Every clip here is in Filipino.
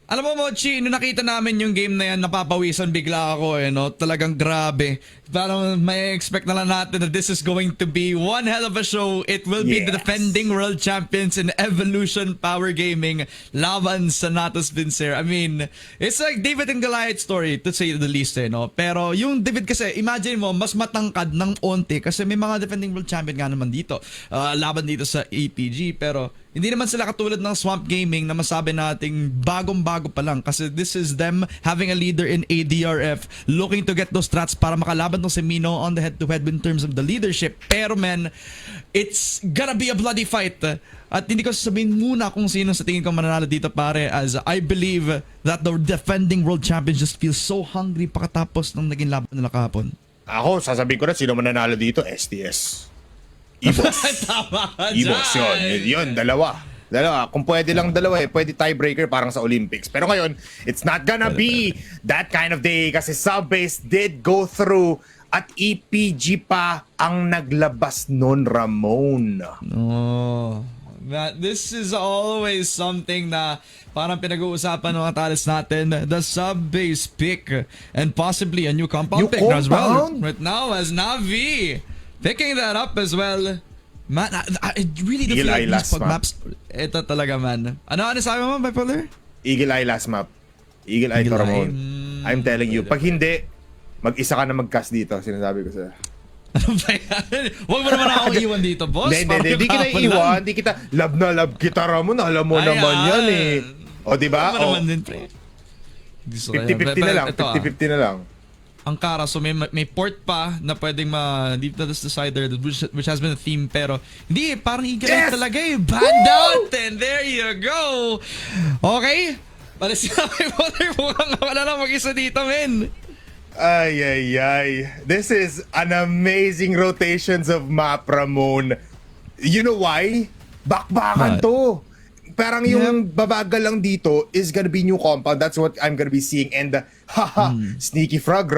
Alam mo, Mochi, nung nakita namin yung game na yan, napapawisan bigla ako no? Talagang grabe. Parang may expect na lang natin that this is going to be one hell of a show. It will be the defending world champions in Evolution Power Gaming laban sa Natus Vincere. I mean, it's like David and Goliath story to say the least no? Pero yung David kasi, imagine mo, mas matangkad ng onte kasi may mga defending world champion nga naman dito. Laban dito sa EPG, pero hindi naman sila katulad ng Swamp Gaming na masabi nating bagong-bago pa lang kasi this is them having a leader in ADRF looking to get those strats para makalaban tong si Mino on the head-to-head in terms of the leadership. Pero man, it's gonna be a bloody fight. At hindi ko sasabihin muna kung sino sa tingin ko mananalo dito pare, as I believe that the defending world champions just feel so hungry pakatapos ng naging laban nila kahapon. Ako, sasabihin ko na sino mananalo dito, STS. Ibos. Tama ka Ibos yun. Yun, dalawa. Kung pwede lang dalawa pwede tiebreaker parang sa Olympics. Pero ngayon, it's not gonna be that kind of day kasi Subbase did go through at EPG pa ang naglabas nun, Ramon. Oh, this is always something na parang pinag-uusapan ng mga talis natin. The Subbase pick and possibly a new compound pick as well. Right now as Navi picking that up as well. Man, I really do feel like these pug maps, ito talaga man. Ano sabi mo, Bipolar? Eagle Eye last map. Eagle Eye to Ramon. I'm telling you, pag hindi, mag-isa ka na mag-cast dito, sinasabi ko sa'yo. Ano ba yan? Huwag mo naman ako iwan dito, boss. Hindi kita iwan, hindi kita, love na love kita, Ramon, alam mo naman yan eh. O diba? Ano naman din, pre? 50-50 na lang, 50-50 na lang. Ang Kara, so may port pa na pwedeng deep Natus Decider which has been a theme, pero hindi, parang Eagle talaga banned out, and there you go. Okay, palis namin mo mukhang wala lang mag-isa dito, men. Ay. This is an amazing rotations of map, Ramon. You know why? Bakbakan to. Parang yung babagal lang dito is gonna be new compound. That's what I'm gonna be seeing. And Sneaky Frog,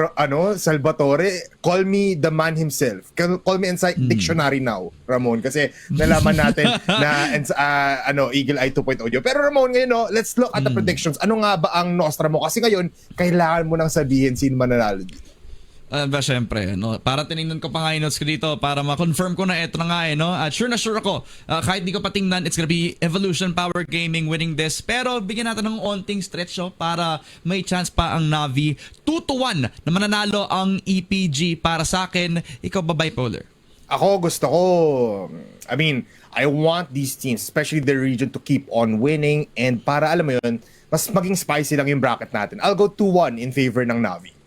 Salvatore, call me the man himself. Call me inside dictionary now, Ramon. Kasi nalaman natin na Eagle Eye 2.0. Pero Ramon, ngayon, let's look at the predictions. Ano nga ba ang Nostra mo? Kasi ngayon, kailangan mo nang sabihin sino mananalo dito. Syempre, no? Para tinignan ko pa nga yung notes ko dito para ma-confirm ko na eto na nga no? At sure na sure ako, kahit di ko pa tingnan, it's gonna be Evolution Power Gaming winning this. Pero bigyan natin ng onting stretch para may chance pa ang Navi. 2-1 na mananalo ang EPG. Para sa akin, ikaw ba, Bipolar? Ako gusto ko, I want these teams, especially the region, to keep on winning. And para alam mo yun, mas maging spicy lang yung bracket natin. I'll go 2-1 in favor ng Navi.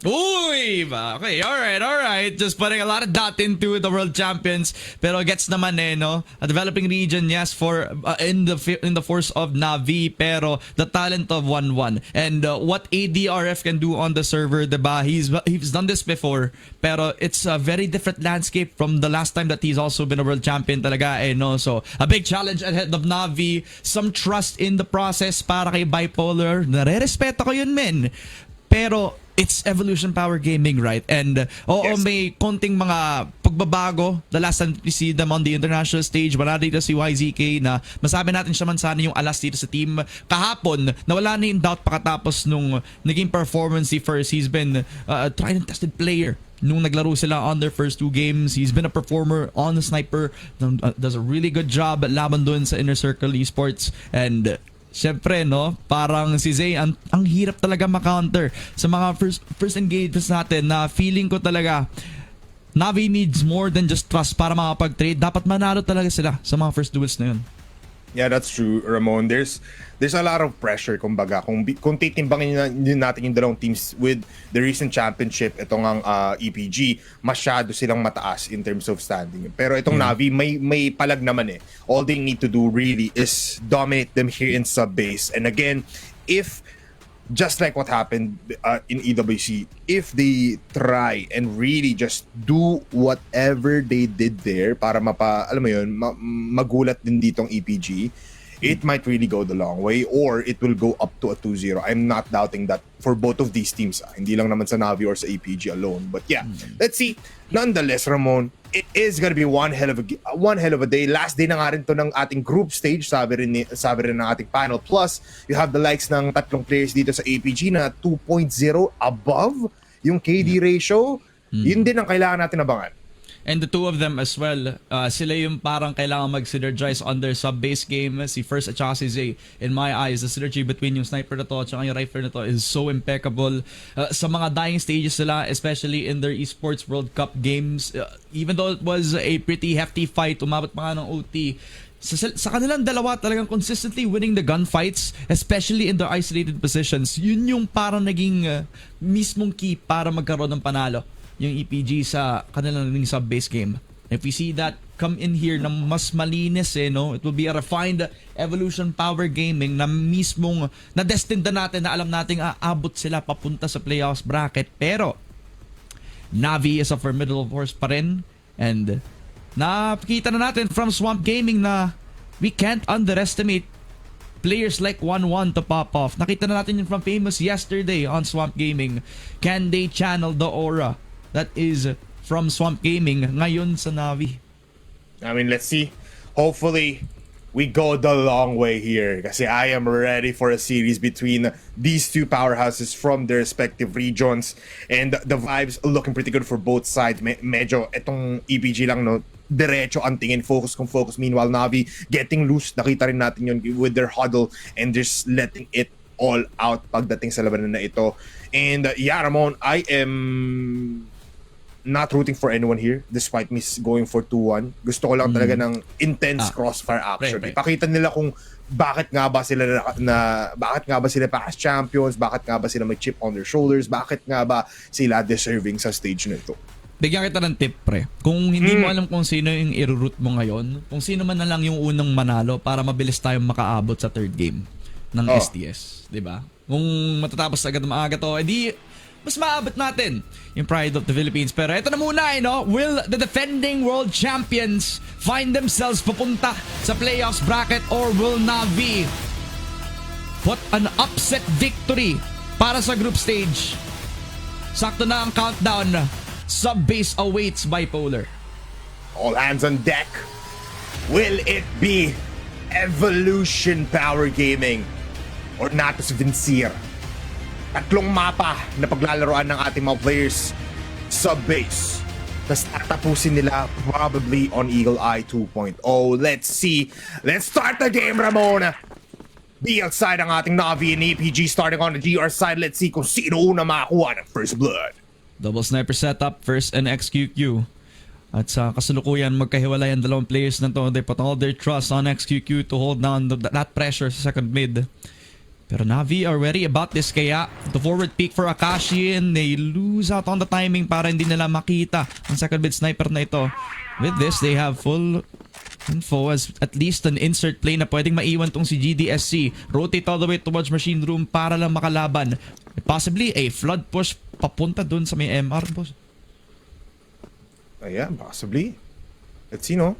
Uy! Okay, alright. Just putting a lot of dot into the world champions. Pero gets naman no? A developing region, yes, for in the force of Navi. Pero the talent of 1-1. And what ADRF can do on the server, diba? He's done this before. Pero it's a very different landscape from the last time that he's also been a world champion talaga, no? So, a big challenge ahead of Navi. Some trust in the process para kay Bipolar. Nare-respeto ko yun, men. Pero it's Evolution Power Gaming, right? And yes, may konting mga pagbabago the last time we see them on the international stage. Wala dito si YZK na masabi natin siya man sana yung alas dito sa team. Kahapon, nawala na yung doubt pakatapos nung naging performance si First. He's been a tried and tested player. Nung naglaro sila on their first 2 games, he's been a performer on the sniper. Does a really good job at laban doon sa Inner Circle Esports. And syempre, no, parang si Zay, ang hirap talaga ma-counter sa mga first engagements natin na feeling ko talaga Navi needs more than just trust para makapag-trade. Dapat manalo talaga sila sa mga first duels na yun. Yeah, that's true, Ramon. There's a lot of pressure, kumbaga. Kung titimbangin natin yung dalawang teams with the recent championship, itong ang EPG, masyado silang mataas in terms of standing. Pero itong Navi, may palag naman All they need to do really is dominate them here in Subbase. And again, if just like what happened in EWC, if they try and really just do whatever they did there para alam mo yun, magulat din ditong EPG, it might really go the long way, or it will go up to a 2-0. I'm not doubting that for both of these teams. Hindi lang naman sa Navi or sa APG alone. But yeah, let's see. Nonetheless, Ramon, it is gonna be one hell of a day. Last day na nga rin to ng ating group stage, sabi rin ng ating panel. Plus, you have the likes ng tatlong players dito sa APG na 2.0 above yung KD ratio. Yun din ang kailangan natin abangan. And the two of them as well, sila yung parang kailangan mag-synergize on their sub-base game. Si First at saka si Zay. In my eyes, the synergy between yung sniper na to at saka yung rifler na to is so impeccable. Sa mga dying stages nila, especially in their esports World Cup games, even though it was a pretty hefty fight, umabot pa nga ng OT, sa kanilang dalawa talagang consistently winning the gunfights, especially in their isolated positions. Yun yung parang naging mismong key para magkaroon ng panalo yung EPG sa kanilang sub-base game. If we see that come in here na mas malinis no? It will be a refined Evolution Power Gaming na mismong na-destined na natin na alam nating aabot sila papunta sa playoffs bracket. Pero Navi is a formidable force pa rin, and nakita na natin from Swamp Gaming na we can't underestimate players like 1-1 to pop off. Nakita na natin yun from Famous yesterday on Swamp Gaming. Can they channel the aura that is from Swamp Gaming ngayon sa Navi? I mean, let's see. Hopefully, we go the long way here. Kasi I am ready for a series between these two powerhouses from their respective regions. And the vibes looking pretty good for both sides. Medyo itong EPG lang, no? Diretso ang tingin, focus kung focus. Meanwhile, Navi getting loose. Nakita rin natin yun with their huddle and just letting it all out pagdating sa labanan na ito. And yeah, Ramon, I am not rooting for anyone here despite me going for 2-1. Gusto ko lang talaga ng intense crossfire action. Ipakita nila kung bakit nga ba sila bakit nga ba sila past champions, bakit nga ba sila may chip on their shoulders, bakit nga ba sila deserving sa stage na ito. Bigyan kita ng tip, pre. Kung hindi mo alam kung sino yung i-root mo ngayon, kung sino man na lang yung unang manalo para mabilis tayong makaabot sa third game ng STS, 'di ba? Kung matatapos agad maaga to, edi mas maabot natin yung pride of the Philippines. Pero ito na muna, no? Will the defending world champions find themselves papunta sa playoffs bracket, or will Navi put an upset victory para sa group stage? Sakto na ang countdown. Sub-base awaits Bipolar. All hands on deck. Will it be Evolution Power Gaming or Natus Vincere? Tatlong mapa na paglalaroan ng ating mga players. Sub-base. Tapos tatapusin nila probably on Eagle Eye 2.0. Let's see. Let's start the game, Ramon. BL side ang ating Navi and APG starting on the GR side. Let's see kung sino una makakuha ng first blood. Double sniper setup, First and XQQ. At sa kasalukuyan, magkahiwalay ang dalawang players na to. They put all their trust on XQQ to hold down that pressure sa second mid. Pero Navi are wary about this, kaya the forward peak for Akashi, and they lose out on the timing para hindi nila makita ang second mid sniper na ito. With this, they have full info as at least an insert play na pwedeng maiwan tong si GDSC. Rotate all the way towards machine room para lang makalaban. Possibly a flood push papunta dun sa may MR, boss. Yeah, possibly. Let's see, no?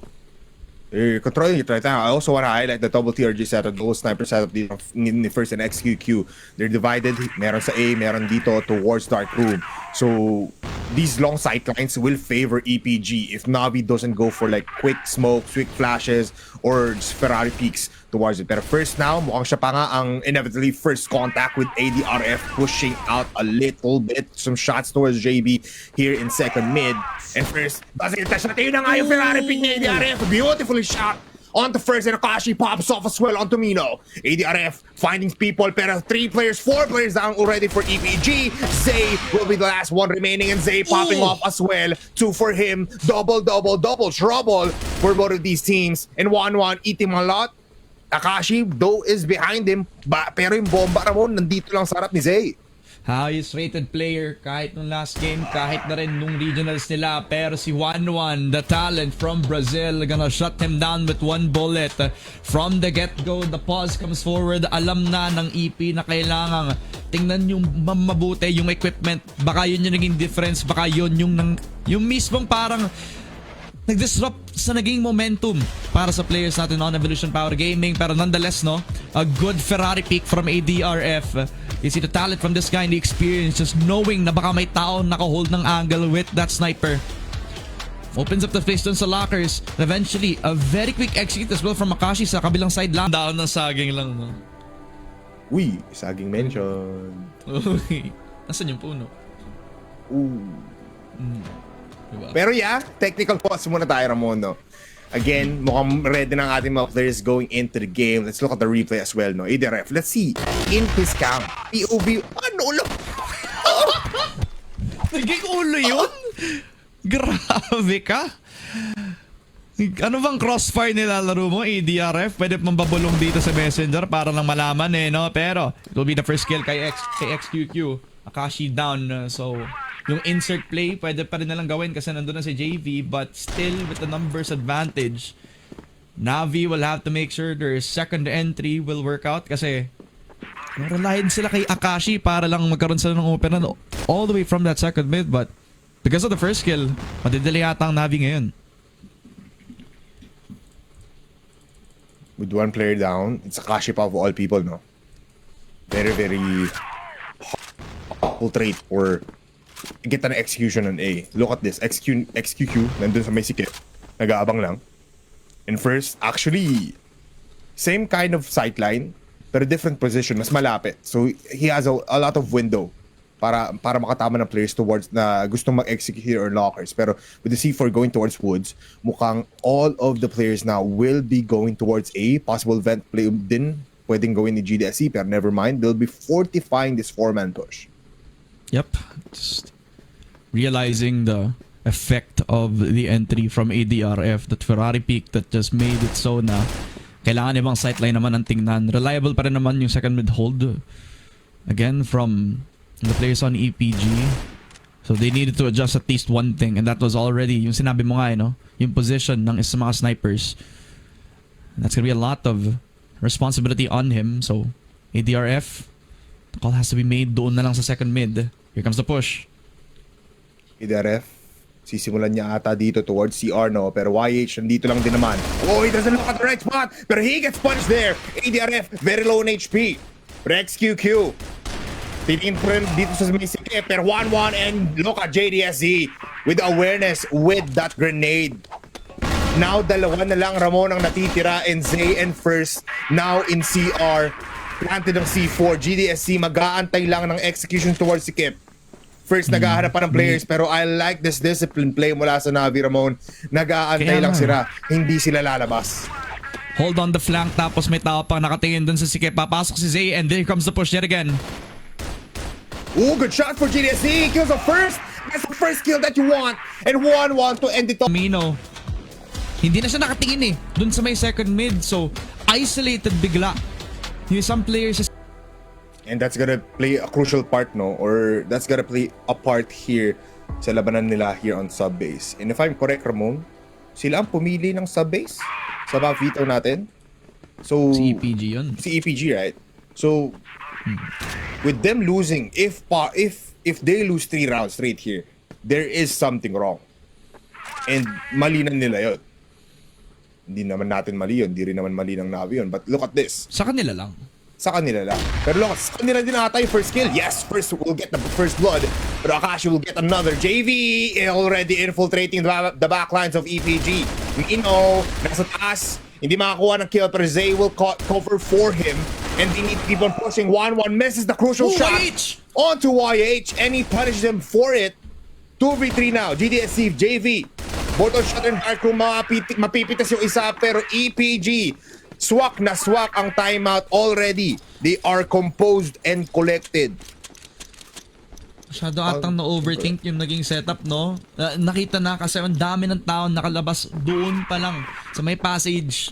They're controlling it right now. I also want to highlight the double TRG setup, the whole sniper setup dito ni First and XQQ. They're divided. Meron sa A, meron dito towards Dark Room. So, these long sight lines will favor EPG if Navi doesn't go for like quick smokes, quick flashes, or just Ferrari peaks towards it. Pero first now, mukhang siya pa nga ang inevitably first contact with ADRF pushing out a little bit. Some shots towards JB here in second mid. And first, kasi touch natin yun na nga yung Ferrari peak ni ADRF. Beautifully shot onto First, and Akashi pops off as well onto Mino. ADRF finding people, pero 4 players down already for EPG. Zay will be the last one remaining, and Zay popping off as well. 2 for him. Double trouble for both of these teams. And 1-1 eating a lot. Akashi, though, is behind him, pero yung bomba Ramon nandito lang sa harap ni Zay. Highest rated player kahit nung last game, kahit na rin nung regionals nila. Pero si 1-1, the talent from Brazil, gonna shut him down with 1 bullet. From the get-go, the pause comes forward. Alam na ng EP na kailangang tingnan yung mabuti yung equipment. Baka yun yung naging difference. Baka yun yung mismong parang nag-disrupt sa naging momentum para sa players natin on Evolution Power Gaming. Pero nonetheless, no, a good Ferrari pick from ADRF. You see the talent from this guy and the experience, just knowing na baka may tao naka-hold ng angle with that sniper. Opens up the face dun sa lockers. And eventually, a very quick execute as well from Akashi sa kabilang side lang. Down ng saging lang, no? Uy, saging mention. Uy, nasan yung puno? Ooh. Diba? Pero yeah, technical pause muna tayo, Ramon, no? Again, mukhang ready ng ating mga players going into the game. Let's look at the replay as well, no? ADRF, let's see. In his camp, POV, ano ulo? Naging ulo yun? Grabe ka. Ano bang crossfire nilalaro mo, ADRF? Pwede pang babulong dito sa messenger para lang malaman eh, no? Pero, it will be the first kill kay XQQ. Akashi down, so yung insert play, pwede pa rin nalang gawin kasi nandun na si JV, but still with the numbers advantage, Navi will have to make sure their second entry will work out kasi relied sila kay Akashi para lang magkaroon sila ng open all the way from that second mid, but because of the first kill, matidali yata ang Navi ngayon. With one player down, it's Akashi pa of all people, no? Very, very hopeful trait or get an execution on A. Look at this. XQQ, nandun sa may sikip. Nag-aabang lang. And first, actually, same kind of sightline, pero different position. Mas malapit. So, he has a lot of window para makatama ng players towards na gustong mag-execute here or lockers. Pero with the C4 going towards woods, mukhang all of the players now will be going towards A. Possible vent play din pwedeng gawin ni GDSC, pero never mind. They'll be fortifying this 4-man push. Yep. Just realizing the effect of the entry from ADRF, that Ferrari peak that just made it so na kailangan ibang sightline naman ang tingnan. Reliable pa rin naman yung second mid hold. Again, from the players on EPG. So they needed to adjust at least one thing, and that was already yung sinabi mo nga, no? Yung position ng isa mga snipers. And that's gonna be a lot of responsibility on him. So ADRF, the call has to be made doon na lang sa second mid. Here comes the push. ADRF, sisimulan niya ata dito towards CR, no? Pero YH, nandito lang din naman. Oh, he doesn't look at the right spot, pero he gets punched there. ADRF, very low in HP. Rex QQ, titingin po rin dito sa may sikip, pero 1-1, and look at JDSZ with awareness with that grenade. Now, dalawa na lang, Ramon, ang natitira, and Zay and First, now in CR. Planted ng C4, GDSC, mag-aantay lang ng execution towards sikip. First, nag-ahanap pa ng players, pero I like this discipline play mula sa Navi, Ramon. Nag-aantay lang sila, hindi sila lalabas. Hold on the flank, tapos may tao pang nakatingin dun sa sikip. Papasok si Zay, and there comes the push yet again. Ooh, good shot for GDSC. Kills the first. That's the first kill that you want. And 1-1 to end it off. Mino, hindi na siya nakatingin eh, dun sa may second mid. So, isolated bigla. Yung some players. And that's gonna play a crucial part, no? Or that's gonna play a part here sa labanan nila here on sub-base. And if I'm correct, Ramon, sila ang pumili ng sub-base sa mga veto natin. So, Si EPG yun. Si EPG, right? So, with them losing, if they lose 3 rounds straight here, there is something wrong. And mali na nila yun. Hindi naman natin mali yun. Hindi rin naman mali ng Navi yun. But look at this. Sa kanila lang. Sa kanila lang. Pero look, sa kanila din ata yung first kill. Yes, First will get the first blood. But Akashi will get another. JV already infiltrating the backlines of EPG. Mino, nasa taas. Hindi makakuha ng kill, pero Zay will cover for him. And they need to keep on pushing. 1-1 misses the crucial shot YH! onto YH. And he punishes him for it. 2v3 now. GDSC, JV. Both on shot and dark room. Mapipitas yung isa, pero EPG. Swak na swak ang timeout already. They are composed and collected. Masyado atang na-overthink yung naging setup, no? Nakita na kasi ang dami ng tao nakalabas doon pa lang sa may passage.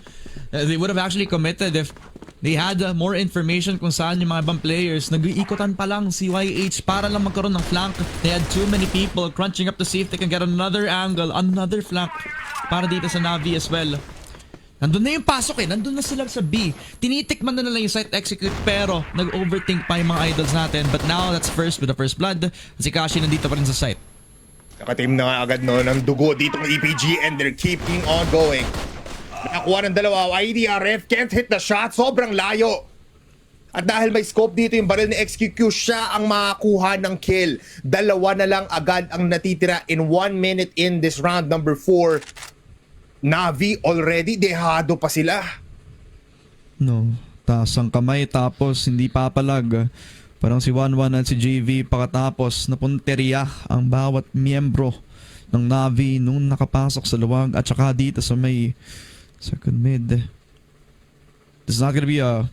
They would have actually committed if they had more information kung saan yung mga ibang players. Nag-iikotan pa lang si YH para lang magkaroon ng flank. They had too many people crunching up to see if they can get another angle, another flank para dito sa Navi as well. Nandun na yung pasok eh. Nandun na sila sa B. Tinitikman na nila yung site execute, pero nag-overthink pa yung mga idols natin. But now, that's first with the first blood. Si Kashi nandito pa rin sa site. Nakatim na nga agad no ng dugo dito ng EPG and they're keeping on going. Nakakuha ng dalawa. IDRF can't hit the shot. Sobrang layo. At dahil may scope dito yung baril ni XQQ, siya ang makakuha ng kill. Dalawa na lang agad ang natitira in 1 minute in this round number 4. Navi already, dehado pa sila. No, taas ang kamay tapos hindi papalag. Parang si 1-1 at si JV pakatapos napunteriya ang bawat miyembro ng Navi nung nakapasok sa luwag at saka dito sa may second mid. This is not gonna be a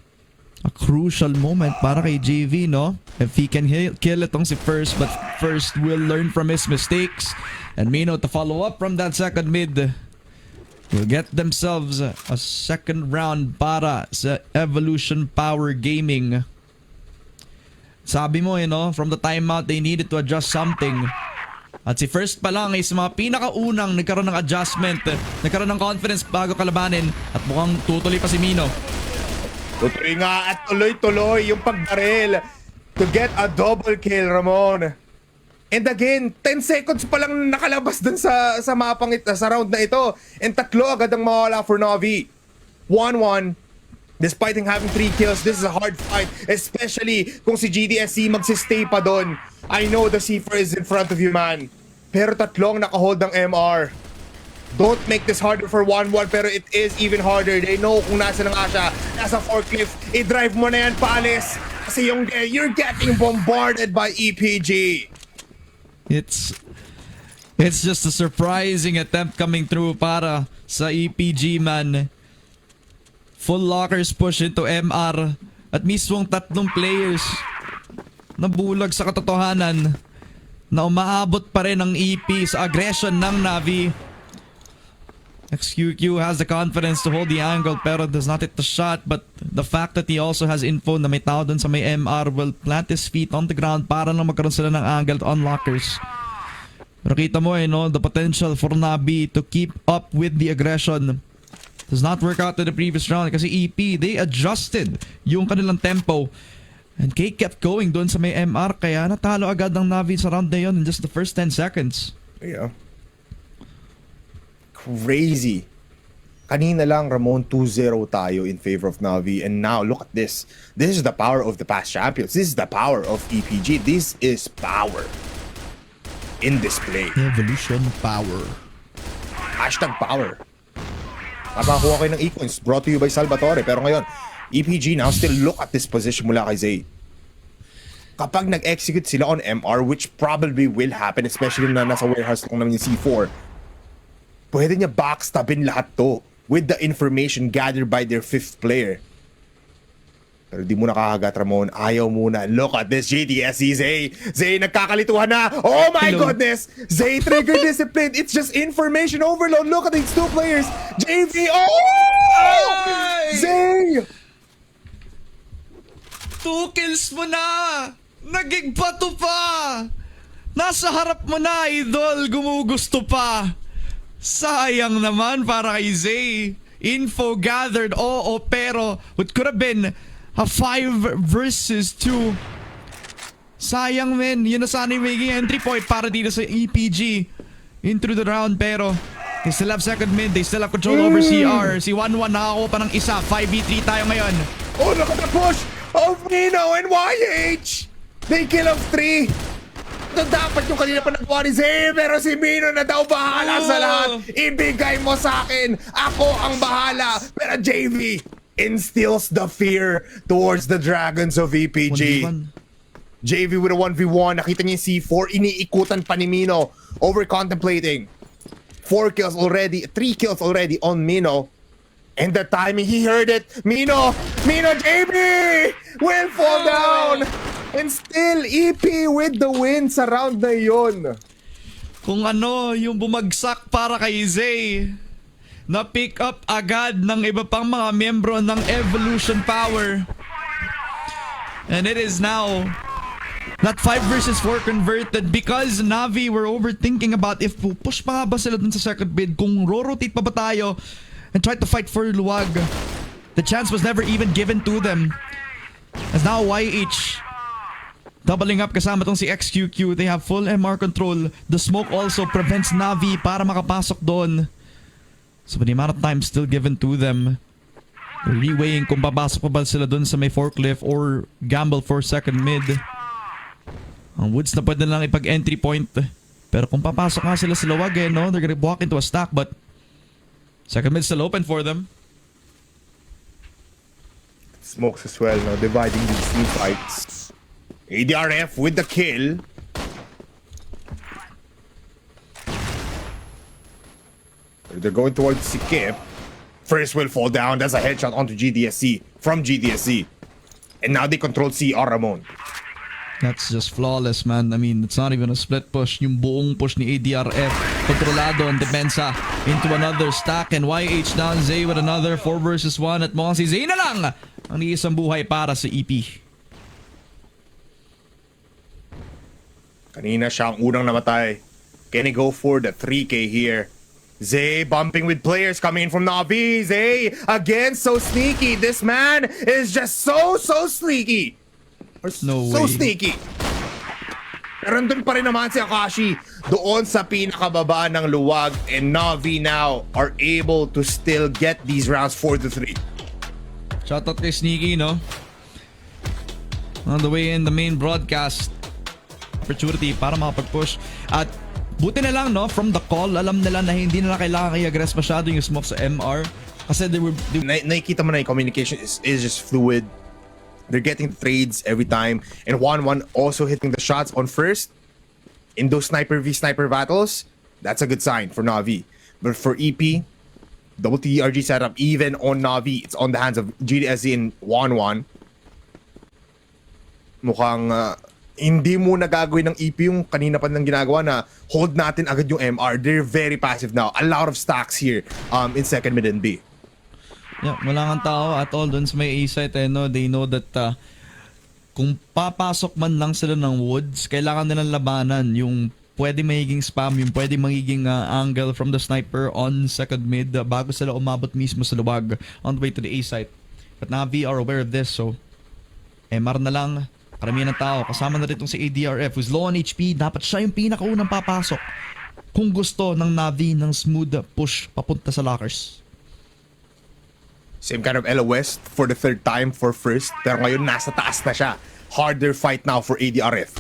crucial moment para kay JV, no? If he can kill itong si First, but First will learn from his mistakes. And Mino to follow up from that second mid will get themselves a second round para sa Evolution Power Gaming. Sabi mo, from the timeout, they needed to adjust something. At si First pa lang ay sa mga pinakaunang nagkaroon ng adjustment, nagkaroon ng confidence bago kalabanin at mukhang tutuloy pa si Mino. Tutuloy nga at tuloy-tuloy yung pagbaril to get a double kill, Ramon. And again, 10 seconds pa lang nakalabas dun sa mapang sa round na ito. And 3 agad ang mawala for Navi. 1-1. Despite him having 3 kills, this is a hard fight. Especially kung si GDSC magsistay pa doon. I know the C4 is in front of you, man. Pero 3 nakahold ng MR. Don't make this harder for 1-1, pero it is even harder. They know kung nasa na nga siya. Nasa forklift. I-drive mo na yan, Palace. Kasi you're getting bombarded by EPG. It's just a surprising attempt coming through para sa EPG, man. Full lockers push into MR at mismong 3 players nabulag sa katotohanan na umaabot pa rin ang EP sa aggression ng Navi. XQQ has the confidence to hold the angle pero does not hit the shot, but the fact that he also has info na may tao dun sa may MR will plant his feet on the ground para lang magkaroon sila ng angle to unlockers. Pero kita mo the potential for Navi to keep up with the aggression does not work out to the previous round kasi EP, they adjusted yung kanilang tempo and K kept going doon sa may MR kaya natalo agad ng Navi sa round na yun in just the first 10 seconds. Yeah. Crazy. Kanina lang, Ramon, 2-0 tayo in favor of Navi and now look at this. This is the power of the past champions. This is the power of EPG. This is power in display. Evolution power. #power. Napakuha kayo ng E-coins brought to you by Salvatore. Pero ngayon, EPG now still look at this position mula kay Zay. Kapag nag-execute sila on MR, which probably will happen, especially na nasa warehouse lang naman yung C4, pwede niya backstabin lahat to with the information gathered by their 5th player. Pero di mo nakakagat, Ramon. Ayaw muna. Look at this GTSC, Zay. Zay, nagkakalituhan na. Oh my goodness. Zay, trigger discipline. It's just information overload. Look at these 2 players. JV. Oh! Zay! 2 kills mo na! Naging bato pa! Nasa harap mo na, idol. Gumugusto pa. Sayang naman para kay Zay. Info gathered, oo, pero what could have been a 5 versus 2. Sayang, men. Yun na sana yung magiging entry point para dito sa EPG into the round. Pero they still have second mid. They still have control over CR. Si 1-1 nakakuha pa ng isa. 5v3 tayo ngayon. Oh, look at the push of Nino and YH. They kill off 3. Ito dapat yung kanina pa nagawa ni Zay. Pero si Mino na daw bahala sa lahat. Ibigay mo sa akin. Ako ang bahala. Pero JV instills the fear towards the Dragons of EPG. 1v1. JV with a 1v1. Nakita niya yung C4. Iniikutan pa ni Mino. Over-contemplating. 4 kills already. 3 kills already on Mino. And the timing, he heard it. Mino, JV will fall down. And still, EP with the win sa round na yun. Kung ano yung bumagsak para kay Zay, na-pick up agad ng iba pang mga miyembro ng Evolution Power. And it is now not 5 versus 4 converted because Navi were overthinking about if push pa nga ba sila dun sa second bid, kung ro-rotate pa ba tayo and try to fight for luwag. The chance was never even given to them. As now YH Doubling up kasama tong si XQQ. They have full MR control. The smoke also prevents Navi para makapasok doon. So the amount of time still given to them. They're reweighing kung papasok pa ba sila doon sa may forklift or gamble for second mid. Ang Woods na pwede lang ipag-entry point. Pero kung papasok nga sila sa luwag no? They're gonna walk into a stack but second mid still open for them. Smokes as well, no? Dividing these two fights. ADRF with the kill. They're going towards Sikip. First will fall down. That's a headshot onto GDSC from GDSC. And now they control CR Ramon. That's just flawless, man. I mean, it's not even a split push. Yung buong push ni ADRF. Kontrolado ang depensa into another stack. And YH down Zay with another 4 versus 1. At mukhang si Zay na lang ang iisang buhay para sa EP. Kanina siya ang unang namatay. Can he go for the 3K here? Zay bumping with players coming in from Navi. Zay again so sneaky. This man is just so sneaky. No so way. sneaky. Pero nandun pa rin naman si Akashi doon sa pinakababa ng luwag, and Navi now are able to still get these rounds 4-3. Shoutout kay Sneaky, no? On the way in the main broadcast opportunity para makapag-push. At buti na lang, no? From the call, alam nila na hindi nila kailangan i-aggress masyado yung smoke sa MR. Kasi nakikita mo na yung communication is just fluid. They're getting trades every time. And 1-1 also hitting the shots on first. In those sniper v sniper battles, that's a good sign for Navi. But for EP, double TRG setup, even on Navi, it's on the hands of GDSC and 1-1. Mukhang hindi mo na gagawin ng EP yung kanina pa nang ginagawa na hold natin agad yung MR. They're very passive now. A lot of stacks here in second mid and B. Yeah, wala kang tao at all dun sa may A-site, no? They know that kung papasok man lang sila ng woods, kailangan nilang labanan yung pwede magiging spam, yung pwede magiging angle from the sniper on second mid bago sila umabot mismo sa luwag on the way to the A-site. But Navi are aware of this, so MR na lang. Karamihan ng tao, kasama na rin itong si ADRF who's low on HP, dapat siya yung pinakaunang papasok kung gusto ng Navi ng smooth push papunta sa lockers. Same kind of LOS for the third time for first, pero ngayon nasa taas na siya. Harder fight now for ADRF.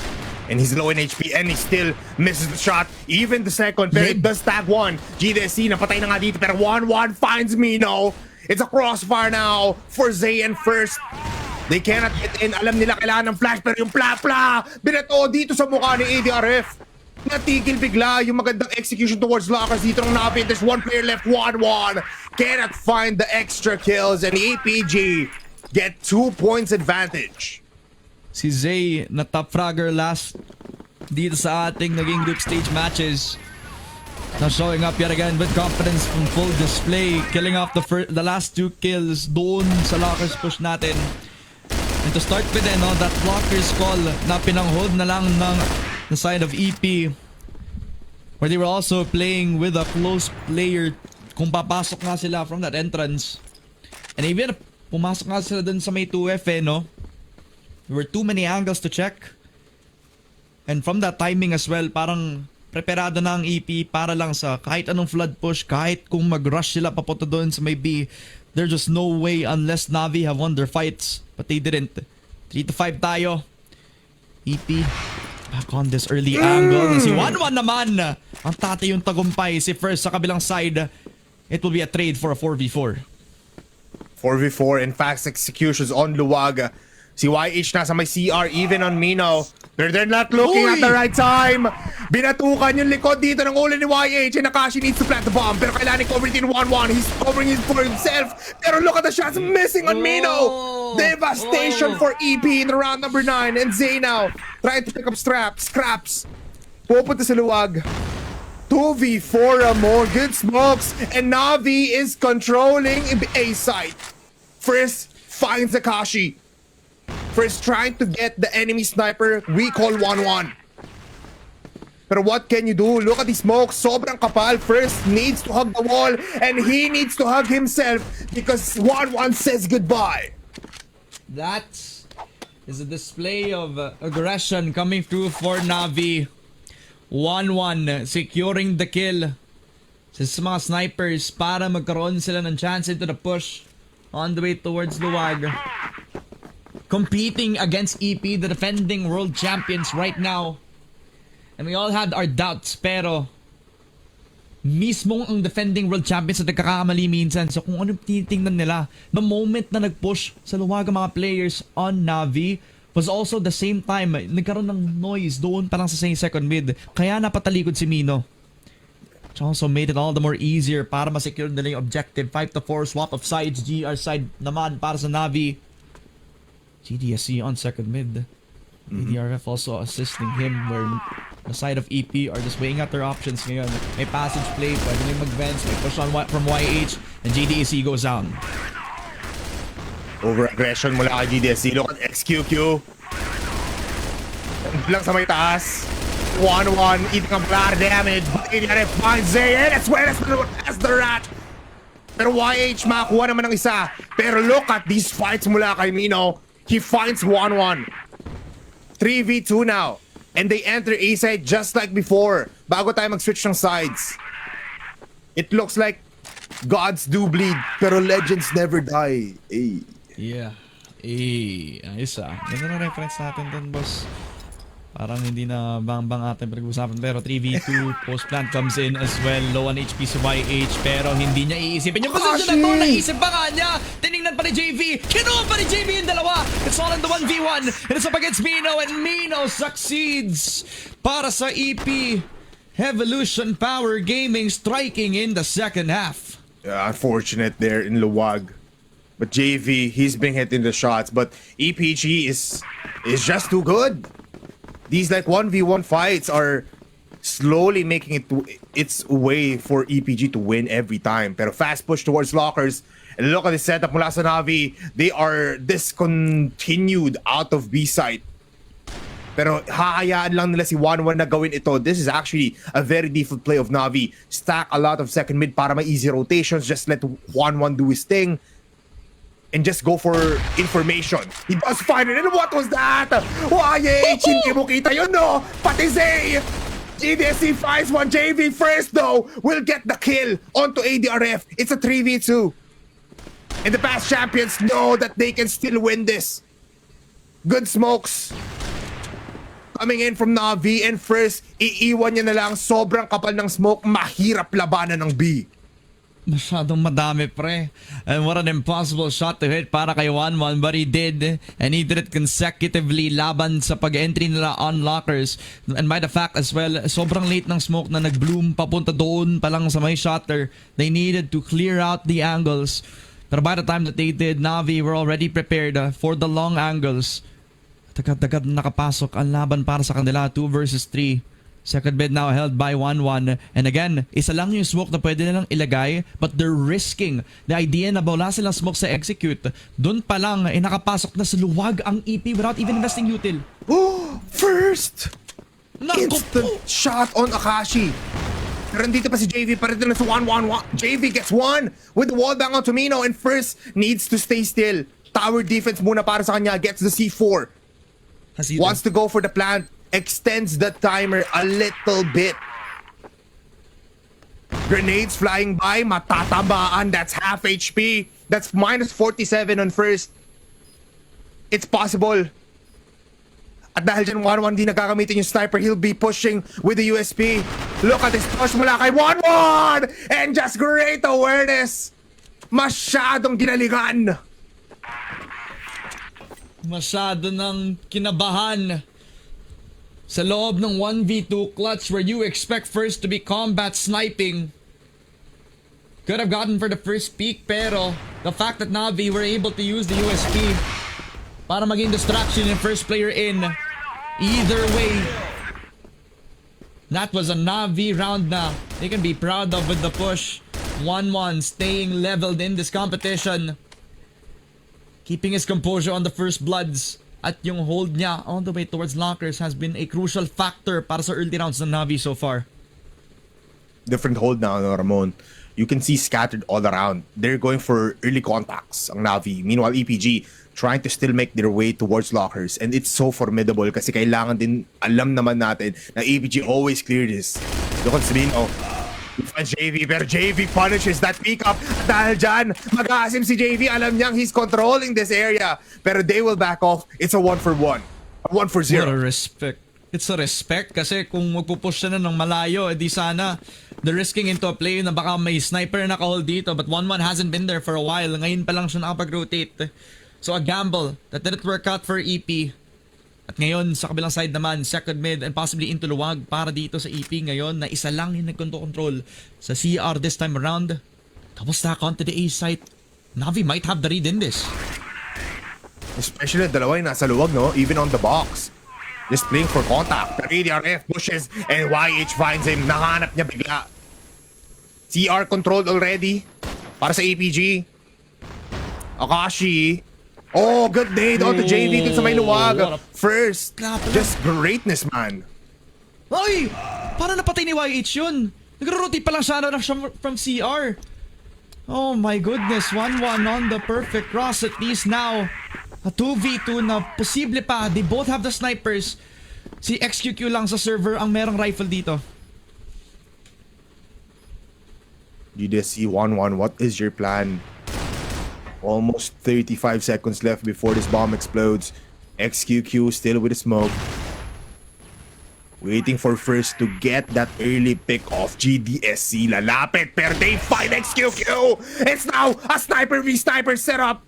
And he's low in HP and he still misses the shot. Even the second, pero it does tag one. GDSC napatay na nga dito, pero 1-1 finds Mino. It's a crossfire now for Zay and first. They cannot get in. Alam nila kailangan ng flash, pero yung pla-pla binato dito sa mukha ni ADRF. Natigil bigla yung magandang execution towards lockers dito ng Navi. There's one player left, 1-1. Cannot find the extra kills, and APG get 2 points advantage. Si Zay na top fragger last dito sa ating naging group stage matches. Now showing up yet again with confidence from full display. Killing off the last 2 kills doon sa lockers push natin. And to start with, that blockers call na pinanghold na lang ng the side of EP, where they were also playing with a close player kung papasok nga sila from that entrance. And even pumasok nga sila dun sa may 2F, no? There were too many angles to check. And from that timing as well, parang preparado na ang EP para lang sa kahit anong flood push, kahit kung mag-rush sila papunta doon sa may B. There's just no way unless Navi have won their fights. But they didn't. 3-5 tayo. EP back on this early angle. Si 1-1 naman. Ang tatay yung tagumpay. Si first sa kabilang side. It will be a trade for a 4v4. 4v4 and fast executions on Luwag. Si YH nasa may CR, even on Mino. They're not looking at the right time. Binatukan yung likod dito ng ulo ni YH, and Akashi needs to plant the bomb. Pero kailangan i-cover it in 1-1. He's covering it for himself. Pero look at the shots missing on Mino. Devastation for EP in round number 9. And Zay now trying to pick up scraps. Pupunta sa Luwag. 2v4 Ramon. Good smokes. And Navi is controlling A side. First finds Akashi. First trying to get the enemy sniper. We call 1-1. Pero what can you do? Look at the smoke. Sobrang kapal. First needs to hug the wall. And he needs to hug himself because 1-1 says goodbye. That's is a display of aggression coming through for Navi. 1-1, securing the kill sa mga snipers para magkaroon sila ng chance into the push on the way towards Luwag. Competing against EP, the defending world champions right now. And we all had our doubts, pero mismo ang defending world champions at nagkakamali minsan. So kung anong tinitingnan nila, the moment na nag-push sa Luwag ang mga players on Navi was also the same time nagkaroon ng noise doon pa lang sa second mid. Kaya napatalikod si Mino. Which also made it all the more easier para ma-secure nila yung objective. 5-4 swap of sides. GR side naman para sa Navi. GDSC on second mid. DRF also assisting him where the side of EP are just weighing out their options ngayon. May passage play, pwede nang mag-vents, may push on from YH, and GDSC goes down. Over-aggression mula kay GDSC. Look at XQQ. Lang sa may taas. 1-1, eating a lot of damage. ADRF finds Zay, and that's where that's the rat. Pero YH makakuha naman ng isa. Pero look at these fights mula kay Mino. He finds 1-1. 3v2 now. And they enter A side just like before. Bago tayo mag-switch ng sides. It looks like gods do bleed, pero legends never die. Ay. Yeah. Ayos ah. Ganda na reference natin dun, boss. Parang hindi na bang-bang atin pinag-usapan. Pero 3v2, post-plant comes in as well. Low on HP si YH, pero hindi niya iisipin yung position na to. Naisip pa nga niya. Tinignan pa ni JV. Kinuha pa ni JV yung dalawa. It's all in the 1v1. It is up against Mino, and Mino succeeds para sa EP. Evolution Power Gaming striking in the second half. Unfortunate there in Luwag. But JV, he's been hitting the shots. But EPG is just too good. These like 1v1 fights are slowly making it its way for EPG to win every time. Pero fast push towards lockers. And look at the setup mula sa Navi. They are discontinued out of B site. Pero hahayaan lang nila si 1-1 na gawin ito. This is actually a very default play of Navi. Stack a lot of second mid para may easy rotations. Just let 1-1 do his thing. And just go for information. He does find it. And what was that? YH, hindi mo kita yun, no? Pati Zay. GDSC finds one. JV first, though, will get the kill onto ADRF. It's a 3v2. And the past champions know that they can still win this. Good smokes. Coming in from Navi, and first, iiwan niya na lang. Sobrang kapal ng smoke. Mahirap labanan ng B. Masyadong madami, pre. And what an impossible shot to hit para kay 1-1, but he did. And he did it consecutively laban sa pag-entry nila on lockers. And by the fact as well, sobrang late ng smoke na nag-bloom papunta doon pa lang sa may shutter. They needed to clear out the angles. Pero by the time that they did, Navi were already prepared for the long angles. Tagad-tagad nakapasok ang laban para sa kanila, 2 versus 3. Second mid now held by 1-1. And again, isa lang yung smoke na pwede nilang ilagay, but they're risking the idea na wala silang smoke sa execute. Doon pa lang, nakapasok na sa Luwag ang EP without even investing util. Oh, first! Naku Instant po! shot on Akashi. Pero dito pa si JV, pa rin na sa 1-1-1. JV gets one with the wall bang on Tomino, and first needs to stay still. Tower defense muna para sa kanya, gets the C4. Wants to go for the plant. Extends the timer a little bit. Grenades flying by, matatamaan. That's half HP. That's minus 47 on first. It's possible. At dahil dyan 1-1 di nagkakamitin yung sniper, he'll be pushing with the USP. Look at this push mula kay 1-1! And just great awareness. Masyadong ginalingan. Masyado ng kinabahan. Sa loob ng 1v2 clutch where you expect first to be combat sniping. Could have gotten for the first peak, pero the fact that Navi were able to use the USP para maging distraction in first player in. Either way, that was a Navi round na they can be proud of with the push. 1-1 staying leveled in this competition. Keeping his composure on the first bloods. At yung hold niya on the way towards lockers has been a crucial factor para sa early rounds ng Navi so far. Different hold now, no, Ramon. you can see scattered all around. They're going for early contacts, ang Navi. Meanwhile, EPG trying to still make their way towards lockers. And it's so formidable kasi kailangan din, alam naman natin na EPG always clear this. Look at Serino. JV, pero JV punishes that pickup. Dahil dyan, mag-aasim si JV. Alam niyang he's controlling this area. Pero they will back off. It's a 1-for-1. A 1-for-0. What a respect. It's a respect kasi kung magpupush siya na ng malayo, edi sana the risking into a play na baka may sniper na naka-hold dito, but 1-1 hasn't been there for a while. Ngayon pa lang siya nakapag-rotate. So a gamble that didn't work out for EP. At ngayon sa kabilang side naman, second mid and possibly into luwag para dito sa EP ngayon na isa lang yung nag-control sa CR this time around. Double stack onto the A site. Navi might have the read in this. Especially dalawa yung nasa luwag, no? Even on the box. Just playing for contact. Pero ADRF pushes and YH finds him. Nahanap niya bigla. CR controlled already. Para sa APG. Akashi. Oh, good nade onto JV dun sa may luwag. First. Just greatness, man. Ay! Parang napatay ni YH yun. Nagro-rotate pa lang siya from CR. Oh my goodness. 1-1 on the perfect cross. At least now, a 2v2 na posible pa. They both have the snipers. Si XQQ lang sa server ang merong rifle dito. GDSC 1-1, what is your plan? Almost 35 seconds left before this bomb explodes. XQQ still with the smoke. Waiting for first to get that early pick off. GDSC lalapit, pero they find XQQ! It's now a sniper v sniper setup!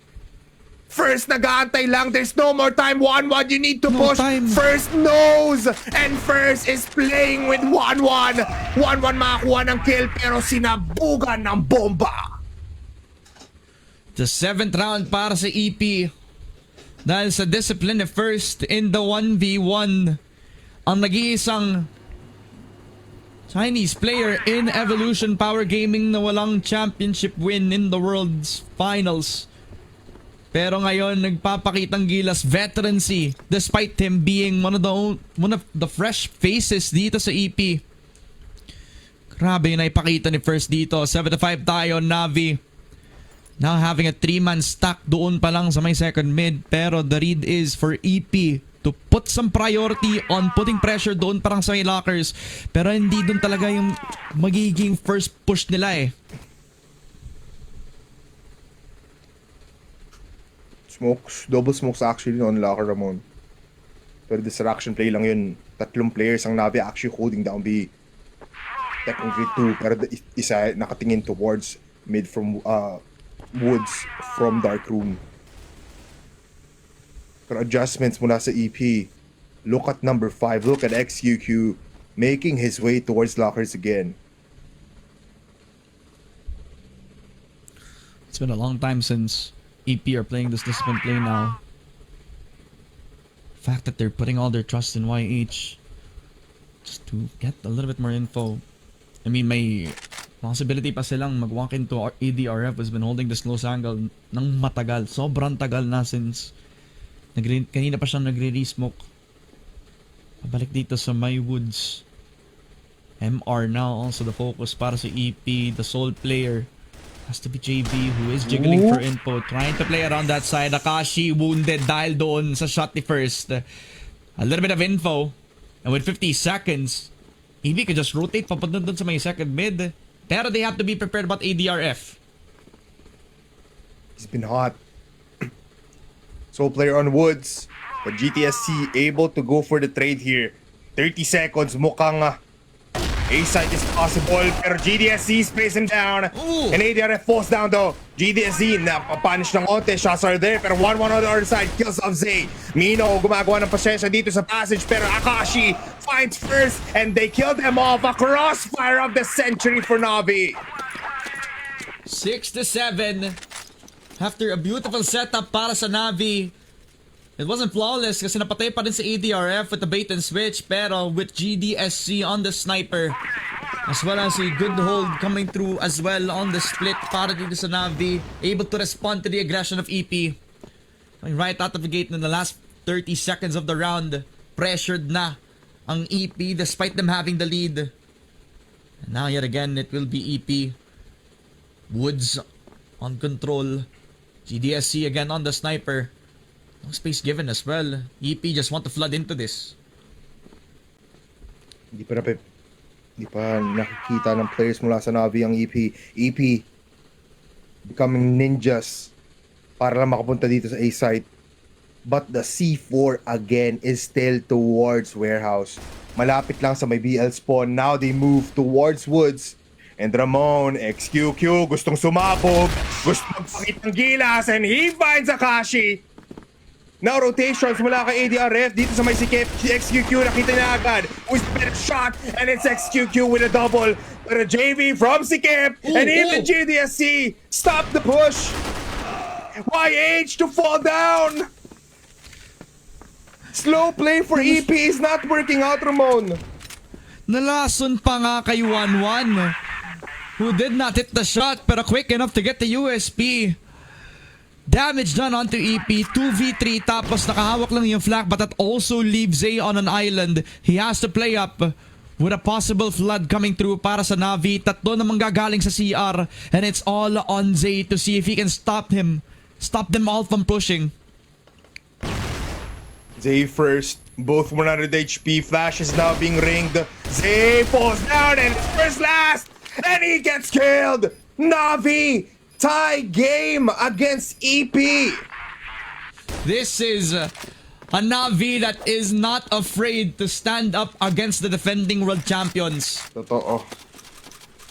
First nag-aantay lang, there's no more time. 1-1, you need to push. First knows, and First is playing with 1-1. 1-1 makakuha ng kill, pero sinabugan ng bomba. The 7th round para sa EP. Dahil sa discipline ni First in the 1v1. Ang nag-iisang Chinese player in Evolution Power Gaming na walang championship win in the World's Finals. Pero ngayon nagpapakitang gilas veterancy despite him being one of the fresh faces dito sa EP. Grabe yung naipakita ni First dito. 7-5 tayo, Navi. Now having a 3-man stack doon pa lang sa may second mid. Pero the read is for EP to put some priority on putting pressure doon parang sa may lockers. Pero hindi doon talaga yung magiging first push nila eh. Smokes, double smokes actually on locker Ramon. Pero distraction play lang yun. 3 players ang Navi actually holding down B. Technically 2, pero isa nakatingin towards mid from woods from dark room. Pero adjustments mula sa EP. Look at number 5. Look at XQQ making his way towards lockers again. It's been a long time since EP are playing this discipline play now. The fact that they're putting all their trust in YH just to get a little bit more info. I mean, may possibility pa silang mag-walk into ADRF who's been holding this close angle ng matagal. Sobrang tagal na since kanina pa siyang nagre-resmoke. Pabalik dito sa my woods. MR now also the focus para sa EP, the sole player. Has to be JV who is jiggling for info. Trying to play around that side. Akashi wounded dahil doon sa shot ni First. A little bit of info. And with 50 seconds, EV could just rotate papunta doon sa may second mid. Pero they have to be prepared about ADRF. He's been hot. Sole player on woods. But GTSC able to go for the trade here. 30 seconds. Mukhang A-side is possible, pero GDSC sprays him down. Ooh. And ADRF falls down though. GDSC napapunish ng onte. Shots are there, pero 1-1 on the other side. Kills of Zay. Mino gumagawa ng pasensya dito sa passage, pero Akashi finds First, and they kill them off. A crossfire of the century for Navi. 6-7. After a beautiful setup para sa Navi. It wasn't flawless kasi napatay pa rin sa ADRF with the bait and switch, pero with GDSC on the sniper as well as a good hold coming through as well on the split para dito sa Navi, able to respond to the aggression of EP. Right out of the gate in the last 30 seconds of the round, pressured na ang EP despite them having the lead. And now yet again it will be EP Woods on control. GDSC again on the sniper. No space given as well. EP just want to flood into this. Hindi pa nakikita ng players mula sa Navi ang EP. EP becoming ninjas para lang makapunta dito sa A site. But the C4 again is still towards warehouse. Malapit lang sa may BL spawn. Now they move towards woods. And Ramon, XQQ, gustong sumabog. Gustong magpakit ng gilas. And he finds Akashi. Now rotations mula kay ADRF dito sa may sikip. XQQ nakita niya agad. With better shot. And it's XQQ with a double. But a JV from sikip. And even GDSC stop the push. YH to fall down. Slow play for EP is not working out, Ramon. Nalason pa nga kay 1-1, who did not hit the shot pero quick enough to get the USP. Damage done onto EP. 2v3 tapos nakahawak lang yung flank, but that also leaves Zay on an island. He has to play up with a possible flood coming through para sa Navi. Tatlo namang gagaling sa CR, and it's all on Zay to see if he can stop them all from pushing. Zay first, both 100 HP. Flash is now being ringed. Zay falls down and it's first last, and he gets killed. Navi tie game against EP. This is a Navi that is not afraid to stand up against the defending world champions. Totoo.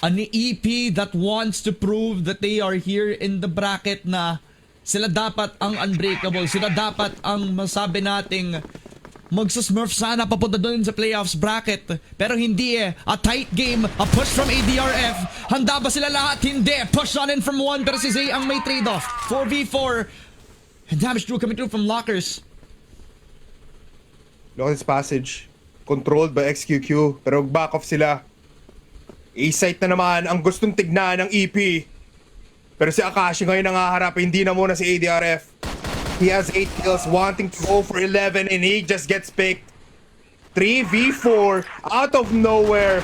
An EP that wants to prove that they are here in the bracket na sila dapat ang unbreakable. Sila dapat ang masabi nating magsusmurf sana papunta doon sa playoffs bracket. Pero hindi eh. A tight game. A push from ADRF. Handa ba sila lahat? Hindi. Push on in from 1 pero si Zay ang may trade-off. 4v4. And damage through coming through from lockers. Look at this passage. Controlled by XQQ. Pero back off sila. A-site na naman ang gustong tignan ng EP. Pero si Akashi ngayon nangaharap, hindi na muna si ADRF. He has 8 kills, wanting to go for 11, and he just gets picked. 3v4 out of nowhere.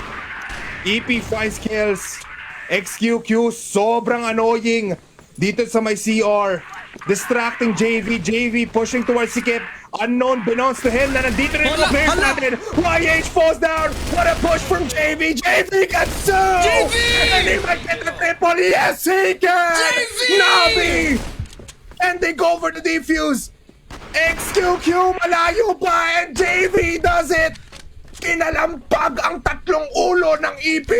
EP finds kills. XQQ sobrang annoying dito sa may CR. Distracting JV pushing towards Sikip. Unknown belongs to him na nandito rin yung players natin. YH falls down. What a push from JV. JV gets two. JV! And he might get the triple. Yes, he can. JV! Navi! And they go for the defuse. XQQ malayo pa and JV does it. Kinalampag ang tatlong ulo ng EP.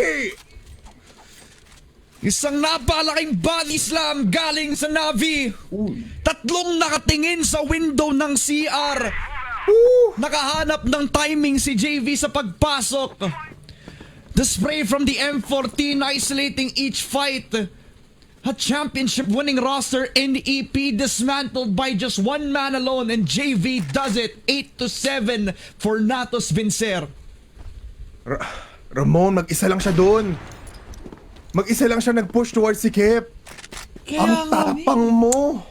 Isang napalaking body slam galing sa Navi. Tatlong nakatingin sa window ng CR. Nakahanap ng timing si JV sa pagpasok. The spray from the M14 isolating each fight. A championship winning roster in EP dismantled by just one man alone, and JV does it. 8-7 for Natus Vincere. Ramon, mag-isa lang siya doon. Mag-isa lang siya nag-push towards si Kip. Ang tapang mo.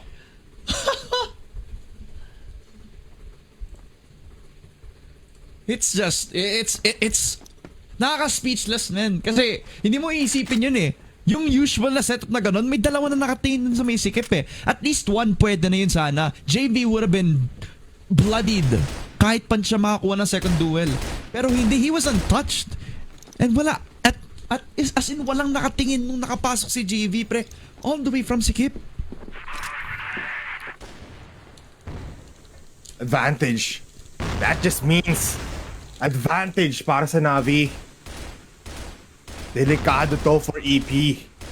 It's nakaka-speechless, man. Kasi hindi mo iisipin yun eh. Yung usual na setup na ganun, may dalawa na nakatingin sa may sikip eh. At least one pwede na yun sana. JV would have been bloodied kahit pa siya makakuha ng second duel. Pero hindi, he was untouched. And wala. As in, walang nakatingin nung nakapasok si JV, pre. All the way from Sikip. Advantage. That just means advantage para sa Navi. Delikado to for EP.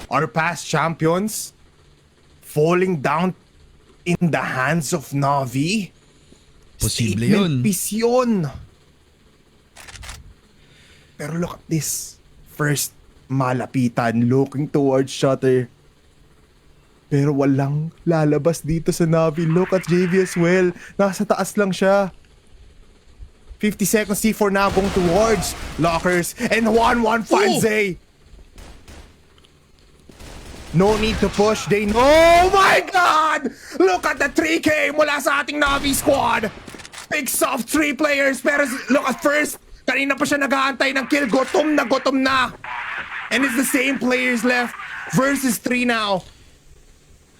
Our past champions falling down in the hands of Navi. Posible Statement yun. piece yun. Pero look at this. First, malapitan, looking towards shutter. Pero walang lalabas dito sa Navi. Look at JV as well. Nasa taas lang siya. 50 seconds C4 now going towards lockers. And 1-1 finds Zay. No need to push. They know. Oh my God! Look at the 3K mula sa ating Navi squad. Picks off 3 players. Pero look at first. Kanina pa siya nag-aantay ng kill. Gutom na. And it's the same players left. versus 3 now.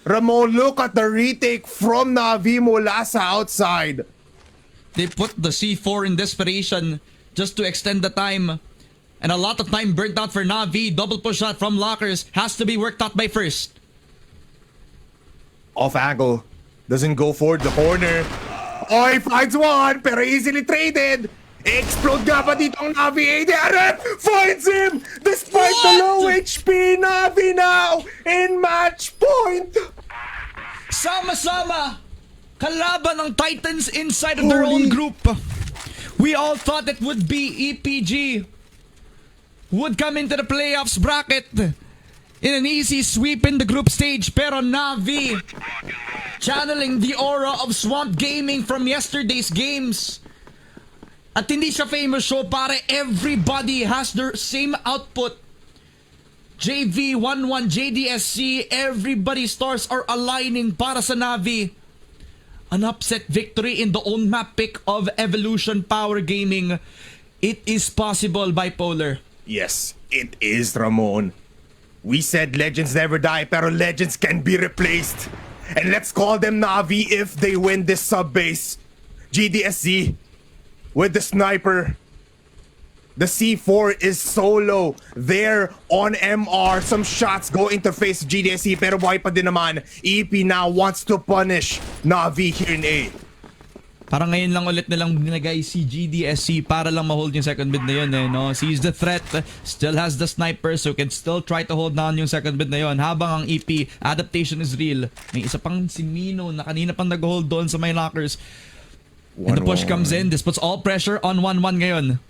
Ramon, look at the retake from Navi mula sa outside. They put the C4 in desperation just to extend the time. And a lot of time burnt out for Navi. Double push shot from Lockers has to be worked out by first. Off angle. Doesn't go for the corner. Oh, he finds one, pero easily traded. Explode nga pa dito ang Navi. ADRF finds him despite the low HP. Navi now in match point. Sama-sama, kalaban ng Titans inside of their own group. We all thought it would be EPG would come into the playoffs bracket in an easy sweep in the group stage, pero Navi channeling the aura of Swamp Gaming from yesterday's games. At hindi siya famous show, pare, everybody has their same output. JV11, JDSC, everybody's stars are aligning para sa Navi. An upset victory in the own map pick of Evolution Power Gaming. It is possible, Bipolar. Yes, it is, Ramon. We said legends never die, pero legends can be replaced. And let's call them Navi if they win this sub-base. GDSC with the sniper. The C4 is solo there on MR. Some shots go interface GDSC, pero buhay pa din naman. EP now wants to punish Navi here in A. Parang ngayon lang ulit nilang binagay si GDSC para lang ma-hold yung second mid na yun, no? Sees the threat, still has the sniper, so can still try to hold down yung second mid na yun. Habang ang EP, adaptation is real. May isa pang si Mino na kanina pang nag-hold doon sa may Lockers. And the push comes in. This puts all pressure on 1-1 ngayon.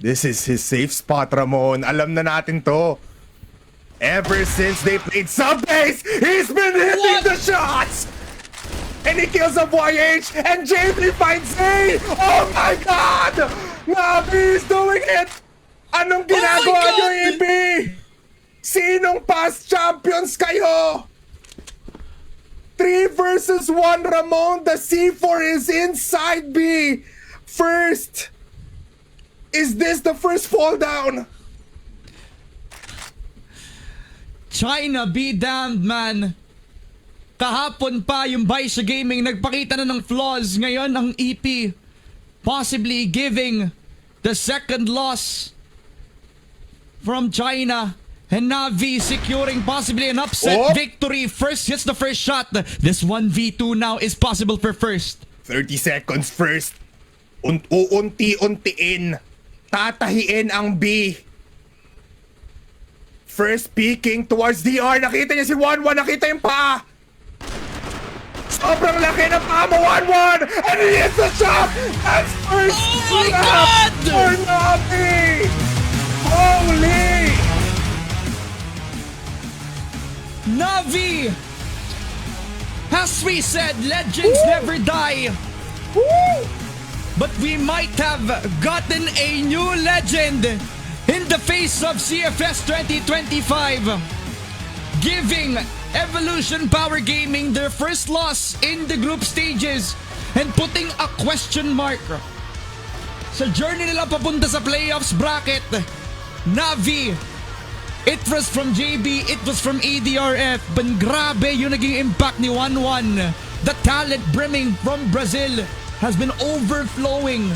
This is his safe spot, Ramon. Alam na natin to. Ever since they played sub-base, he's been hitting the shots! And he kills a YH, and JB finds A! Oh my God! Navi is doing it! Anong ginagawa niyo, EP? Sinong past champions kayo? 3 versus 1, Ramon. The C4 is inside B. First. Is this the first fall down? China be damned, man. Kahapon pa yung Baisha Gaming nagpakita na ng flaws. Ngayon ang EP possibly giving the second loss from China. And Navi securing possibly an upset victory. First hits the first shot. This 1v2 now is possible for first. 30 seconds first. Uunti-untiin. Tatahiin ang B. First peeking towards DR. Nakita niya si 1-1. Nakita yung paa. Sobrang laki ng paa mo, 1-1. And he hits the shot. That's first. Oh my God! For Navi. Holy. Navi! As we said, legends never die. But we might have gotten a new legend in the face of CFS25, giving Evolution Power Gaming their first loss in the group stages and putting a question mark sa journey nila papunta sa playoffs bracket. Navi, it was from JB, it was from ADRF, but grabe yung naging impact ni 1-1. The talent brimming from Brazil has been overflowing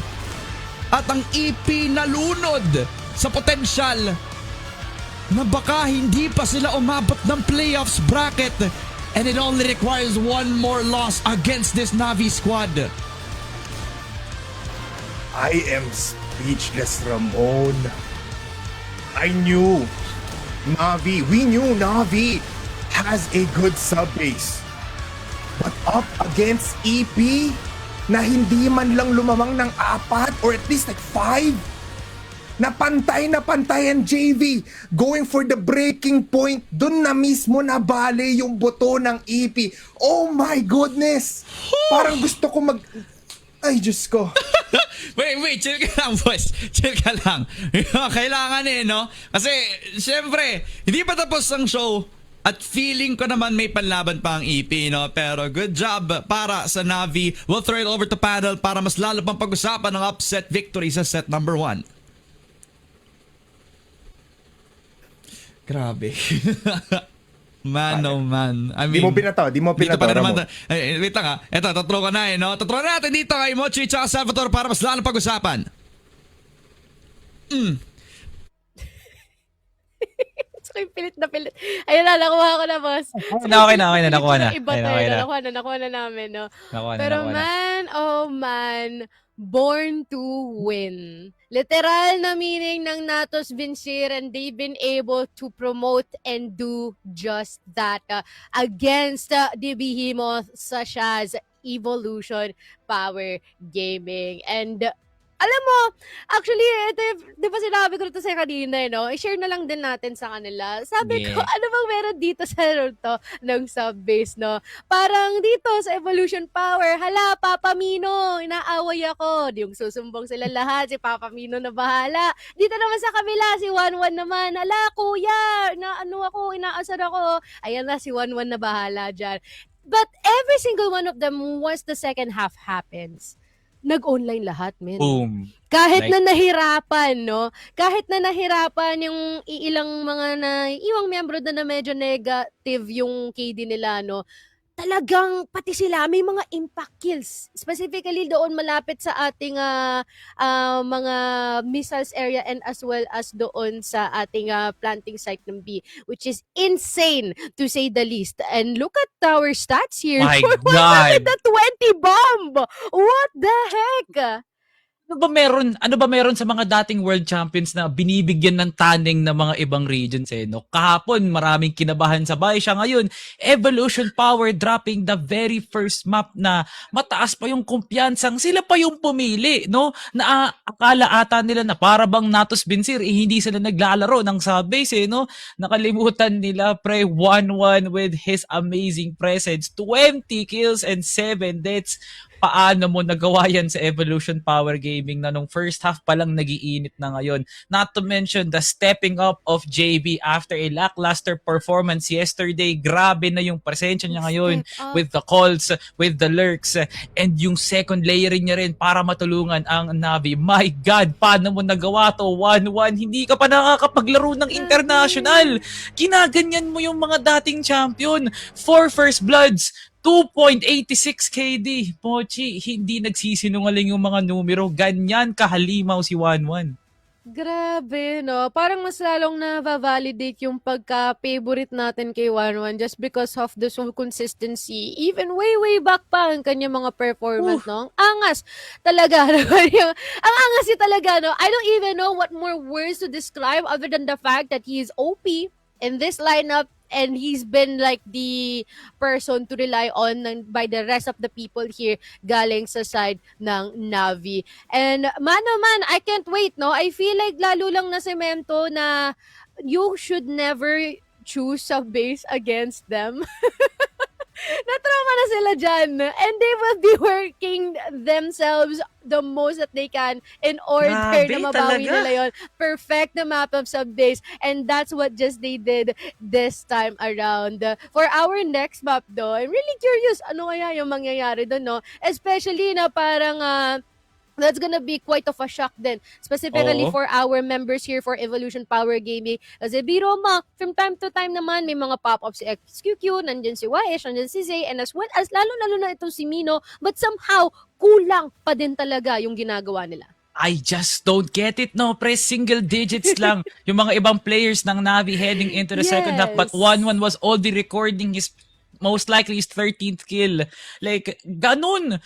at ang EP nalunod sa potensyal na baka hindi pa sila umabot ng playoffs bracket, and it only requires one more loss against this Navi squad. I am speechless, Ramon. I knew Navi, we knew Navi has a good sub-base. But up against EP na hindi man lang lumamang ng 4 or at least like 5. Na pantay ang JV going for the breaking point. Doon na mismo nabali yung buto ng EP. Oh my goodness! Parang gusto ko ay, Diyos ko. wait, chill ka lang, boss. Chill ka lang. Kailangan no? Kasi, syempre, hindi pa tapos ang show. At feeling ko naman may panlaban pa ang EP, no? Pero good job para sa Navi. We'll throw it over to panel para mas lalo pang pag-usapan ng upset victory sa set number 1. Grabe. Man, oh man. I Di mean, mo pinato, dito pa rin naman. Ramo. Wait lang ha. Ito, tatlo ko na no? Tatlo na natin dito kay Mochi at Salvatore para mas lalo pag-usapan. Gusto ko yung pilit na pilit. Ayun na, nakuha ko na, boss. Okay na, nakuha na. Iba Ayun, tayo, okay na. nakuha na namin, no? Nakuha na, Pero nakuha na. man, oh man, born to win. Literal na meaning ng Natus Vincere, and they've been able to promote and do just that against the behemoth such as Evolution Power Gaming. And alam mo, actually, ito, di ba sinabi ko ito sa kanina, no? I-share na lang din natin sa kanila. Sabi ko, Yeah. ano bang meron dito sa to ng sub-base, no? Parang dito sa Evolution Power, hala, Papa Mino, inaaway ako. Yung susumbong sila lahat, si Papa Mino na bahala. Dito naman sa kabila, si Wanwan naman, hala, kuya, inaasar ako. Ayan na, si Wanwan na bahala dyan. But every single one of them, once the second half happens, nag-online lahat, men. Boom. Kahit Like- na nahirapan, no? Kahit na nahirapan yung ilang mga iwang miyembro na medyo negative yung KD nila, no? Talagang pati sila may mga impact kills. Specifically doon malapit sa ating mga missiles area and as well as doon sa ating planting site ng B, which is insane to say the least. And look at our stats here. My With God. the 20 bomb! What the heck? Ano ba meron sa mga dating world champions na binibigyan ng taning ng mga ibang regions no? Kahapon maraming kinabahan sa siya ngayon. Evolution Power dropping the very first map na mataas pa yung kumpiyansang sila pa yung pumili, no? Na akala ata nila na para bang Natus Vincere hindi sila naglalaro ng subbase no? Nakalimutan nila pre 1-1 with his amazing presence. 20 kills and 7 deaths. Paano mo nagawa yan sa Evolution Power Gaming na nung first half pa lang nagiinit na ngayon? Not to mention the stepping up of JB after a lackluster performance yesterday. Grabe na yung presensya niya ngayon with the calls, with the lurks, and yung second layering niya rin para matulungan ang Navi. My God, paano mo nagawa to? 1-1, hindi ka pa nakakapaglaro ng international. Kinaganyan mo yung mga dating champion. 4 first bloods, 2.86 KD. Mochi, hindi nagsisinungaling yung mga numero. Ganyan kahalimaw si 1-1. Grabe, no? Parang mas lalong na-validate yung pagka-favorite natin kay 1-1 just because of the so consistency. Even way back pa ang kanyang mga performance, no? Ang angas talaga. Ang angas niya talaga, no? I don't even know what more words to describe other than the fact that he is OP in this lineup, and he's been like the person to rely on by the rest of the people here galing sa side ng Navi. And man, I can't wait, no? I feel like lalo lang na semento na you should never choose a base against them. Natrauma na sila dyan. And they will be working themselves the most that they can in order Grabe, na mabawi talaga. nila yun. Perfect the map of sub-base. And that's what just they did this time around. For our next map though, I'm really curious ano kaya yung mangyayari doon, no? Especially na parang that's gonna be quite of a shock din. Specifically Oo. for our members here for Evolution Power Gaming. Kasi biro mo, from time to time naman, may mga pop-ups si XQQ, nandyan si YS, nandyan si Zay, and as well as lalo na ito si Mino, but somehow, kulang pa din talaga yung ginagawa nila. I just don't get it, no? Pre, single digits lang. Yung mga ibang players ng Navi heading into the second half, but 1-1 was already recording his most likely his 13th kill. Like, ganun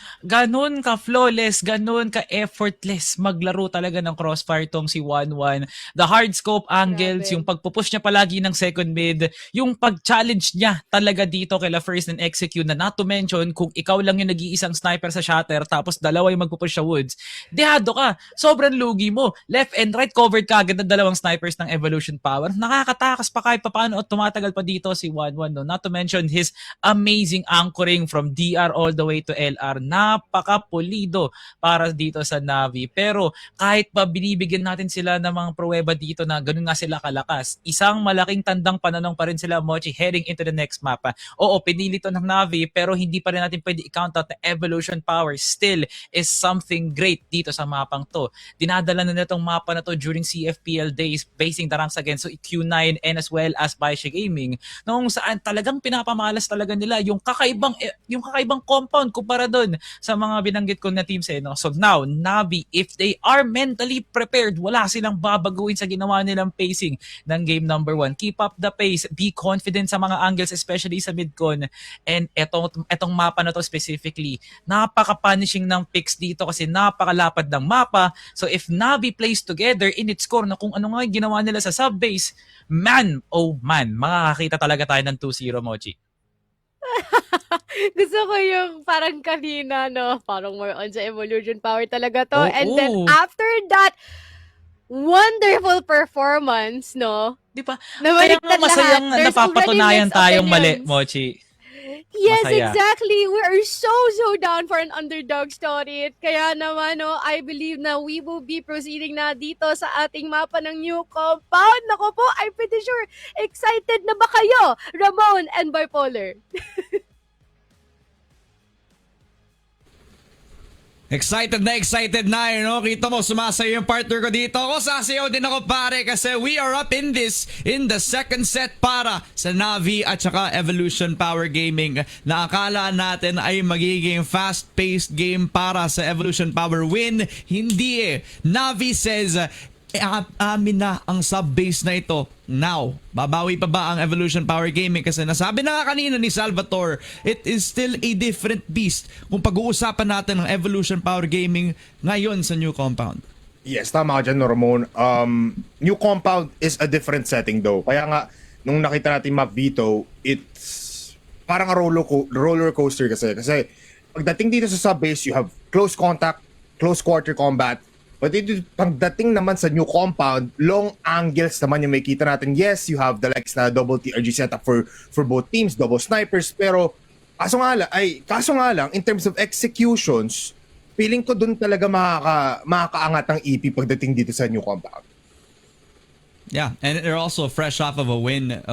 ka-flawless, ganun ka-effortless maglaro talaga ng Crossfire tong si 1-1. The hard scope angles, Grabe. yung pagpupush niya palagi ng second mid, yung pag-challenge niya talaga dito kila First and Execute, na not to mention, kung ikaw lang yung nag-iisang sniper sa shatter, tapos dalawa yung magpupush sa woods, dehado ka. Sobrang lugi mo. Left and right covered ka agad ng dalawang snipers ng Evolution Power. Nakakatakas pa kahit paano at tumatagal pa dito si 1-1, no? Not to mention his Amazing anchoring from DR all the way to LR. Napaka-pulido para dito sa Navi. Pero kahit pa binibigyan natin sila ng mga pruweba dito na ganun nga sila kalakas, isang malaking tandang pananong pa rin sila, Mochi, heading into the next map. Oo, pinili to ng Navi, pero hindi pa rin natin pwede i-count out na evolution power still is something great dito sa mapang to. Dinadala na nitong mapa na to during CFPL days, basing the ranks against Q9 and as well as Baisha Gaming, noong saan talagang pinapamalas talaga nila yung kakaibang compound kumpara doon sa mga binanggit ko na teams no. So now, Navi, if they are mentally prepared, wala silang babaguhin sa ginawa nilang pacing ng game number 1. Keep up the pace, be confident sa mga angles, especially sa midcon. And etong mapa na to specifically, napaka-punishing ng picks dito kasi napakalapad ng mapa. So if Navi plays together in its core na kung ano nga ginawa nila sa sub-base, man, oh man, makakakita talaga tayo ng 2-0, Mochi. Gusto ko yung parang kanina, no? Parang more on sa evolution power talaga to. Oo. And then after that, wonderful performance, no? Di ba? Kaya Nabaliktad nga masayang lahat. There's napapatunayan already tayong mixed mali, opinions. Mochi. Yes, Masaya. exactly. We are so down for an underdog story. Kaya naman, no, I believe na we will be proceeding na dito sa ating mapa ng new compound. Nako po, I'm pretty sure excited na ba kayo, Ramon and Bipolar? Excited na, you know? Kita mo, sumasayo yung partner ko dito. Ako, sasayaw din ako, pare, kasi we are up in the second set para sa Navi at saka Evolution Power Gaming na akala natin ay magiging fast-paced game para sa Evolution Power win. Hindi eh. Navi says, amin na ang sub-base na ito. Now, babawi pa ba ang Evolution Power Gaming? Kasi nasabi na nga kanina ni Salvatore, it is still a different beast kung pag-uusapan natin ng Evolution Power Gaming ngayon sa new compound. Yes, tama ka dyan, Ramon. New compound is a different setting though. Kaya nga, nung nakita natin map dito, it's parang a roller coaster kasi. Kasi pagdating dito sa sub-base, you have close contact, close quarter combat. But pagdating naman sa new compound, long angles naman yung may kita natin. Yes, you have the likes na double TRG setup for both teams, double snipers. Pero kaso nga lang, in terms of executions, feeling ko dun talaga makakaangat ang EP pagdating dito sa new compound. Yeah, and they're also fresh off of a win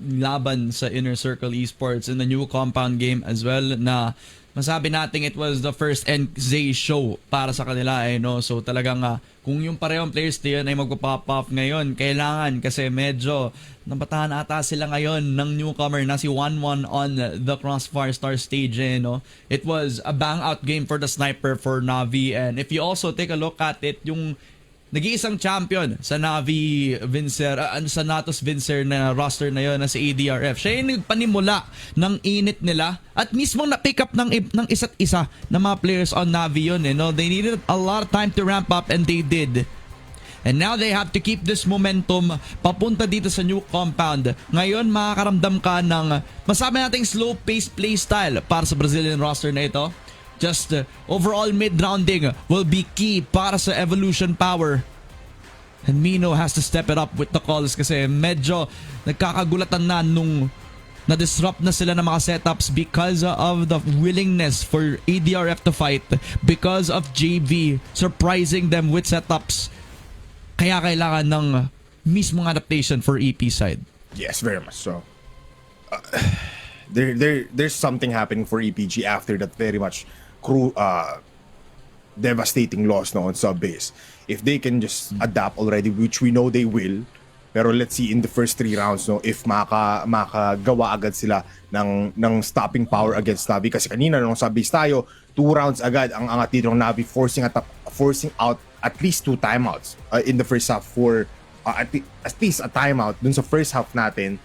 laban sa Inner Circle Esports in the new compound game as well na masabi natin it was the first NZ show para sa kanila no. So talagang kung yung parehong players din ay magpo-pop off ngayon, kailangan kasi medyo nabatahan ata sila ngayon ng newcomer na si 1-1 on the Crossfire Star stage no. It was a bang out game for the sniper for Navi, and if you also take a look at it, yung nag-iisang champion sa Navi Vincere, sa Natus Vincere na roster na yon na si ADRF. Siya yung nagpanimula ng init nila at mismo na-pick up ng isa't isa na mga players on Navi yun. No? They needed a lot of time to ramp up and they did. And now they have to keep this momentum papunta dito sa new compound. Ngayon makakaramdam ka ng masabi nating slow-paced play style para sa Brazilian roster na ito. Just overall mid-rounding will be key para sa Evolution Power. And Mino has to step it up with the calls kasi medyo nagkakagulatan na nung na-disrupt na sila ng mga setups because of the willingness for ADRF to fight, because of JV surprising them with setups. Kaya kailangan ng mismong adaptation for EP side. Yes, very much so. There's something happening for EPG after that very much devastating loss on sub-base. If they can just adapt already, which we know they will, pero let's see in the first 3 rounds if makagawa agad sila ng stopping power against Navi. Kasi kanina nung sub-base tayo, 2 rounds agad ang angat dito ng Navi, forcing out at least 2 timeouts in the first half for at least a timeout dun sa first half natin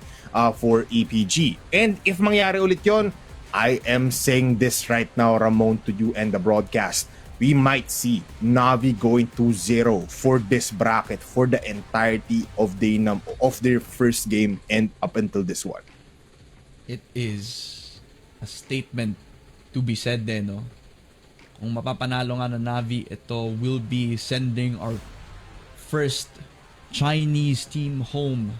for EPG. And if mangyari ulit yon, I am saying this right now, Ramon, to you and the broadcast. We might see Navi going 2-0 for this bracket for the entirety of their first game and up until this one. It is a statement to be said din, no? Kung mapapanalo nga ng Navi, ito will be sending our first Chinese team home.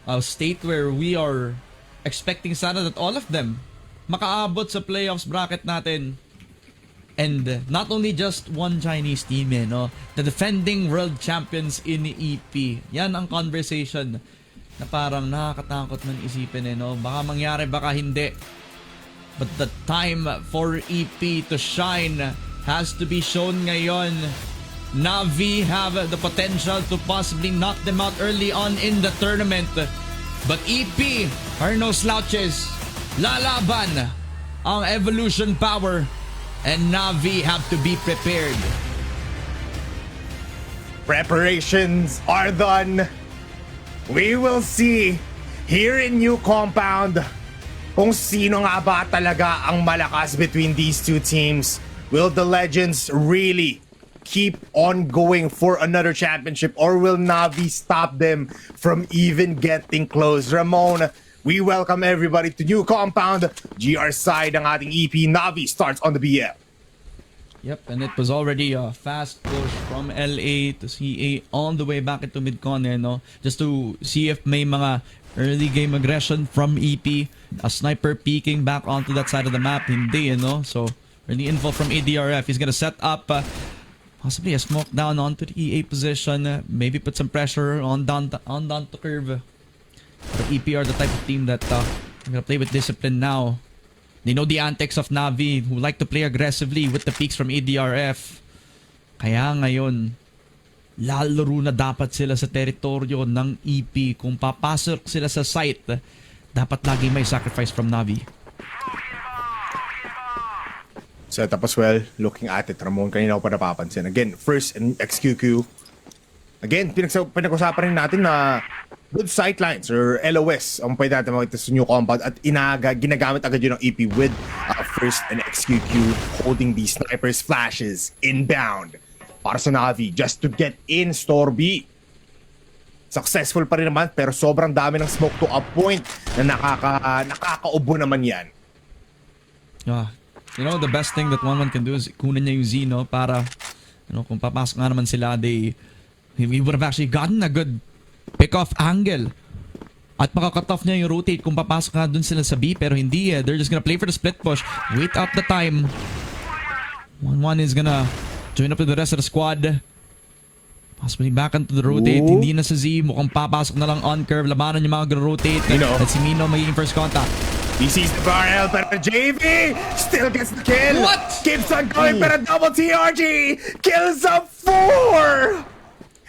A state where we are expecting sana that all of them makaabot sa playoffs bracket natin. And not only just one Chinese team, no? The defending world champions in EP. Yan ang conversation na parang nakakatakot man isipin, no? Baka mangyari, baka hindi. But the time for EP to shine has to be shown ngayon. Navi have the potential to possibly knock them out early on in the tournament. But EP are no slouches. Lalaban ang evolution power. And Navi have to be prepared. Preparations are done. We will see here in New Compound kung sino nga ba talaga ang malakas between these two teams. Will the Legends really keep on going for another championship, or will Navi stop them from even getting close? Ramon, we welcome everybody to New Compound. GR side ng ating EP. Navi starts on the BL. Yep, and it was already a fast push from LA to CA on the way back into mid-con, no? Just to see if may mga early game aggression from EP. A sniper peeking back onto that side of the map. Hindi, no? So, early info from ADRF. He's gonna set up possibly a smoke down onto the EA position. Maybe put some pressure on down to curve. But EP are the type of team that are gonna play with discipline now. They know the antics of Navi, who like to play aggressively with the peaks from ADRF. Kaya ngayon, lalaro na dapat sila sa teritoryo ng EP. Kung papasok sila sa site, dapat lagi may sacrifice from Navi. Set up as well. Looking at it, Ramon, kanina ko pa napapansin. Again, first and XQQ. Again, pinag-usapan rin natin na good sightlines or LOS ang pwede natin makita sa New Compound, at ginagamit agad yun ng EP with first and XQQ holding these snipers flashes inbound para sa Navi just to get in store B. Successful pa rin naman, pero sobrang dami ng smoke to a point na nakakaubo naman yan. You know, the best thing that one can do is kunan niya yung Z, no? Para, kung papasok nga naman sila, we would have actually gotten a good pick-off angle. At makakat off niya yung rotate kung papasok nga dun sila sa B, pero hindi eh. They're just gonna play for the split push. Wait out the time. 1-1 is gonna join up with the rest of the squad. Possibly back onto the rotate. Ooh. Hindi na sa Z. Mukhang papasok na lang on curve. Labanan yung mga rotate. At si Mino magiging first contact. He sees the barrel, pero JV still gets the kill. What? Keeps on going, pero double TRG kills a 4.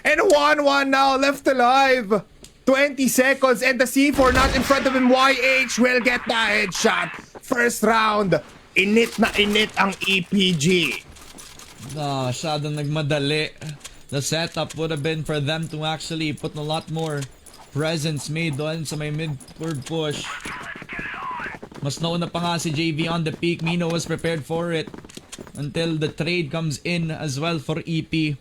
And 1-1 now left alive. 20 seconds and the C4 not in front of him. YH will get the headshot. First round, init na init ang EPG. Masyadong nagmadali. The setup would have been for them to actually put a lot more presence made doon sa may mid-third push. Mas nauna pa nga si JV on the peak. Mino was prepared for it until the trade comes in as well for EP.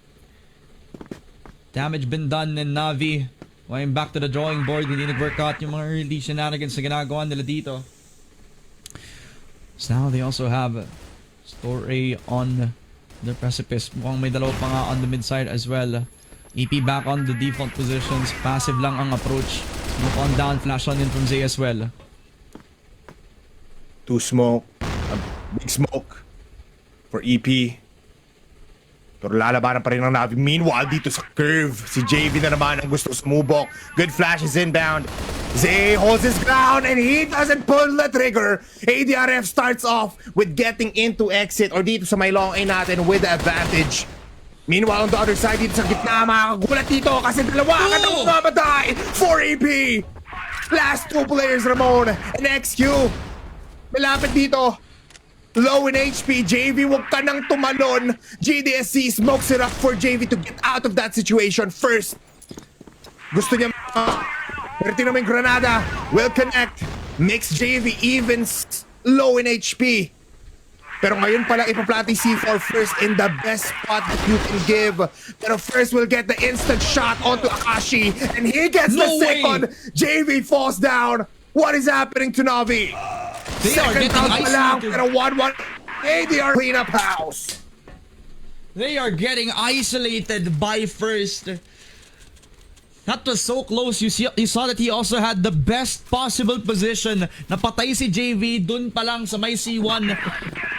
Damage been done in Navi. Going back to the drawing board. Hindi nag-work out yung mga early shenanigans na ginagawa nila dito. So now they also have Store A on the precipice. Mukhang may dalawa pa nga on the mid side as well. EP back on the default positions. Passive lang ang approach. Smoke on down. Flash on in from Zay as well. Two smoke. A big smoke for EP. Pero lalabanan pa rin ng Navi. Meanwhile, dito sa curve, si JV na naman ang gusto sumubok. Good flashes inbound. Zay holds his ground and he doesn't pull the trigger. ADRF starts off with getting into exit or dito sa may long A natin with the advantage. Meanwhile, on the other side, dito sa gitna, makakagulat dito kasi dalawa ka nang mamatay for EP. Last two players, Ramon and XQ. Malapit dito. Low in HP, JV, wag ka nang tumalon. GDSC smokes it up for JV to get out of that situation first. Gusto niya pero tingnan mo yung granada. Will connect. Makes JV even low in HP. Pero ngayon pala ipa-planting C4 first in the best spot that you can give. Pero first we'll get the instant shot onto Akashi. And he gets the second. JV falls down. What is happening to Navi? They are Second getting round pa lang, isolated. pero 1-1. ADR cleanup house. They are getting isolated by first. That was so close. You saw that he also had the best possible position. Napatay si JV dun pa lang sa may C1.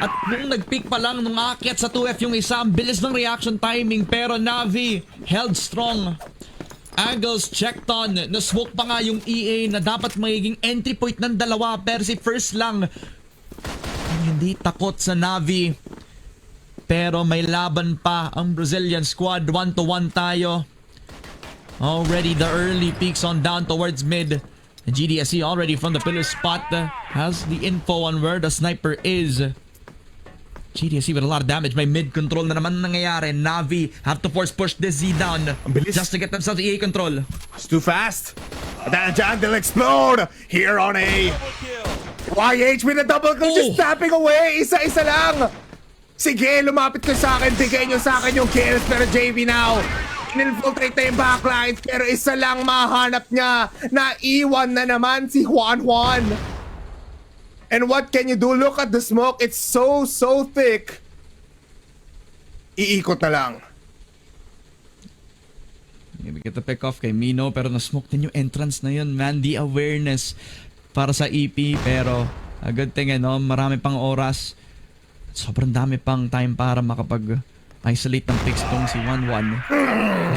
At nung nag-pick pa lang, nung aakyat sa 2F yung isa, ang bilis ng reaction timing. Pero Navi held strong. Angles checked on. Na-smoke pa nga yung EA na dapat magiging entry point ng dalawa. Pero si First lang hindi takot sa Navi. Pero may laban pa ang Brazilian squad. 1-1 tayo. Already the early peaks on down towards mid. The GDSE already from the pillar spot has the info on where the sniper is. GDSE with a lot of damage. May mid control na naman nangyayari. Navi have to force push this Z down just to get themselves EA control. It's too fast. That jump will explode here on A. YH with a double kill, just tapping away. Isa-isa lang. Sige, lumapit kayo sa akin. Bigay nyo sa akin yung kills. Pero JV now, in-infiltrate na yung backline. Pero isa lang mahanap niya. Naiwan na naman si Juan. And what can you do? Look at the smoke. It's so thick. Iikot na lang. Maybe get the pick off kay Mino, pero na-smoke din yung entrance na yun, man. The awareness para sa EP, pero a good thing, marami pang oras. Sobrang dami pang time para makapag-isolate ng picks tong si 1-1.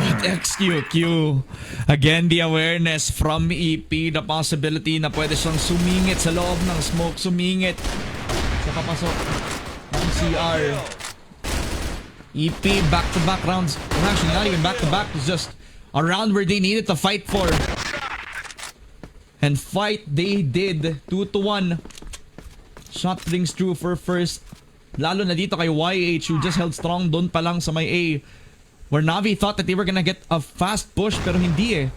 But XQQ, again, the awareness from EP, the possibility na pwede siyang sumingit sa loob ng smoke, sumingit sa papasok ng CR. EP, back-to-back rounds. Well, actually, not even back-to-back. It's just a round where they needed to fight for. And fight they did. 2-1. Shot rings true for first. Lalo na dito kay YH, who just held strong doon pa lang sa may A. Where Navi thought that they were gonna get a fast push, pero hindi eh.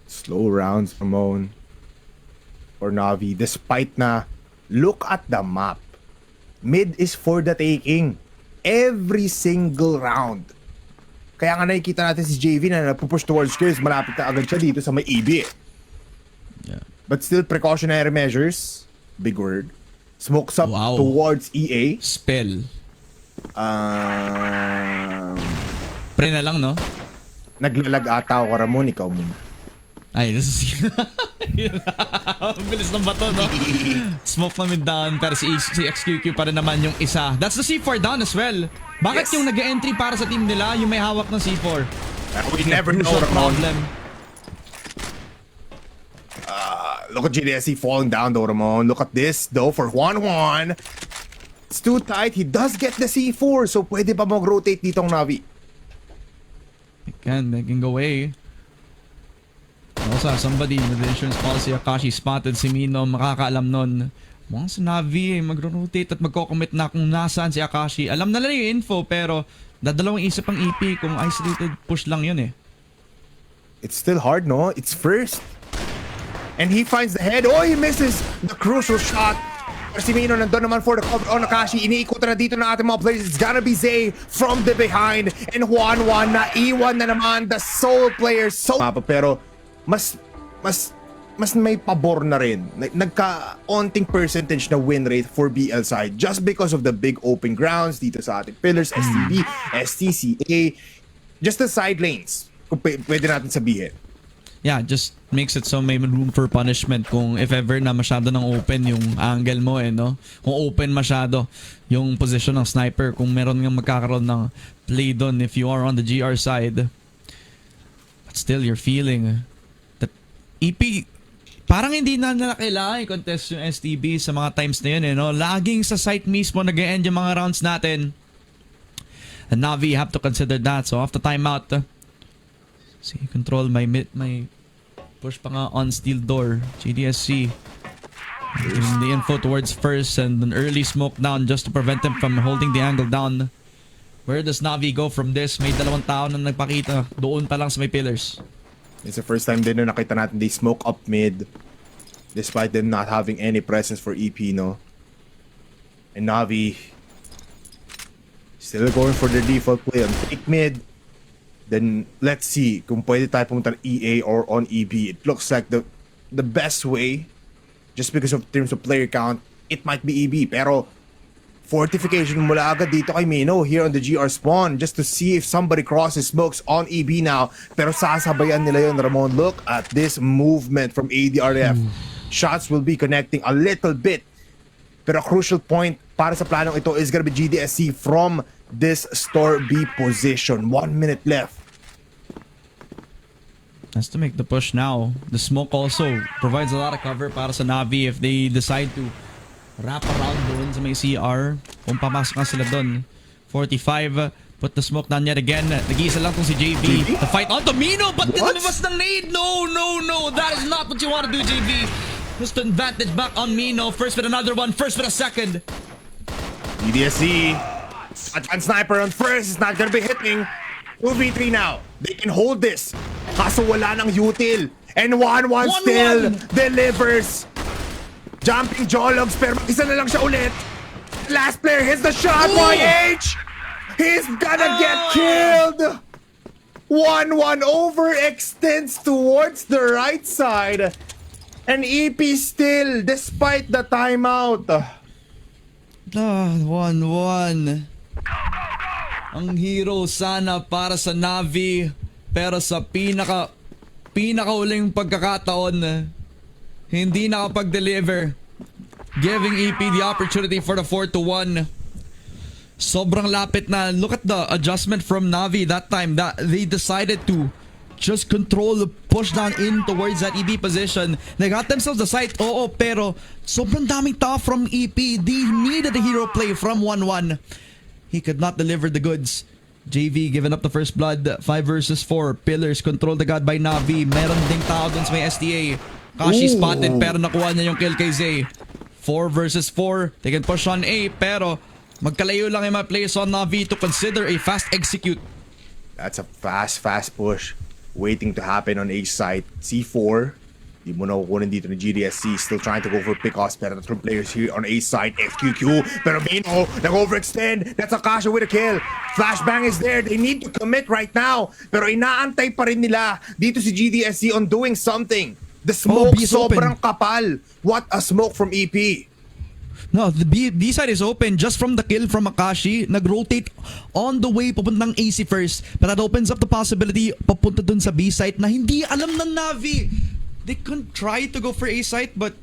Slow rounds, Ramon. For Navi, despite na, look at the map. Mid is for the taking. Every single round. Kaya nga nakikita natin si JV na napupush towards kills. Malapit na agad siya dito sa may EB. Yeah. But still, precautionary measures. Big word. Smokes up towards EA. Spell. Pre na lang, no? Naglalag ata ako, Ramon. Ikaw muna. Ay, this is... Bilis ng bato, no? Smoke na mid down, pero si XQQ pa rin naman yung isa. That's the C4 down as well. Bakit yung nag-entry para sa team nila, yung may hawak ng C4? We never know, Ramon. Problem. Look at GDSE falling down though, Ramon. Look at this though for Juan. It's too tight. He does get the C4, so pwede pa mag-rotate ditong Navi. They can go away. Also, somebody in the insurance policy, Akashi spotted si Mino, makakaalam nun. Mukhang si Navi magro-rotate at magko-commit na kung nasaan si Akashi. Alam na lang yung info, pero dadalawang isip ang EP kung isolated push lang yun eh. It's still hard, no? It's first. And he finds the head. Oh, he misses the crucial shot. Pero si Mino nandun naman for the cover on Akashi. Iniikutan na dito ng ating mga players. It's gonna be Zay from the behind. And Juan naiwan na naman the sole player. Pero mas may pabor na rin. Nagka-onting percentage na win rate for BL side just because of the big open grounds dito sa ating pillars, STB, STCA, just the side lanes, kung pwede natin sabihin. Yeah, just makes it so may room for punishment kung if ever na masyado ng open yung angle mo no? Kung open masyado yung position ng sniper, kung meron nga magkakaroon ng play doon if you are on the GR side. But still, you're feeling that EP, parang hindi na nila kailangan i-contest yung STB sa mga times na yun no? Laging sa site mismo nag-e-end yung mga rounds natin. And Navi have to consider that. So after timeout, see, control my push pa nga on steel door. GDSC giving the info towards first and an early smoke down just to prevent them from holding the angle down. Where does Navi go from this? May dalawang tao na nagpakita doon pa lang sa may pillars. It's the first time din na nakita natin they smoke up mid despite them not having any presence for EP, no? And Navi still going for their default play on take mid. Then let's see kung pwede tayo pumunta ng EA or on EB. It looks like the best way, just because of terms of player count, it might be EB. Pero fortification mula agad dito kay Mino here on the GR spawn just to see if somebody crosses smokes on EB now. Pero sasabayan nila yun, Ramon. Look at this movement from ADRF. Shots will be connecting a little bit. Pero a crucial point para sa planong ito is gonna be GDSC from this store B position. 1 minute left. Has to make the push now. The smoke also provides a lot of cover para sa Navi if they decide to wrap around doon sa may CR. Kung pamasok na sila doon. 45, put the smoke down yet again. Nag-iisa lang tong si JB. The fight on to Mino, but lumabas ng nade. No. That is not what you want to do, JB. Just an advantage back on Mino. First with another one, first with a second. EDSC. Advanced sniper on first. It's not gonna be hitting. 2v3 now. They can hold this. Kaso wala ng util. And 1-1 still delivers. Jumping Jologs, pero mag-isa na lang siya ulit. Last player hits the shot. YH! He's gonna get killed! 1-1 overextends towards the right side. And EP still, despite the timeout. 1-1. Ang hero sana para sa Navi. Pero sa pinakauling pagkakataon, hindi nakapag-deliver, giving EP the opportunity for the 4-1. Sobrang lapit na. Look at the adjustment from Navi that time. That they decided to just control the push down in towards that EB position. They got themselves the site, pero sobrang daming tao from EP. They needed a hero play from 1-1. He could not deliver the goods. JV giving up the first blood. 5 versus 4. Pillars controlled agad by Navi. Meron ding tao dun sa may STA. Kashi spotted pero nakuha niya yung kill kay Zay. 4 versus 4. They can push on A pero magkalayo lang yung mga players on Navi to consider a fast execute. That's a fast push waiting to happen on A site. C4. Di mo na kukunin dito ni GDSC. Still trying to go for pickoffs. Pero tatlong players here on A site. FQQ. Pero Mino, nag-overextend. That's Akasha with a kill. Flashbang is there. They need to commit right now. Pero inaantay pa rin nila dito si GDSC on doing something. The smoke sobrang kapal. What a smoke from EP. No, the B side is open just from the kill from Akashi. Nag-rotate on the way papuntang AC first. But that opens up the possibility papunta dun sa B side na hindi alam ng Navi. They can try to go for A side but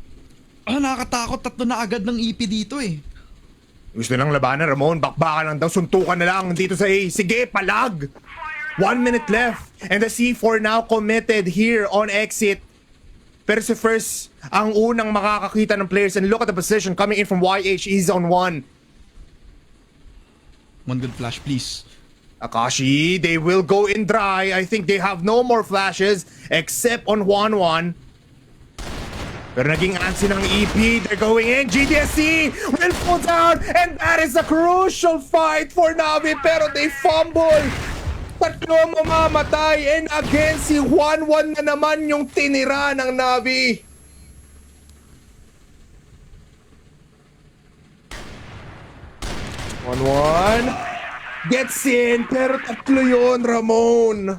nakakatakot, tatlo na agad ng EP dito eh. Gusto lang labanan, Ramon. Bakbakan lang daw. Suntukan na lang dito sa A. Sige, palag. 1 minute left. And the C4 now committed here on exit. Pero si First ang unang makakakita ng players. And look at the position coming in from YH. He's on 1. One good flash, please. Akashi, they will go in dry. I think they have no more flashes except on 1-1. Pero naging ansi ng EP. They're going in. GDSC will fall down. And that is a crucial fight for Navi. Pero they fumble. Tatlo mamamatay. And again, si 1-1 na naman yung tinira ng Navi. One gets in. Pero tatlo yun, Ramon.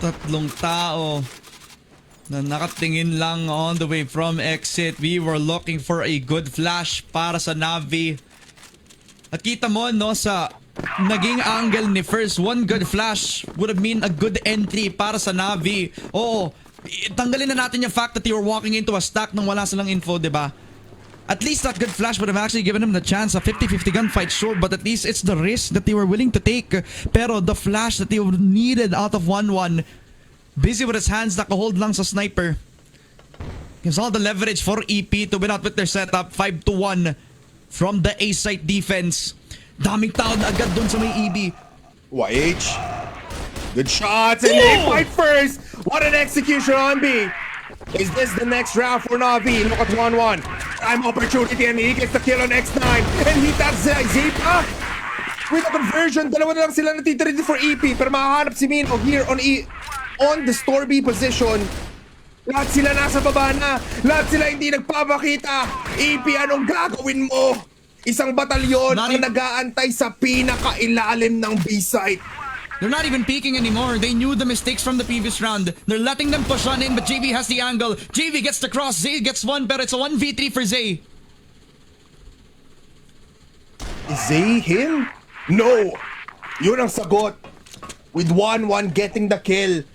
Tatlong tao na nakatingin lang on the way from exit. We were looking for a good flash para sa Navi. At kita mo no sa naging angle ni First, one good flash would have been a good entry para sa Navi. Oo, tanggalin na natin yung fact that you were walking into a stack nang wala silang info, diba? At least that good flash would have actually given him the chance. A 50-50 gunfight, sure, but at least it's the risk that they were willing to take. Pero the flash that they needed out of 1-1, busy with his hands, nakahold lang sa sniper. Gives all the leverage for EP to win out with their setup. 5-1 from the A-site defense. Daming tao na agad dun sa may EB. YH. Good shots and they fight first. What an execution on B. Is this the next round for Navi? Look at 1-1. Time opportunity and he gets the kill on X9. And he taps Zipa. With a conversion, dalawa na lang sila natitira for EP. Pero makahanap si Mino here on on the store B position. Lahat sila nasa baba na. Lahat sila hindi nagpapakita. EP, anong gagawin mo? Isang batalyon ang nag-aantay sa pinakailalim ng B-site. They're not even peeking anymore. They knew the mistakes from the previous round. They're letting them push on in, but JV has the angle. JV gets the cross. Zay gets one, but it's a 1v3 for Zay. Zay him? No! Yun ang sagot. With 1-1 getting the kill.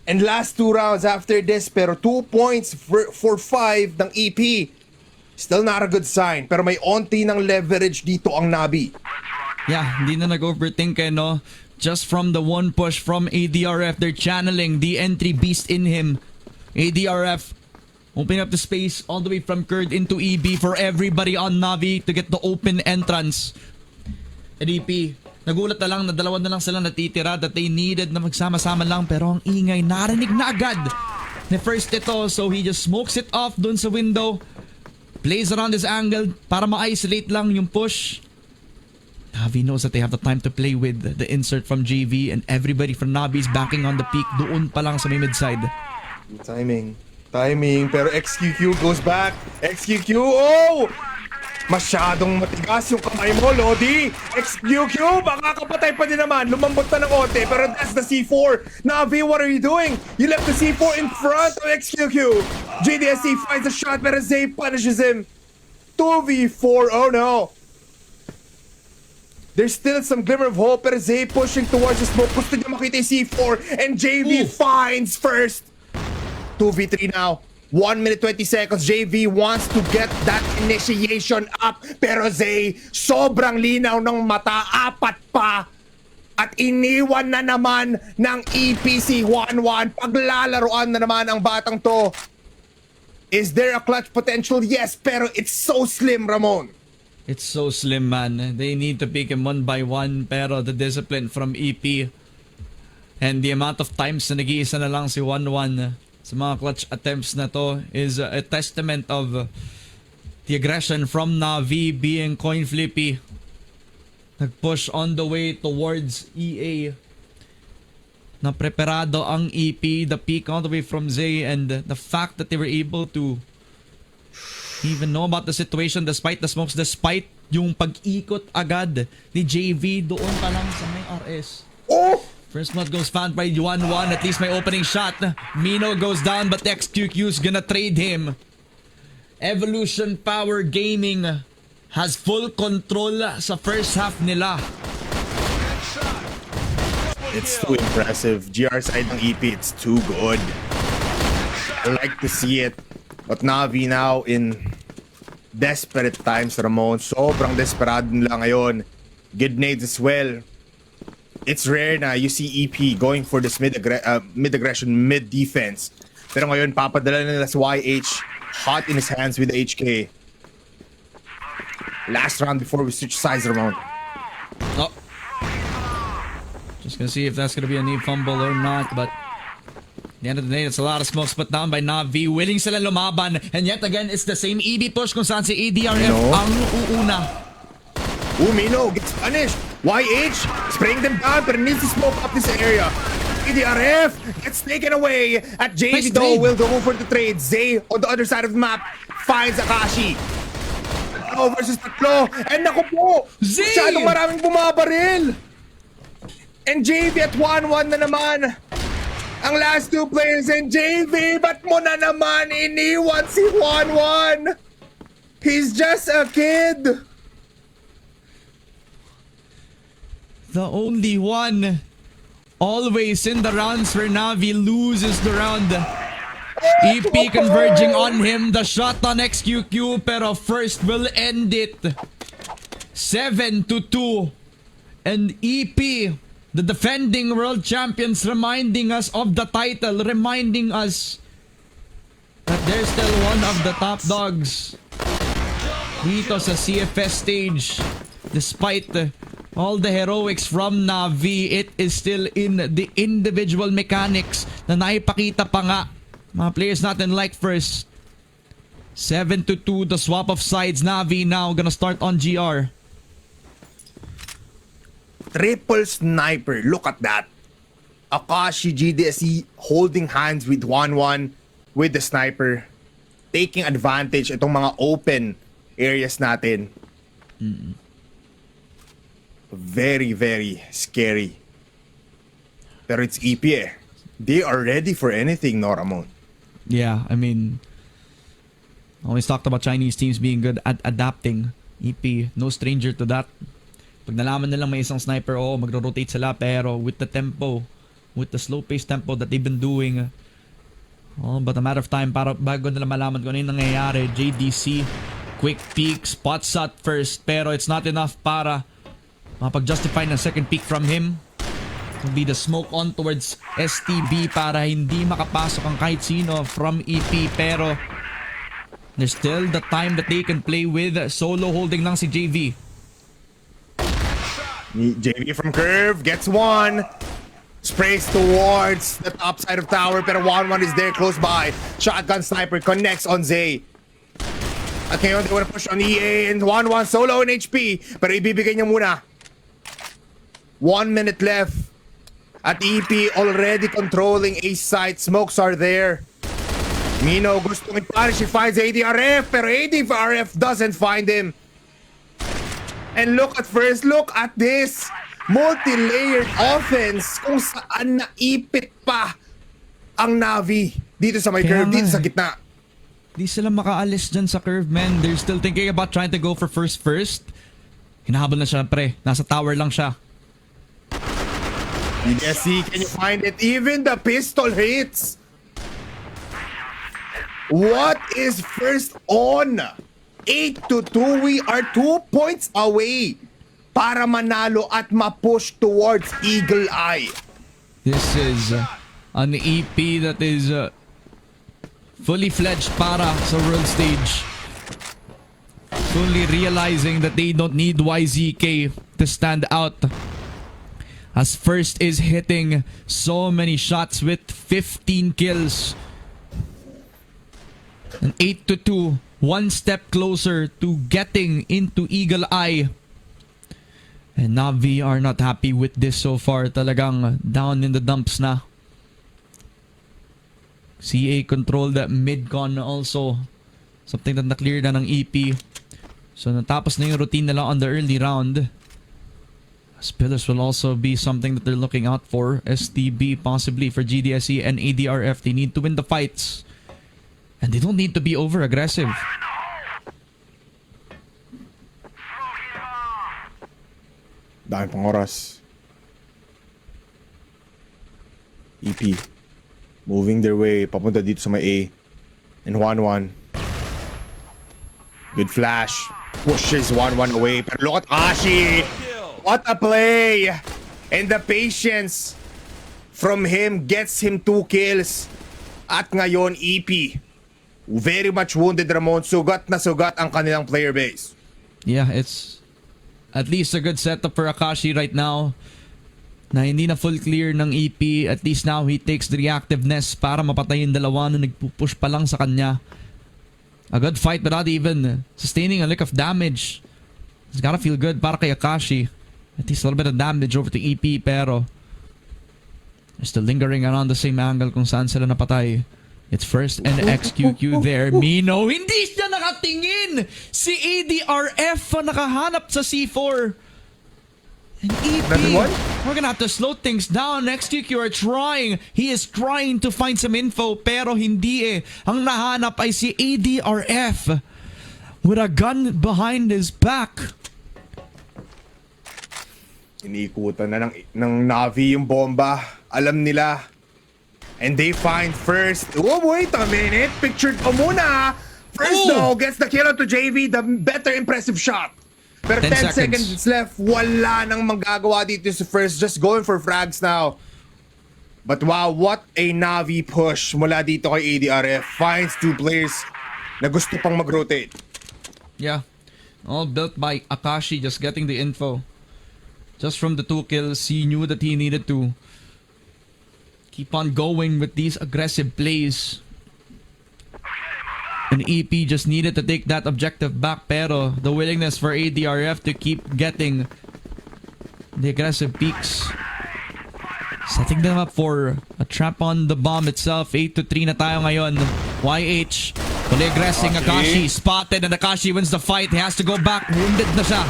And last 2 rounds after this, pero 2 points for 5 ng EP. Still not a good sign, pero may onti ng leverage dito ang Navi. Yeah, hindi na nag-overthink no? Just from the one push from ADRF, they're channeling the entry beast in him. ADRF opening up the space all the way from Kurd into EB for everybody on Navi to get the open entrance. And EP, nagulat na lang na dalawa na lang sila natitira, that they needed na magsama-sama lang, pero ang ingay narinig na agad ni first ito, so he just smokes it off dun sa window, plays around his angle para ma-isolate lang yung push. Navi knows that they have the time to play with the insert from JV, and everybody from Navi is backing on the peak doon pa lang sa may midside. Timing, pero XQQ goes back. XQQ, oh! Masyadong matigas yung kamay mo, Lodi. XQQ, baka kapatay pa din naman. Lumambot na ng onte, pero that's the C4. Navi, what are you doing? You left the C4 in front of XQQ. JDSC finds a shot, pero Zay punishes him. 2v4, oh no. There's still some glimmer of hope, pero Zay pushing towards the smoke. Gusto niya makita yung C4, and JV finds first. 2v3 now. 1 minute 20 seconds. JV wants to get that initiation up, pero Zay, sobrang linaw ng mata. 4 pa. At iniwan na naman ng EPC 1-1. Paglalaroan na naman ang batang to. Is there a clutch potential? Yes, pero it's so slim, Ramon. It's so slim, man. They need to pick him one by one, pero the discipline from EP and the amount of times na nag-iisa na lang si 1-1 sa mga clutch attempts na to is a testament of the aggression from Navi being coin flippy. Nag-push on the way towards EA. Napreparado ang EP, the peak all the way from Zay, and the fact that they were able to even know about the situation despite the smokes, despite yung pag-ikot agad ni JV doon pa lang sa may RS. Oh! First blood goes found by 1-1. At least may opening shot. Mino goes down, but XQQ's gonna trade him. Evolution Power Gaming has full control sa first half nila. It's too impressive. GR side ng EP, it's too good. I like to see it. But Navi now in desperate times, Ramon. Sobrang desperado nila ngayon. Good nades as well. It's rare na you see EP going for this mid-aggression, mid-defense. Pero ngayon, papadala nila sa YH. Hot in his hands with the HK. Last round before we switch sides, Ramon. Oh. Just gonna see if that's gonna be a knee fumble or not, but at the end of the day, it's a lot of smokes put down by Navi. Willing sila lumaban. And yet again, it's the same EB push kung saan si ADRF ang uuna. Mino gets punished. YH spraying them down, but needs to smoke up this area. ADRF gets taken away. At JV Nice though trade. will go for the trade. Zay on the other side of the map finds Akashi. Oh, versus tatlo. And naku po, Zay! masyadong maraming bumabaril. And JV at 1-1 na naman. Ang last 2 players, and JV, ba't mo na naman iniwan si 1-1? He's just a kid. The only one always in the rounds where Navi loses the round. EP converging on him. The shot on XQQ, pero first will end it. 7-2. And EP, the defending world champions, reminding us of the title, reminding us that they're still one of the top dogs dito sa CFS stage. Despite all the heroics from Navi, it is still in the individual mechanics na naipakita pa nga mga players natin like first. 7-2, the swap of sides. Navi now gonna start on GR. Triple sniper. Look at that. Akashi GDSE holding hands with 1-1 with the sniper. Taking advantage itong mga open areas natin. Very, very scary. Pero it's EP eh. They are ready for anything, no, Ramon? Yeah, I mean, always talked about Chinese teams being good at adapting EP, no stranger to that. Pag nalaman nilang may isang sniper, magro-rotate sila. Pero with the tempo, with the slow-paced tempo that they've been doing, but a matter of time para bago nila malaman kung ano yung nangyayari. JDC, quick peek, spot shot first. Pero it's not enough para mapag-justify ng second peek from him. It'll be the smoke on towards STB para hindi makapasok ang kahit sino from EP. Pero there's still the time that they can play with. Solo holding lang si JV. JV from curve gets one. Sprays towards the top side of tower, pero 1-1 is there close by. Shotgun sniper connects on Zay. At ngayon, they wanna push on EA and 1-1 solo in HP. Pero ibibigay niya muna. 1 minute left. At EP already controlling A site. Smokes are there. Mino gustong i-punish. He finds ADRF, pero ADRF doesn't find him. And look at this. Multi-layered offense kung saan naipit pa ang Navi dito sa may curve, dito sa gitna. Di sila makaalis dyan sa curve, man. They're still thinking about trying to go for first. Hinahabol na siya, pre. Nasa tower lang siya. Yes, can you find it? Even the pistol hits. What is first on? 8-2. We are 2 points away para manalo at ma-push towards Eagle Eye. This is an EP that is fully fledged para sa world stage. Fully realizing that they don't need YZK to stand out. As first is hitting so many shots with 15 kills. An 8-2. One step closer to getting into Eagle Eye. And Navi are not happy with this so far. Talagang down in the dumps na. CA controlled that mid-con also. Something that na-clear na ng EP. So natapos na yung routine nila on the early round. Spillers will also be something that they're looking out for. STB possibly for GDSE and ADRF. They need to win the fights. And they don't need to be over-aggressive. Dami pang oras. EP. Moving their way papunta dito sa may A. And 1-1. Good flash. Pushes 1-1 away. Pero look at Ashi. What a play. And the patience from him gets him 2 kills. At ngayon, EP. Very much wounded, Ramon. Sugat na sugat ang kanilang player base. Yeah, it's at least a good setup for Akashi right now. Na hindi na full clear ng EP. At least now he takes the reactiveness para mapatay yung dalawa na nagpupush pa lang sa kanya. A good fight without even sustaining a lick of damage. It's gotta feel good para kay Akashi. At least a little bit of damage over to EP, pero they're still lingering around the same angle kung saan sila napatay. It's first and XQQ there. Mino, hindi siya nakatingin! Si ADRF ang nakahanap sa C4. And EP, we're gonna have to slow things down. XQQ are trying. He is trying to find some info, pero hindi eh. Ang nahanap ay si ADRF with a gun behind his back. Iniikutan na ng Navi yung bomba. Alam nila. And they find first. Oh, wait a minute. Pictured ko muna. First though, gets the kill to JV. The better impressive shot. Pero 10 seconds left. Wala nang magagawa dito sa first. Just going for frags now. But wow, what a Navi push mula dito kay ADRF. Finds 2 players na gusto pang mag-rotate. Yeah. All built by Akashi, just getting the info. Just from the 2 kills, he knew that he needed to keep on going with these aggressive plays. And EP just needed to take that objective back, pero the willingness for ADRF to keep getting the aggressive peaks, setting them up for a trap on the bomb itself. 8-3 na tayo ngayon. YH fully aggressing Akashi, spotted, and Akashi wins the fight. He has to go back, wounded na siya.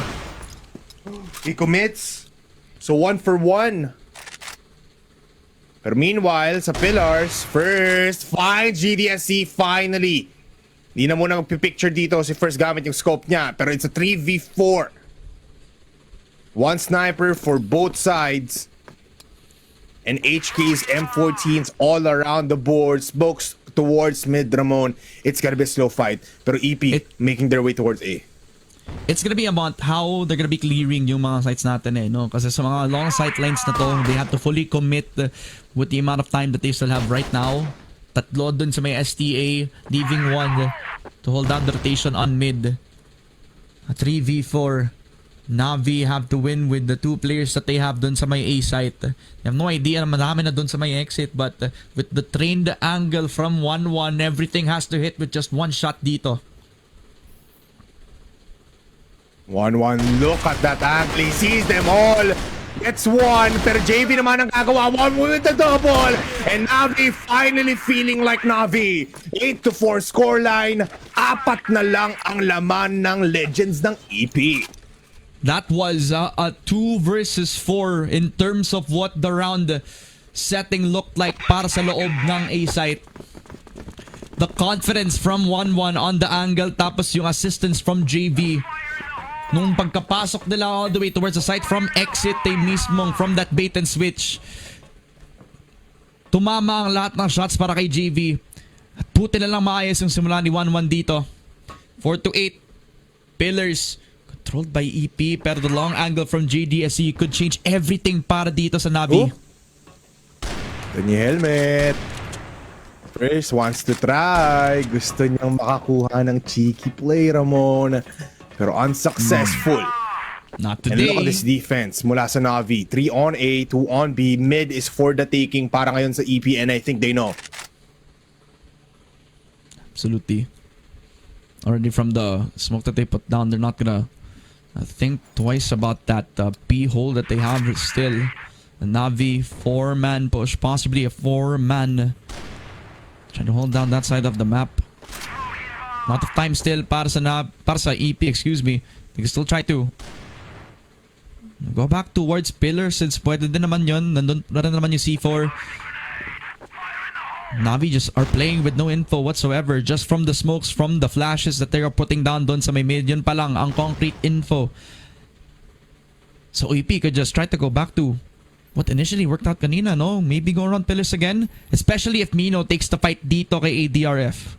He commits. So 1 for 1. Pero meanwhile, sa pillars, first finds GDSC finally. Di na muna magpipicture dito si First gamit yung scope niya. Pero it's a 3v4. One sniper for both sides. And HK's M14s all around the board. Smokes towards mid, Ramon. It's gonna be a slow fight. Pero EP making their way towards A. It's gonna be about how they're gonna be clearing yung mga sites natin no? Kasi sa mga long sight lines na to, they have to fully commit with the amount of time that they still have right now. Tatlo dun sa may STA, leaving one to hold down the rotation on mid. A 3v4. Navi have to win with the two players that they have dun sa may A site. They have no idea na marami na dun sa may exit, but with the trained angle from 1-1, everything has to hit with just one shot dito. 1-1, look at that angle. He sees them all. Gets one, pero JV naman ang gagawa. One with the double. And Navi finally feeling like Navi. 8-4 scoreline. 4 na lang ang laman ng Legends ng EP. That was a 2 versus 4 in terms of what the round setting looked like para sa loob ng A site. The confidence from 1-1 on the angle, tapos yung assistance from JV. Nung pagkapasok nila all the way towards the site from exit, they mismong from that bait and switch. Tumama ang lahat ng shots para kay JV. At puti na lang maayos yung simula ni 1-1 dito. 4-8. Pillars. Controlled by EP, pero the long angle from JDSC could change everything para dito sa Navi. Tony Helmet. First wants to try. Gusto niyang makakuha ng cheeky play, Ramon. Pero unsuccessful. Not And today. look at this defense mula sa Navi. 3 on A, 2 on B. Mid is for the taking para ngayon sa EP, and I think they know. Absolutely. Already from the smoke that they put down, they're not gonna think twice about that P hole that they have still. The Navi 4-man push, possibly a 4-man. Trying to hold down that side of the map. Lot of time still para sa EP, excuse me. They can still try to go back towards pillar since pwede din naman yun. Nandun na rin naman yung C4. Navi just are playing with no info whatsoever, just from the smokes, from the flashes that they are putting down doon sa may mid. Yun pa lang ang concrete info. So EP could just try to go back to what initially worked out kanina, no? Maybe go around pillars again, especially if Mino takes the fight dito kay ADRF.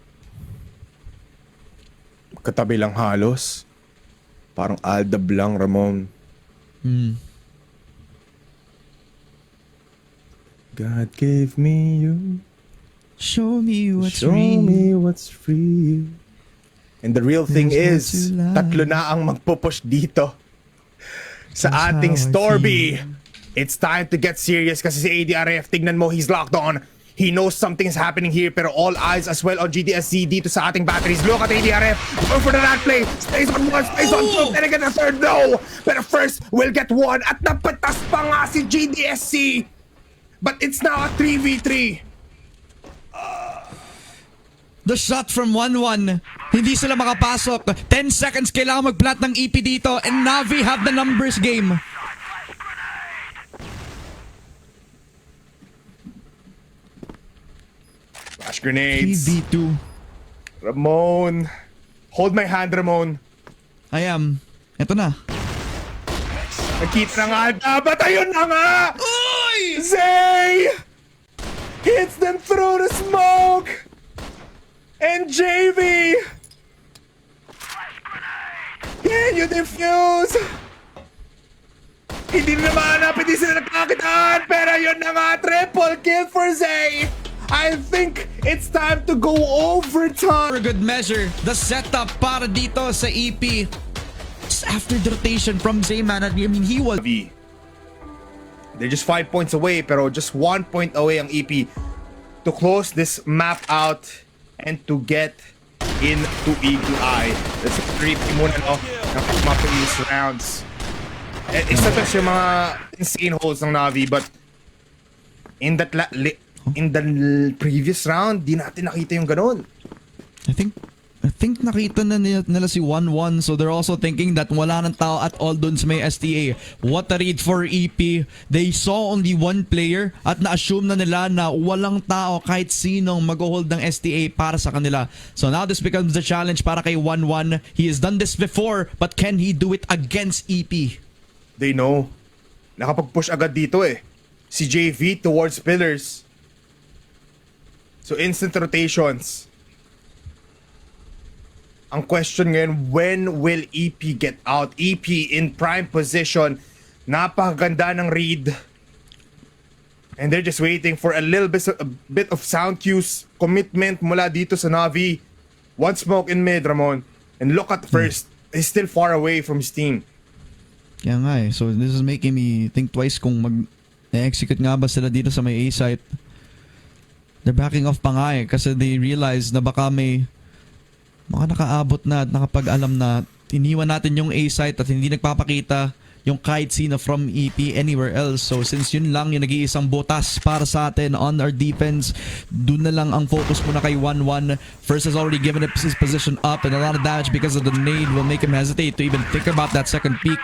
Katabi lang halos. Parang Aldab lang, Ramon. God gave me you. Show me what's Show real. me what's free. And the real thing There's is, what you like. tatlo na ang magpupush dito sa That's ating how I Storby. feel. It's time to get serious kasi si ADRF, tignan mo, he's locked on. He knows something's happening here, pero all eyes as well on GDSC dito sa ating batteries. Look at ADRF. Go for the rat play. Stays on one, stays on two. Then again, the third, no. Pero first, we'll get one. At napatas pa nga si GDSC. But it's now a 3v3. The shot from 1-1. Hindi sila makapasok. 10 seconds kailangan mag-plant ng EP dito, and Navi have the numbers game. Flash grenades. 3v2. Ramon. Hold my hand, Ramon. I am. Ito na. Nakita na nga. Dapat ayun na nga. Uy! Zay hits them through the smoke. And JV. Can you defuse? Hindi na mahanap, hindi sila nagkakitaan. Pero yun na nga, triple kill for Zay. I think it's time to go overtime. For good measure, the setup para dito sa EP. Just after the rotation from Zayman, I mean, he was... They're just 5 points away, pero just 1 point away ang EP to close this map out and to get into Eagle Eye. That's a creepy muna, no? Ng mga previous rounds. Isa to siya mga insane holes ng Navi, but in that in the previous round, di natin nakita yung ganun. I think I think nakita na nila si 1-1, so they're also thinking that wala nang tao at all dun sa may STA. What a read for EP. They saw only one player at na-assume na nila na walang tao kahit sinong mag-hold ng STA para sa kanila. So now this becomes the challenge para kay 1-1. He has done this before, but can he do it against EP? They know. Nakapag-push agad dito eh. Si JV towards pillars. So instant rotations. Ang question ngayon, when will EP get out? EP in prime position. Napakaganda ng read. And they're just waiting for a bit of sound cues, commitment mula dito sa Navi. One smoke in mid, Ramon. And look at first. He's still far away from his team. Kaya nga eh. So this is making me think twice kung mag-execute nga ba sila dito sa may A site. They're backing off pa nga eh kasi they realize na baka may mga nakaabot na at nakapag-alam na iniwan natin yung A site at hindi nagpapakita yung kahit sino from EP anywhere else. So since yun lang yung nag-iisang butas para sa atin on our defense, dun na lang ang focus muna kay 1-1. First has already given up his position up and a lot of damage because of the nade will make him hesitate to even think about that second peak.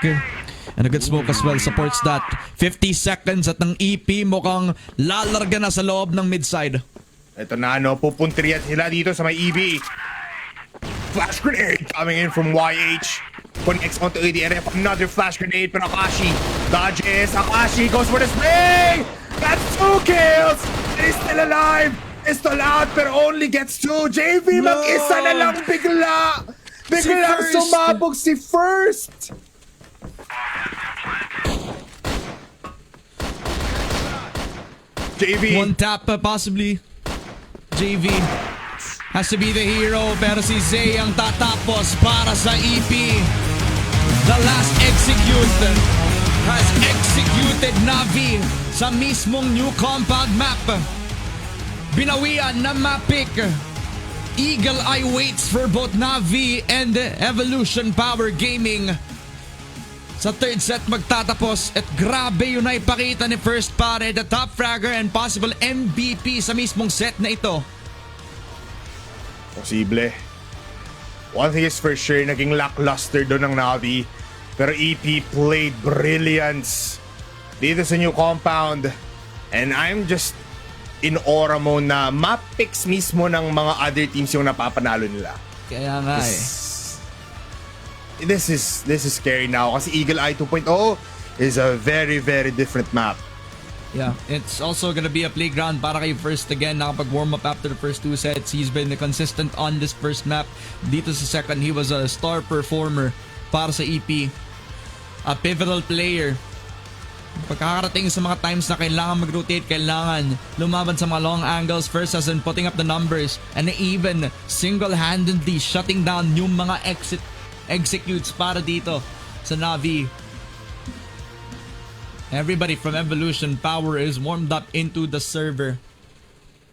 And a good smoke as well supports that. 50 seconds at ng EP mukhang lalarga na sa loob ng midside. Ito na pupuntiriyat sila dito sa may EB. Flash grenade coming in from YH. Connects onto ADRF. Another flash grenade from Akashi. Dodges. Akashi goes for the spring. That's 2 kills. And he's still alive. He's still out pero only gets 2. JV mag-isa na lang bigla. Biglang sumabog si First. JV. One tap possibly. JV has to be the hero pero si Zay ang tatapos para sa EP. The last execute has executed Navi sa mismong new compound map. Binawian na map pick. Eagle Eye waits for both Navi and Evolution Power Gaming. Sa third set magtatapos at grabe yun na ipakita ni First Pare, the top fragger and possible MVP sa mismong set na ito. Posible. One thing is for sure, naging lackluster doon ng Navi. Pero EP played brilliance dito sa new compound. And I'm just in aura mo na map picks mismo ng mga other teams yung napapanalo nila. Kaya nga eh. This is scary now kasi Eagle Eye 2.0 is a very very different map. Yeah, it's also gonna be a playground para kay First again. Nakapag-warm up after the first 2 sets. He's been consistent on this first map. Dito sa second, he was a star performer para sa EP. A pivotal player. Pagkakarating sa mga times na kailangan mag-rotate, kailangan lumaban sa mga long angles. First has been putting up the numbers and even single-handedly shutting down yung mga executes para dito sa Navi. Everybody from Evolution Power is warmed up into the server.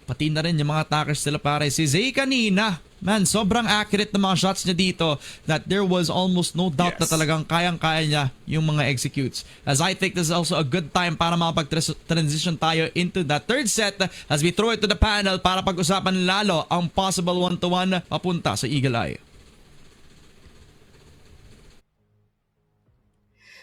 Pati na rin yung mga attackers sila pare. Si Zay kanina, man, sobrang accurate na mga shots niya dito that there was almost no doubt na talagang kayang-kaya niya yung mga executes. As I think this is also a good time para makapag-transition tayo into the third set as we throw it to the panel para pag-usapan lalo ang possible 1-1 papunta sa Eagle Eye.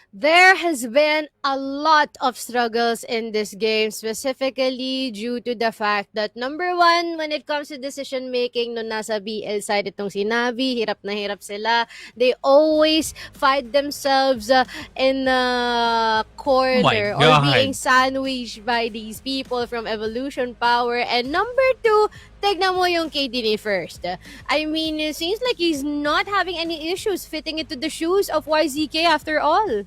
There has been a lot of struggles in this game, specifically due to the fact that number 1, when it comes to decision making, no nasa BL side itong si Navi, hirap na hirap sila. They always find themselves in a corner or being sandwiched by these people from Evolution Power. And number 2, tignan mo yung KD ni First. I mean, it seems like he's not having any issues fitting into the shoes of YZK after all.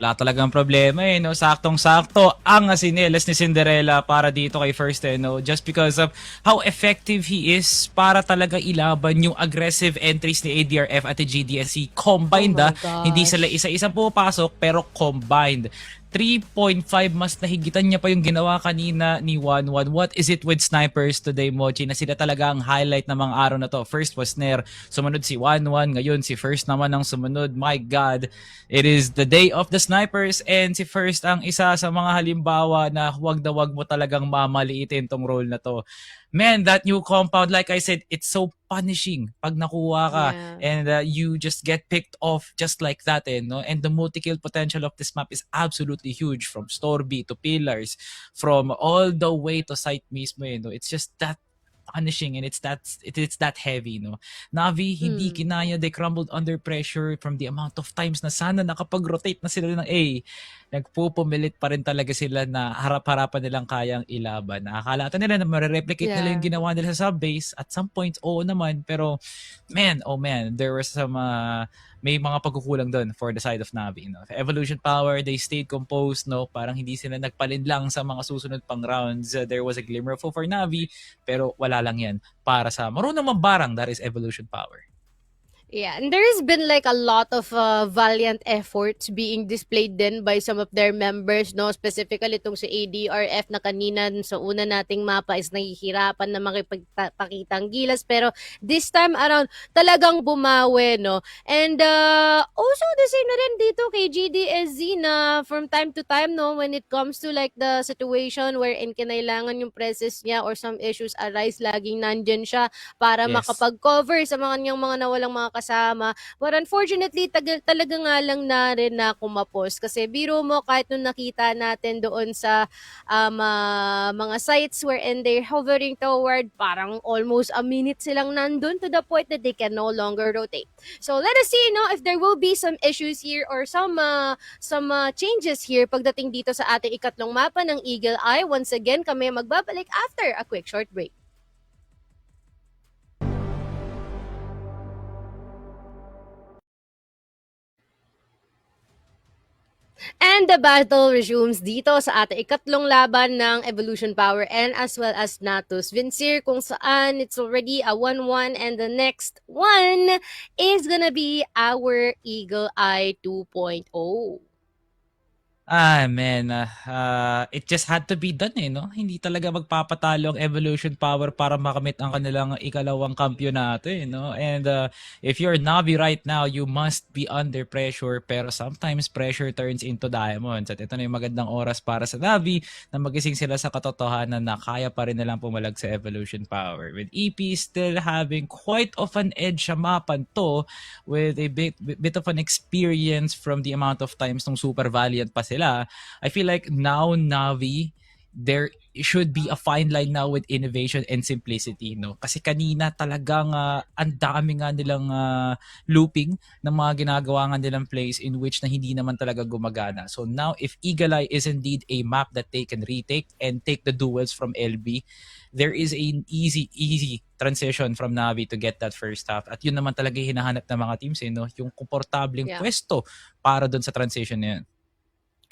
Wala talagang problema no? Saktong-sakto ang sinelas ni Cinderella para dito kay First no? Just because of how effective he is para talaga ilaban yung aggressive entries ni ADRF at GDSC combined. Hindi sila isa-isa pupasok pero combined. 3.5 mas nahigitan niya pa yung ginawa kanina ni 1-1. What is it with snipers today, Mochi, na sila talaga ang highlight ng mga araw na to? First was Nair, sumunod si 1-1, ngayon si First naman ang sumunod. My God, it is the day of the snipers and si First ang isa sa mga halimbawa na huwag na huwag mo talagang mamaliitin tong role na to. man, that new compound, like I said, it's so punishing pag nakuha ka Yeah. and you just get picked off just like that, no? And the multi-kill potential of this map is absolutely huge, from Storby to Pillars, from all the way to site mismo, no? It's just that punishing, and it's that heavy, no? Navi hindi Mm. kinaya, they crumbled under pressure from the amount of times na sana nakapag-rotate na sila ng A. Nagpupumilit pa rin talaga sila na harap-harapan nilang kayang ilaban. Nakakala nila na marereplicate nila yung Yeah. ginawa nila sa base at some point, oo naman, pero man, oh man, there was some may mga pagkukulang doon for the side of Navi, no? Evolution power, they stayed composed, no? Parang hindi sila nagpalinlang sa mga susunod pang rounds. There was a glimmer of hope for Navi, pero wala lang yan para sa marunong mambarang, that is evolution power. Yeah, and there has been like a lot of valiant efforts being displayed din by some of their members, no? Specifically itong si ADRF na kanina sa una nating mapa is nahihirapan na makipagpakitang gilas, pero this time around talagang bumawi, no? And also the same na rin dito kay GDSZ na from time to time, no, when it comes to like the situation wherein kinailangan yung presence niya or some issues arise, laging nandyan siya para Yes. makapag-cover sa mga niyang mga nawalang mga kasama. But unfortunately, talaga nga lang na rin na kumapos. Kasi biro mo, kahit nung nakita natin doon sa mga sites wherein they're hovering toward, parang almost a minute silang nandun to the point that they can no longer rotate. So let us see, no, if there will be some issues here or some changes here pagdating dito sa ating ikatlong mapa ng Eagle Eye. Once again, kami magbabalik after a quick short break. And the battle resumes dito sa ating ikatlong laban ng Evolution Power and as well as Natus Vincere, kung saan it's already a 1-1 and the next one is gonna be our Eagle Eye 2.0. Man, it just had to be done, no? Hindi talaga magpapatalo ang evolution power para makamit ang kanilang ikalawang kampyonato, no? And if you're Navi right now, you must be under pressure, pero sometimes pressure turns into diamonds. At ito na yung magandang oras para sa Navi na magising sila sa katotohanan na kaya pa rin nilang pumalag sa evolution power. With EP still having quite of an edge sa mapan to, with a bit of an experience from the amount of times nung super valiant pa sila, I feel like now Navi, there should be a fine line now with innovation and simplicity, no? Kasi kanina talagang ang dami nga nilang looping ng mga ginagawa nga nilang plays in which na hindi naman talaga gumagana. So now if Eagle Eye is indeed a map that they can retake and take the duels from LB, there is an easy transition from Navi to get that first half. At yun naman talaga hinahanap ng mga teams, no? Yung komportableng pwesto para doon sa transition na yun.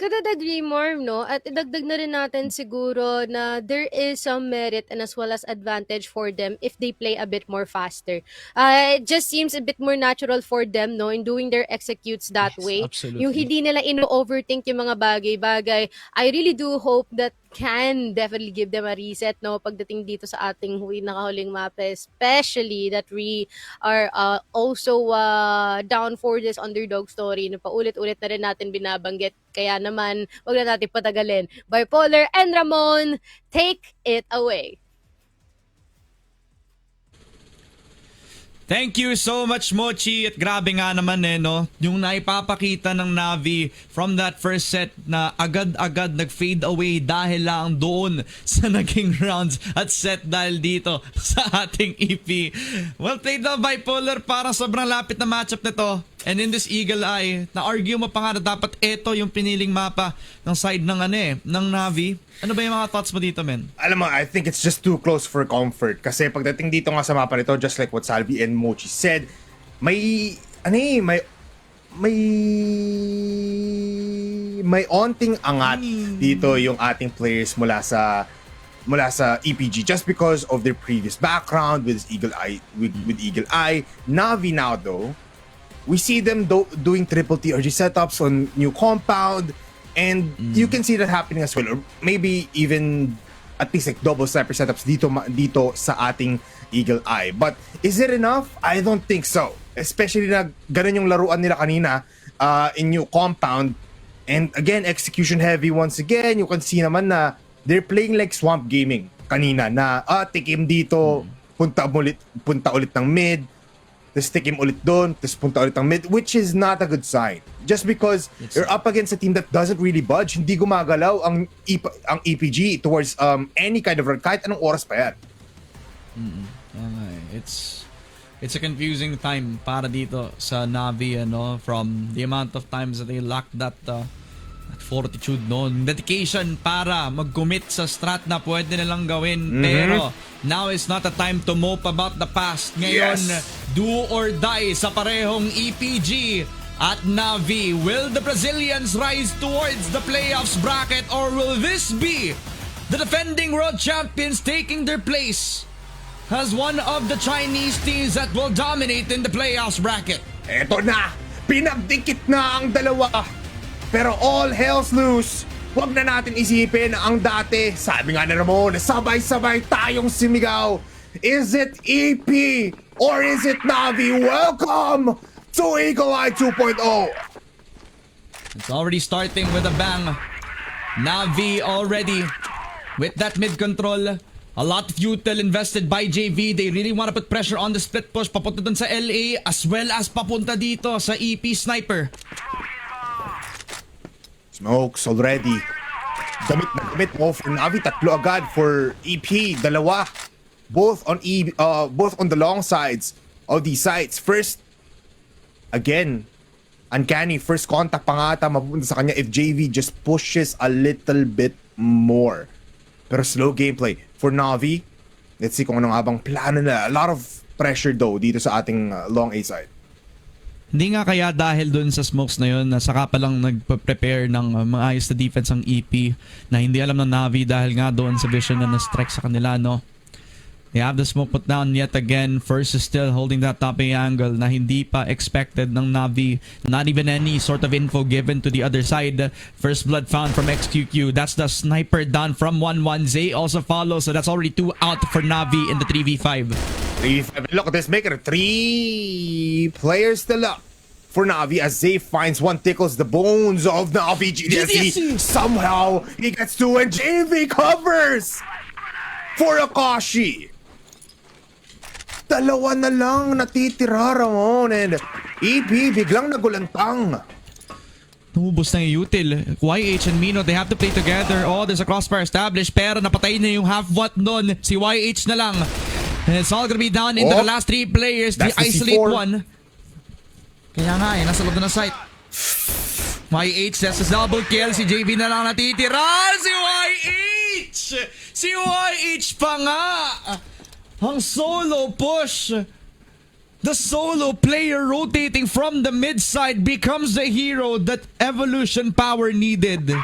Couldn't agree more, no? At idagdag na rin natin siguro na there is some merit and as well as advantage for them if they play a bit more faster. It just seems a bit more natural for them, no, in doing their executes that Yes, way. absolutely. Yung hindi nila ino-overthink yung mga bagay-bagay. I really do hope that can definitely give them a reset, no, pagdating dito sa ating nakahuling map, especially that we are also down for this underdog story na paulit-ulit na rin natin binabanggit. Kaya naman, wag na natin patagalin. Bipolar and Ramon, take it away. Thank you so much, Mochi. At grabe nga naman no? Yung naipapakita ng Navi from that first set na agad-agad nag-fade away dahil lang doon sa naging rounds at set dahil dito sa ating EP. Well played na, Bipolar, para sobrang lapit na matchup nito. And in this Eagle Eye, na-argue mo pa nga na dapat ito yung piniling mapa ng side ng ng Navi. Ano ba yung mga thoughts mo dito, men? Alam mo, I think it's just too close for comfort. Kasi pagdating dito nga sa mapa nito, just like what Salvi and Mochi said, may onting angat dito yung ating players mula sa EPG just because of their previous background with Eagle Eye. With Eagle Eye, Navi now though, we see them doing triple TRG setups on new compound, and you can see that happening as well, or maybe even at least like double sniper setups dito sa ating Eagle Eye. But is it enough? I don't think so. Especially na ganun yung laruan nila kanina in new compound, and again execution heavy once again. You can see naman na they're playing like swamp gaming kanina na tikim dito, punta ulit ng mid, tapos tikim ulit doon, tapos punta ulit ng mid, which is not a good sign. Just because you're up against a team that doesn't really budge, hindi gumagalaw ang EPG towards any kind of run, kahit anong oras pa yan. It's a confusing time para dito sa Navi, from the amount of times that they lack that fortitude, dedication para mag-commit sa strat na pwede nilang gawin. Pero now is not a time to mope about the past. Ngayon, do or die sa parehong EPG at Navi. Will the Brazilians rise towards the playoffs bracket, or will this be the defending world champions taking their place as one of the Chinese teams that will dominate in the playoffs bracket? Eto na! Pinagdikit na ang dalawa! Pero all hell's loose. Huwag na natin isipin ang dati. Sabi nga na Ramon, sabay-sabay tayong sumigaw. Is it EP or is it Navi? Welcome to Eagle Eye 2.0. It's already starting with a bang. Navi already with that mid control. A lot of util invested by JV. They really want to put pressure on the split push papunta dun sa LA as well as papunta dito sa EP Sniper. Smokes already. Gamit na gamit mo for Navi. Tatlo agad for EP. Dalawa. Both on the long sides of these sites. First, again, uncanny. First contact pa nga ata mapupunta sa kanya if JV just pushes a little bit more. Pero slow gameplay for Navi. Let's see kung ano nga bang plano na. A lot of pressure though dito sa ating long A side. Hindi nga kaya dahil dun sa smokes na yun, saka pa lang nagpa-prepare ng maayos na defense ang EP na hindi alam ng Navi dahil nga doon sa vision na na-strike sa kanila, They have the smoke put down yet again. First is still holding that top A angle na hindi pa expected ng Navi. Not even any sort of info given to the other side. First blood found from XQQ. That's the sniper down from 1-1. Zay also follows, so that's already 2 out for Navi in the 3v5. 3v5. Look at this, making it 3 players still up for Navi as Zay finds one, tickles the bones of Navi. GDSC somehow he gets 2 and JV covers for Akashi. Dalawa na lang natitira, Ramon, and EP biglang nagulantang. Tumubos na yung util. YH and Mino, they have to play together. Oh, there's a crossfire established, pero napatay na yung half-watt nun. Si YH na lang. And it's all gonna be down into the last 3 players. They isolate C4. One. Kaya nga nasa loob na ng site. YH, that's a double kill. Si JV na lang natitira. Si YH! Si YH pa nga! Ang solo push. The solo player rotating from the mid side becomes the hero that Evolution Power needed.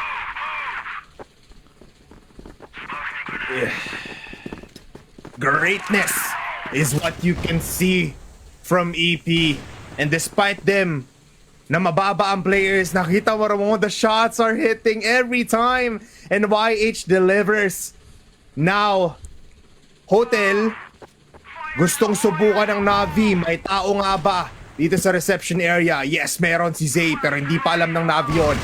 Greatness is what you can see from EP. And despite them, na mababa ang players, nakita mo Ramon, the shots are hitting every time. And YH delivers. Now, Hotel, gustong subukan ng Navi. May tao nga ba dito sa reception area? Yes, meron si Zay, pero hindi pa alam ng Navi yun.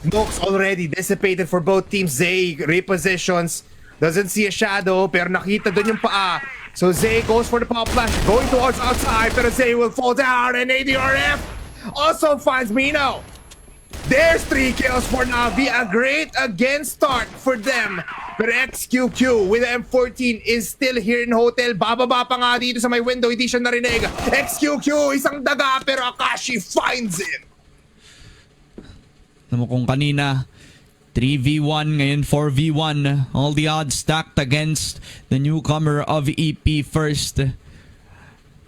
Smokes already dissipated for both teams. Zay repositions. Doesn't see a shadow, pero nakita doon yung paa. So Zay goes for the pop flash, going towards outside, pero Zay will fall down, and ADRF also finds Mino. There's 3 kills for Navi, a great again start for them. Pero XQQ with the M14 is still here in Hotel. Bababa pa nga dito sa may window, hindi siya narinig. XQQ, isang daga, pero Akashi finds it. Alam mo kung kanina, 3v1, ngayon 4v1. All the odds stacked against the newcomer of EP first.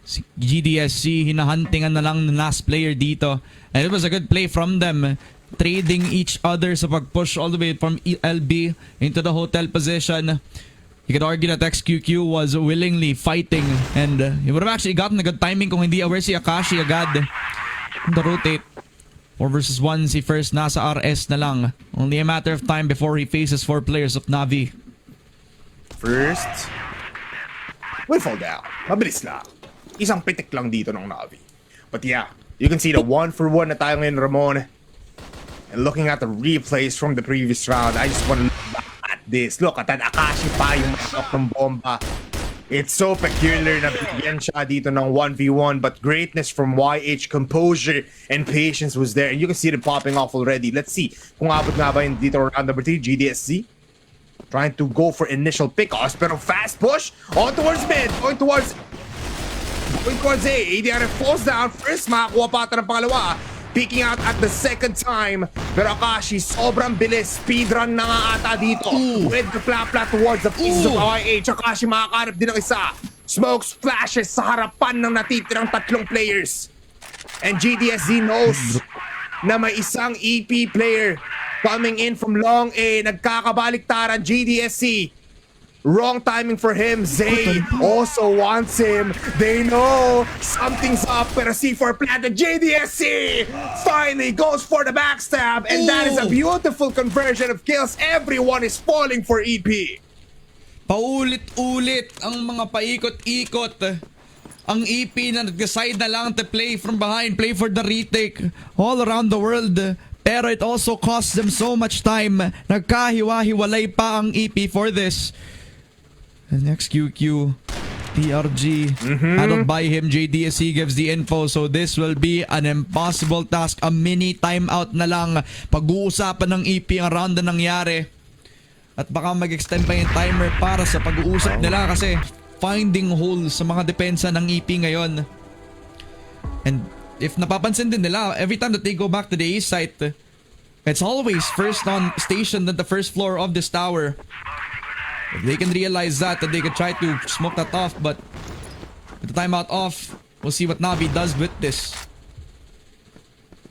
Si GDSC, hinahuntingan na lang ng last player dito. And it was a good play from them. Trading each other sa pag-push all the way from LB into the Hotel position. You could argue that XQQ was willingly fighting. And he would have actually gotten a good timing kung hindi aware si Akashi agad. The rotate. 4 versus 1, si first nasa RS na lang. Only a matter of time before he faces 4 players of Navi. First, will fall down. Mabilis lang. Isang pitik lang dito ng Navi. But yeah, you can see the 1-for-1 na tayo ngayon, Ramon. And looking at the replays from the previous round, I just want to look back at this. Look at that, Akashi pa yung manok ng bomba. It's so peculiar na bigyan siya dito ng 1v1, but greatness from YH, composure and patience was there. And you can see it popping off already. Let's see kung abot nga ba yung dito round number 3, GDSC. Trying to go for initial pickoffs, pero fast push on towards mid, going towards A. ADRF falls down. First, makakuha pa ata ng pangalawa. Peeking out at the second time. Pero Akashi, sobrang bilis. Speedrun na nga ata dito. With the flap towards the pieces of YH. Akashi makakarap din ng isa. Smokes flashes sa harapan ng natitirang tatlong players. And GDSZ knows na may isang EP player coming in from long A. Nagkakabaliktaran GDSC. Wrong timing for him. Zay also wants him. They know something's up. Pero C4 planted. JDSC finally goes for the backstab. And that is a beautiful conversion of kills. Everyone is falling for EP. Paulit-ulit ang mga paikot-ikot. Ang EP na nag-decide na lang to play from behind, play for the retake all around the world. Pero it also cost them so much time. Nagkahiwa-hiwalay pa ang EP for this. And next QQ, TRG, I don't buy him. JDSC gives the info, so this will be an impossible task. A mini timeout na lang. Pag-uusapan ng EP ang round na nangyari. At baka mag-extend pa yung timer para sa pag-uusap nila kasi finding holes sa mga depensa ng EP ngayon. And if napapansin din nila, every time that they go back to the A site, it's always first on station at the first floor of this tower. If they can realize that they can try to smoke that off, but with the timeout off, we'll see what Navi does with this.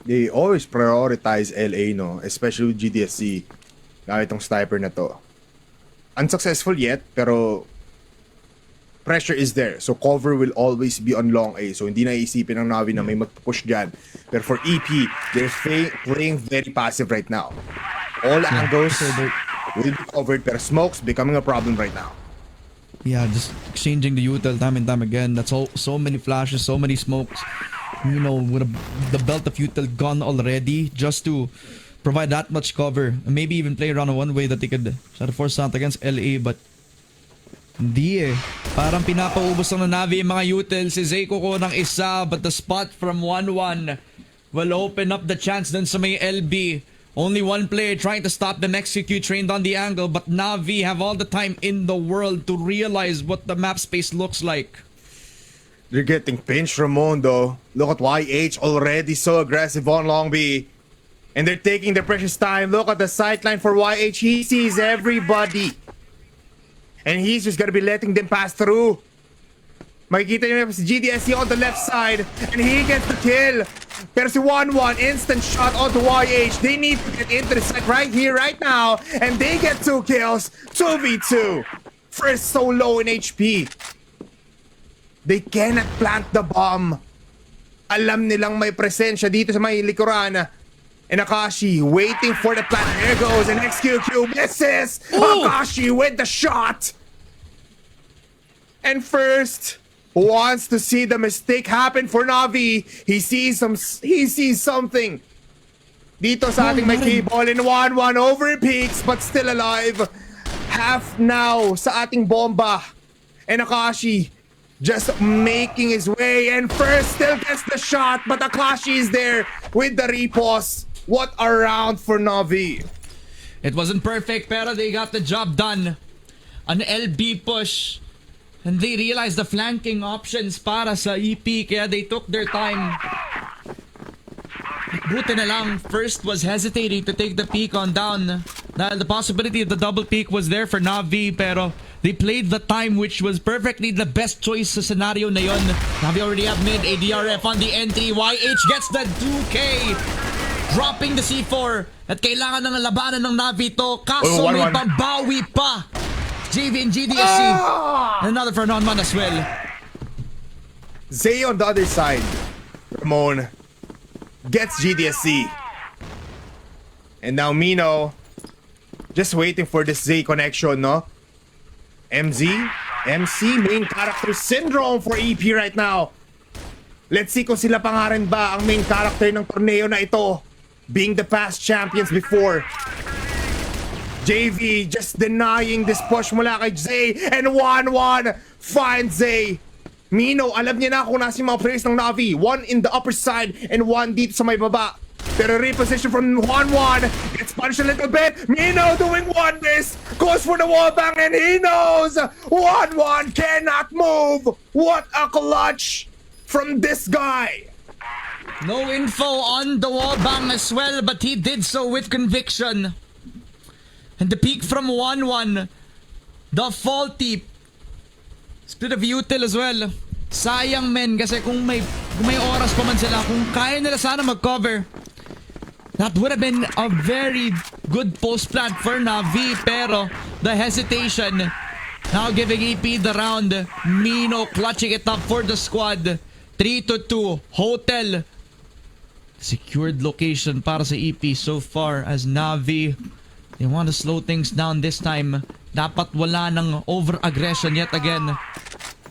They always prioritize LA, no? Especially with GDSC. Gamit itong sniper na to. Unsuccessful yet, pero pressure is there. So cover will always be on long A. So hindi na iisipin ng Navi na may mag-push dyan. Pero for EP, they're playing very passive right now. All angles will be covered, pero smokes becoming a problem right now. Yeah, just exchanging the util time and time again. That's so many flashes, so many smokes. You know, with the belt of util gone already, just to provide that much cover. And maybe even play around in one way that they could try to force out against LA, but hindi eh. Parang pinapaubos ng Navi yung mga util. Si Zay kuko ng isa, but the spot from 1-1 will open up the chance dun sa may LB. Only one player trying to stop them. Execute trained on the angle, but Navi have all the time in the world to realize what the map space looks like. They're getting pinched, Ramon, though. Look at YH already so aggressive on long B. And they're taking their precious time. Look at the sideline for YH. He sees everybody. And he's just gonna be letting them pass through. Makikita nyo si GDSC on the left side. And he gets the kill. Pero si 1-1, instant shot onto YH. They need to get into the site right here, right now. And they get 2 kills. 2v2. First so low in HP. They cannot plant the bomb. Alam nilang may presensya dito sa may likuran. And Akashi waiting for the plant. There goes. And XQQ misses. Akashi with the shot. And first wants to see the mistake happen for Navi. He sees something. Dito sa ating may key-ball in 1-1 over peaks but still alive. Half now sa ating bomba. And Akashi just making his way, and first still gets the shot, but Akashi is there with the repos. What a round for Navi. It wasn't perfect, pero they got the job done. An LB push. And they realized the flanking options para sa EP, kaya they took their time. Buti na lang, first was hesitating to take the peek on down. Dahil the possibility of the double peek was there for Navi, pero they played the time which was perfectly the best choice sa scenario na yon. Navi already have mid, ADRF on the entry. YH gets the 2K. Dropping the C4. At kailangan ng labanan ng Navi to. Kaso may pambawi pa. JV and GDSC. Another for non-man as well. Zay on the other side. Ramon gets GDSC. And now Mino just waiting for this Zay connection, no? MC main character syndrome for EP right now. Let's see kung sila pa nga rin ba ang main character ng torneo na ito, being the past champions before. JV just denying this push mula kay Zay, and 1-1 finds Zay. Mino, alam niya na kung nasa yung mga players ng Navi. One in the upper side and one dito sa may baba. Pero reposition from 1-1. Gets punished a little bit. Mino doing one miss. Goes for the wallbang and he knows 1-1 cannot move. What a clutch from this guy. No info on the wallbang as well, but he did so with conviction. And the peak from 1-1. The faulty split of util as well. Sayang men kasi kung may oras pa man sila, kung kaya nila sana mag-cover, that would have been a very good post plan for Navi. Pero the hesitation now giving EP the round. Mino clutching it up for the squad. 3-2. Hotel secured location para sa EP so far as Navi, they want to slow things down this time. Dapat wala ng over-aggression yet again.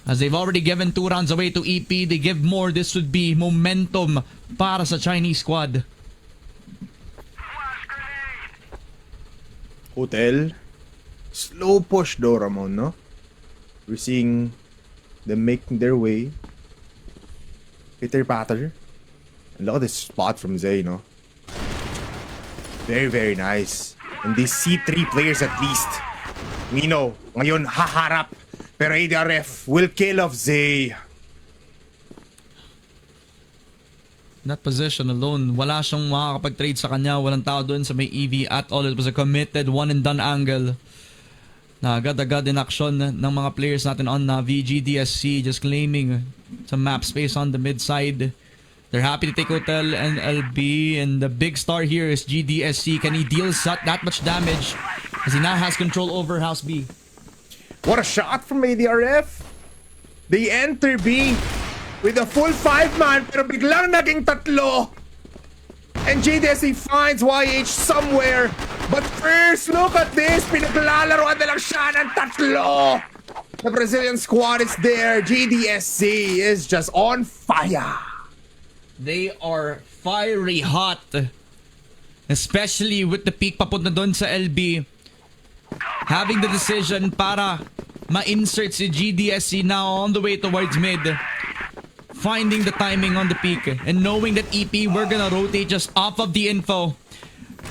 As they've already given 2 rounds away to EP, they give more. This would be momentum para sa Chinese squad. Hotel. Slow push though, Ramon, no? We're seeing them making their way. Pitter-patter. And look at this spot from Zay, no? Very, very nice. And they see 3 players at least. Mino, ngayon haharap. Pero ADRF will kill off Zay. That position alone, wala siyang makakapag-trade sa kanya. Walang tao doon sa may EV at all. It was a committed one and done angle. Na agad-agad in action ng mga players natin on Navi. GDSC just claiming some map space on the mid side. They're happy to take Hotel and LB. And the big star here is GDSC. Can he deal that much damage? As he now has control over House B. What a shot from ADRF. They enter B with a full 5-man pero biglang naging 3. And GDSC finds YH somewhere. But first, look at this. Pinaglalaroan na lang siya ng 3. The Brazilian squad is there. GDSC is just on fire. They are fiery hot. Especially with the peak papunta doon sa LB. Having the decision para ma-insert si GDSC now on the way towards mid. Finding the timing on the peak. And knowing that EP, we're gonna rotate just off of the info.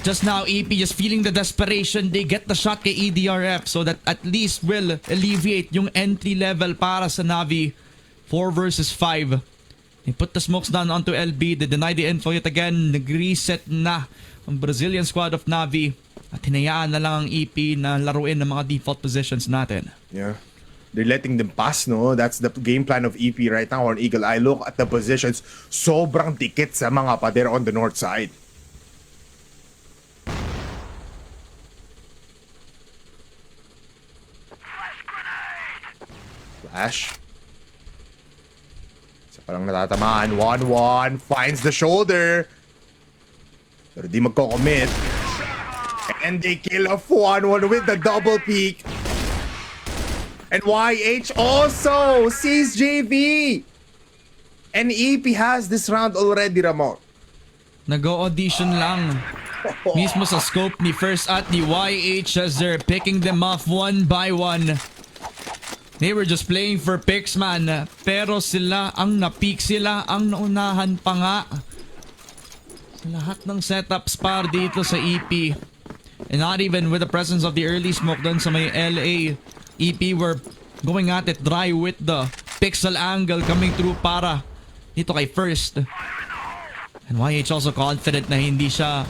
Just now, EP just feeling the desperation. They get the shot kay EDRF so that at least will alleviate yung entry level para sa Navi. 4 versus 5. They put the smokes down onto LB. They deny the info yet again. Nag-reset na ang Brazilian squad of Navi. At hinayaan na lang ang EP na laruin ng mga default positions natin. Yeah. They're letting them pass, no? That's the game plan of EP right now on Eagle Eye. Look at the positions. Sobrang dikit sa mga pader on the north side. Flash. Isa palang natatamaan. 1-1. Finds the shoulder. Pero di magko-commit. And they kill off 1-1 with the double peak. And YH also sees JV. And EP has this round already, Ramon. Nag-audition lang. Mismo sa scope ni First at ni YH as they're picking them off one by one. They were just playing for picks, man. Pero sila ang na-peak, sila ang naunahan pa nga. Sa lahat ng setups par dito sa EP. And not even with the presence of the early smoke dun sa may LA. EP were going at it dry with the pixel angle coming through para dito kay First. And YH also confident na hindi siya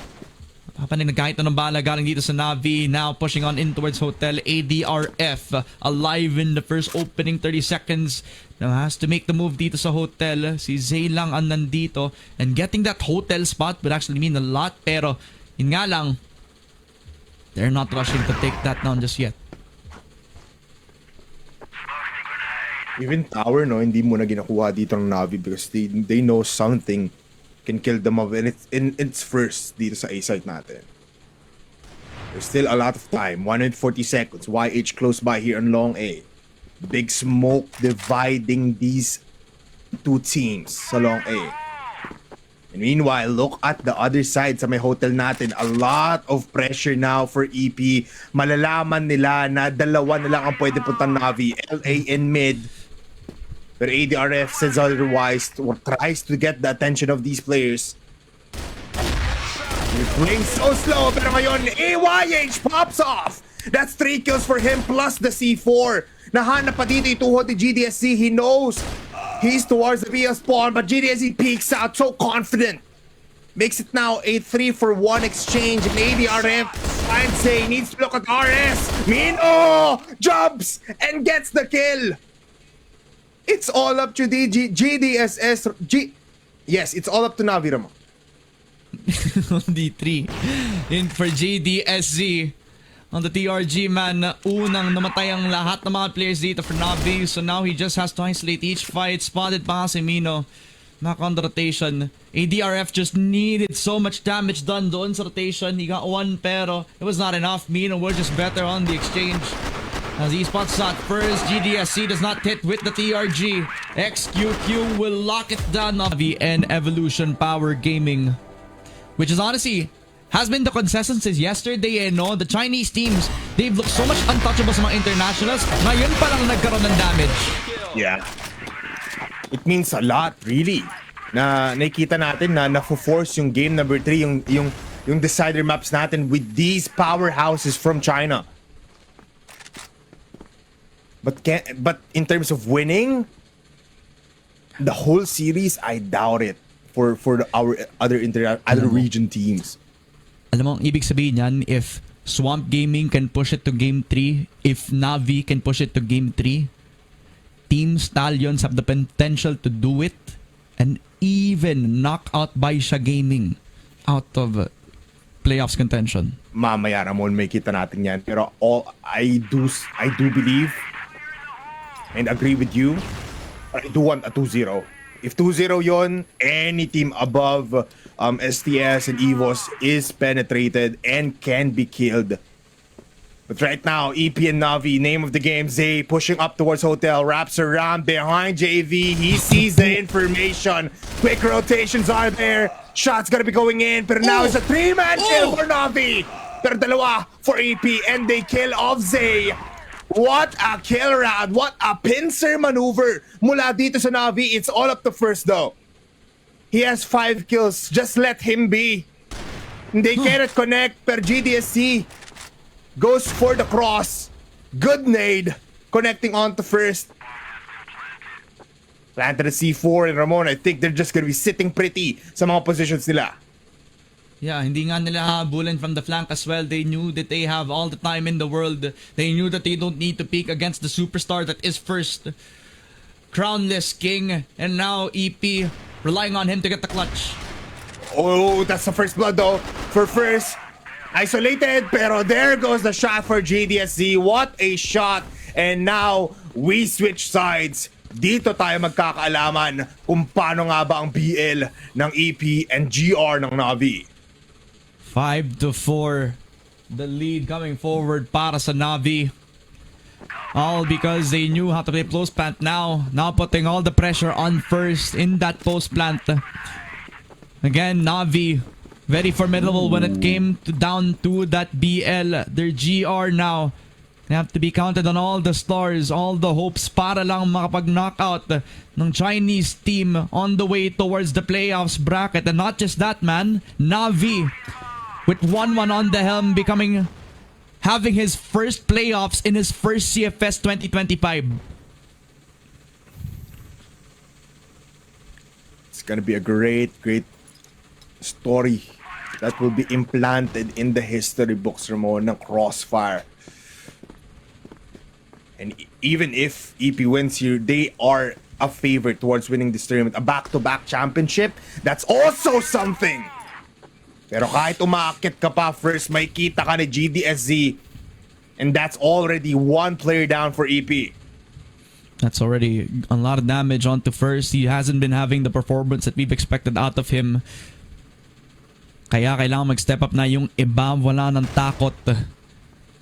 papanig na kahit anong bala galing dito sa Navi. Now pushing on in towards Hotel. ADRF alive in the first opening 30 seconds. Now has to make the move dito sa Hotel. Si Zay lang ang nandito. And getting that Hotel spot would actually mean a lot. Pero yun nga lang, they're not rushing to take that down just yet. Even tower, no, hindi mo na ginakuha dito ng Navi because they know something can kill them off, and it's first dito sa A site natin. There's still a lot of time. 140 seconds. YH close by here on long A. Big smoke dividing these two teams sa long A. And meanwhile, look at the other side sa may hotel natin. A lot of pressure now for EP. Malalaman nila na dalawa na lang ang pwede puntang Navi. LA in mid. But ADRF says otherwise, or tries to get the attention of these players. He's playing so slow, pero ngayon, AYH pops off! That's 3 kills for him plus the C4. Nahanap pa dito yung tuhod ni GDSC. He knows he's towards the BL spawn, but GDSC peeks out so confident. Makes it now a 3-for-1 exchange, and ADRF I'd say needs to look at RS. Mino jumps and gets the kill. It's all up to GDSS. Yes, it's all up to Navi Ramo. D3 in for GDSZ on the TRG, man. Unang namatay ang lahat ng mga players dito for Navi, so now he just has to isolate each fight. Spotted pa si Mino, knock on the rotation. ADRF just needed so much damage done doon sa rotation. He got one, pero it was not enough. Mino were just better on the exchange. As he spots shot first, GDSC does not hit with the TRG. XQQ will lock it down. Navi and Evolution Power Gaming, which is honestly has been the consensus since yesterday, no? The Chinese teams, they've looked so much untouchable sa mga internationals. Ngayon pa lang nagkaroon ng damage. Yeah. It means a lot, really. Na nakikita natin na na-force yung game number 3, yung decider maps natin with these powerhouses from China. But in terms of winning the whole series, I doubt it for our other region teams. Alam mo, ang ibig sabihin yan, if Swamp Gaming can push it to game 3, if Navi can push it to game 3, Team Stallions have the potential to do it and even knock out Baisha Gaming out of playoffs contention. Mamaya Ramon, may kita natin yan. Pero I do believe and agree with you. I do want a 2-0. If 2-0 yon, any team above STS and EVOS is penetrated and can be killed. But right now, EP and Navi, name of the game, Zay pushing up towards Hotel, wraps around behind JV. He sees the information. Quick rotations are there. Shots gonna be going in, but now it's a 3-man kill for Navi. Pero dalawa for EP, and they kill off Zay. What a kill round. What a pincer maneuver mula dito sa Navi. It's all up to first though. He has 5 kills. Just let him be. They cannot connect, per GDSC goes for the cross. Good nade. Connecting on to first. Planted a C4, and Ramon, I think they're just gonna be sitting pretty sa mga positions nila. Yeah, hindi nga nila habulin from the flank as well. They knew that they have all the time in the world. They knew that they don't need to peek against the superstar that is first. Crownless King, and now EP relying on him to get the clutch. Oh, that's the first blood though. For first, isolated, pero there goes the shot for GDSZ. What a shot. And now, we switch sides. Dito tayo magkakaalaman kung paano nga ba ang BL ng EP and GR ng Navi. 5-4, the lead coming forward para sa Navi. All because they knew how to play close plant now. Now putting all the pressure on first in that post plant. Again, Navi, very formidable when it came down to that BL. Their GR now. They have to be counted on all the stars, all the hopes para lang makapag-knockout ng Chinese team on the way towards the playoffs bracket. And not just that, man. Navi with 1-1 on the helm, having his first playoffs in his first CFS 2025. It's gonna be a great story that will be implanted in the history books, Ramon, ng Crossfire. And even if EP wins here, they are a favorite towards winning this tournament. A back-to-back championship, that's also something. Pero kahit umaakit ka pa first, may kita ka ni GDSZ. And that's already 1 player down for EP. That's already a lot of damage onto first. He hasn't been having the performance that we've expected out of him. Kaya kailangan mag-step up na yung iba. Wala ng takot.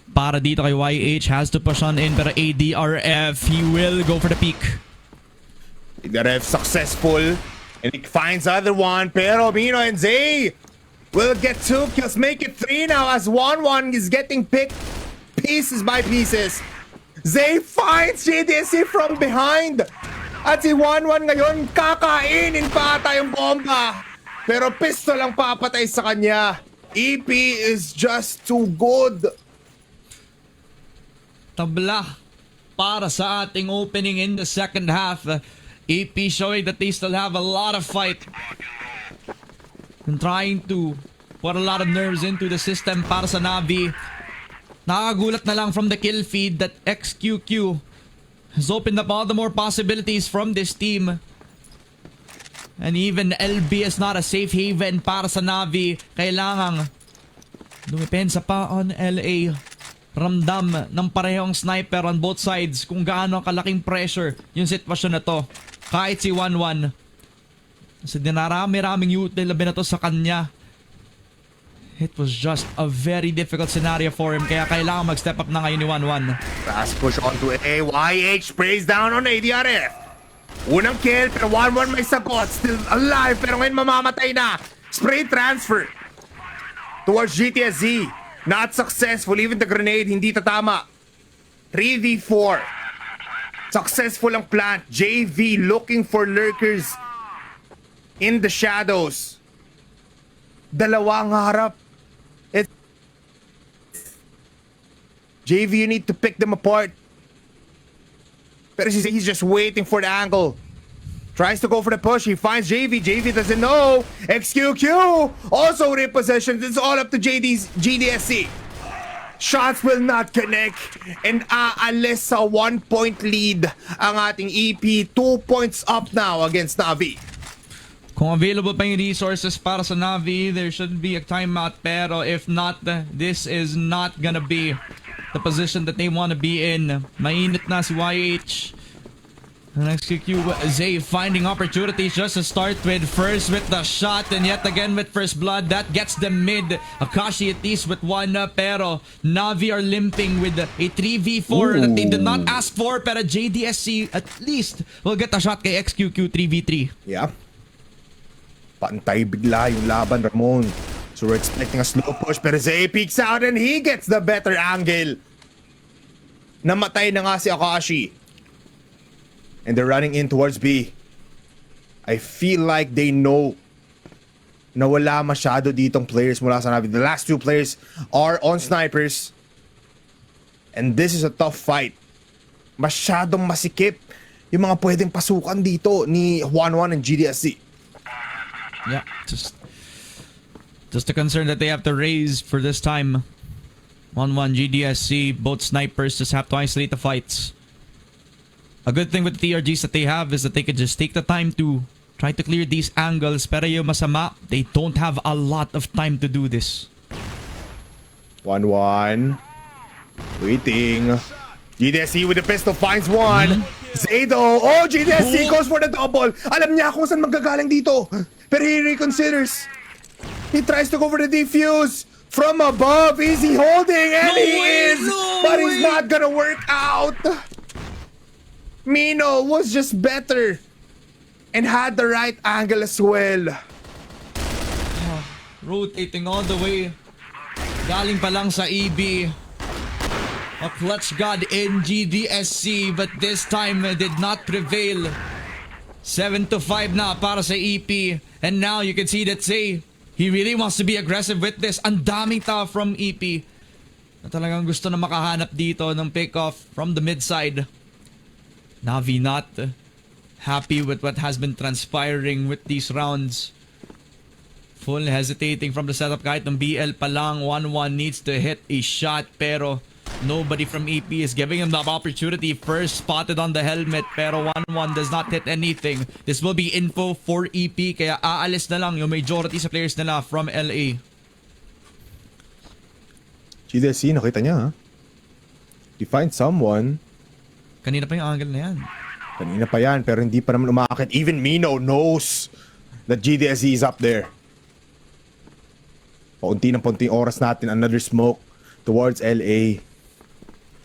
Para dito kay YH, has to push on in. Pero ADRF, he will go for the peak. ADRF successful. And he finds other one, pero Mino and Zay will get 2 kills, make it 3 now as 1-1 is getting picked pieces by pieces. Zay finds JDSC from behind. At si 1-1 ngayon, kakainin pa ata yung bomba. Pero pistol ang papatay sa kanya. EP is just too good. Tabla para sa ating opening in the second half. EP showing that they still have a lot of fight. And trying to put a lot of nerves into the system para sa Navi. Nakakagulat na lang from the kill feed that XQQ has opened up all the more possibilities from this team. And even LB is not a safe haven para sa Navi. Kailangang dumipensa pa on LA. Ramdam ng parehong sniper on both sides kung gaano kalaking pressure yung sitwasyon na to. Kahit si 1-1. Kasi dinarami-raming util na to sa kanya. It was just a very difficult scenario for him. Kaya kailangan mag-step up na ngayon ni 1-1. Fast push onto A. YH sprays down on ADRF. Unang kill, pero 1-1 may sagot. Still alive, pero ngayon mamamatay na. Spray transfer towards GTSZ. Not successful. Even the grenade, hindi tatama. 3v4. Successful ang plant. JV looking for lurkers in the shadows. Dalawa ang harap. JV, you need to pick them apart. Pero he's just waiting for the angle. Tries to go for the push. He finds JV. JV doesn't know. XQQ also repossessions. It's all up to GDSC. Shots will not connect. And aalis sa 1-point lead ang ating EP. 2 points up now against Navi. Kung available pa yung resources para sa Navi, there should be a timeout. Pero if not, this is not gonna be the position that they want to be in. Mainit na si YH. And XQQ, Zay finding opportunities just to start with. First with the shot and yet again with first blood. That gets them mid. Akashi at least with 1 pero Navi are limping with a 3v4 that they did not ask for. Pero JDSC at least will get a shot kay XQQ 3v3. Yeah. Pantay bigla yung laban, Ramon. So we're expecting a slow push, pero Zay peeks out and he gets the better angle. Namatay na nga si Akashi. And they're running in towards B. I feel like they know na wala masyado ditong players mula sa Navi. The last 2 players are on snipers. And this is a tough fight. Masyadong masikip yung mga pwedeng pasukan dito ni 1-1 and GDSC. Yeah, just a concern that they have to raise for this time. 1-1 GDSC, both snipers just have to isolate the fights. A good thing with the TRGs that they have is that they can just take the time to try to clear these angles. Pero yung masama, they don't have a lot of time to do this. 1-1. Waiting. GDSC with the pistol finds one. Zaydo. Oh, GDSC goes for the double. Alam niya kung saan magagaling dito. Pero he reconsiders. He tries to go for the defuse. From above, is he holding? And he is! But it's not gonna work out. Mino was just better. And had the right angle as well. Rotating all the way. Galing pa lang sa EB. A clutch god in GDSC, but this time did not prevail. 7-5 na para sa EP. And now you can see that Zay, he really wants to be aggressive with this. Ang daming tao from EP na talagang gusto na makahanap dito ng pick-off from the mid-side. Navi not happy with what has been transpiring with these rounds. Full hesitating from the setup kahit ng BL pa lang. 1-1 needs to hit a shot pero nobody from EP is giving him the opportunity. First spotted on the helmet pero 1-1 does not hit anything. This will be info for EP kaya aalis na lang yung majority sa players nila from LA. GDSC, nakita niya ha? He finds someone. Kanina pa yung angle na yan. Kanina pa yan pero hindi pa naman umakit. Even Mino knows that GDSC is up there. Paunti ng paunti oras natin. Another smoke towards LA.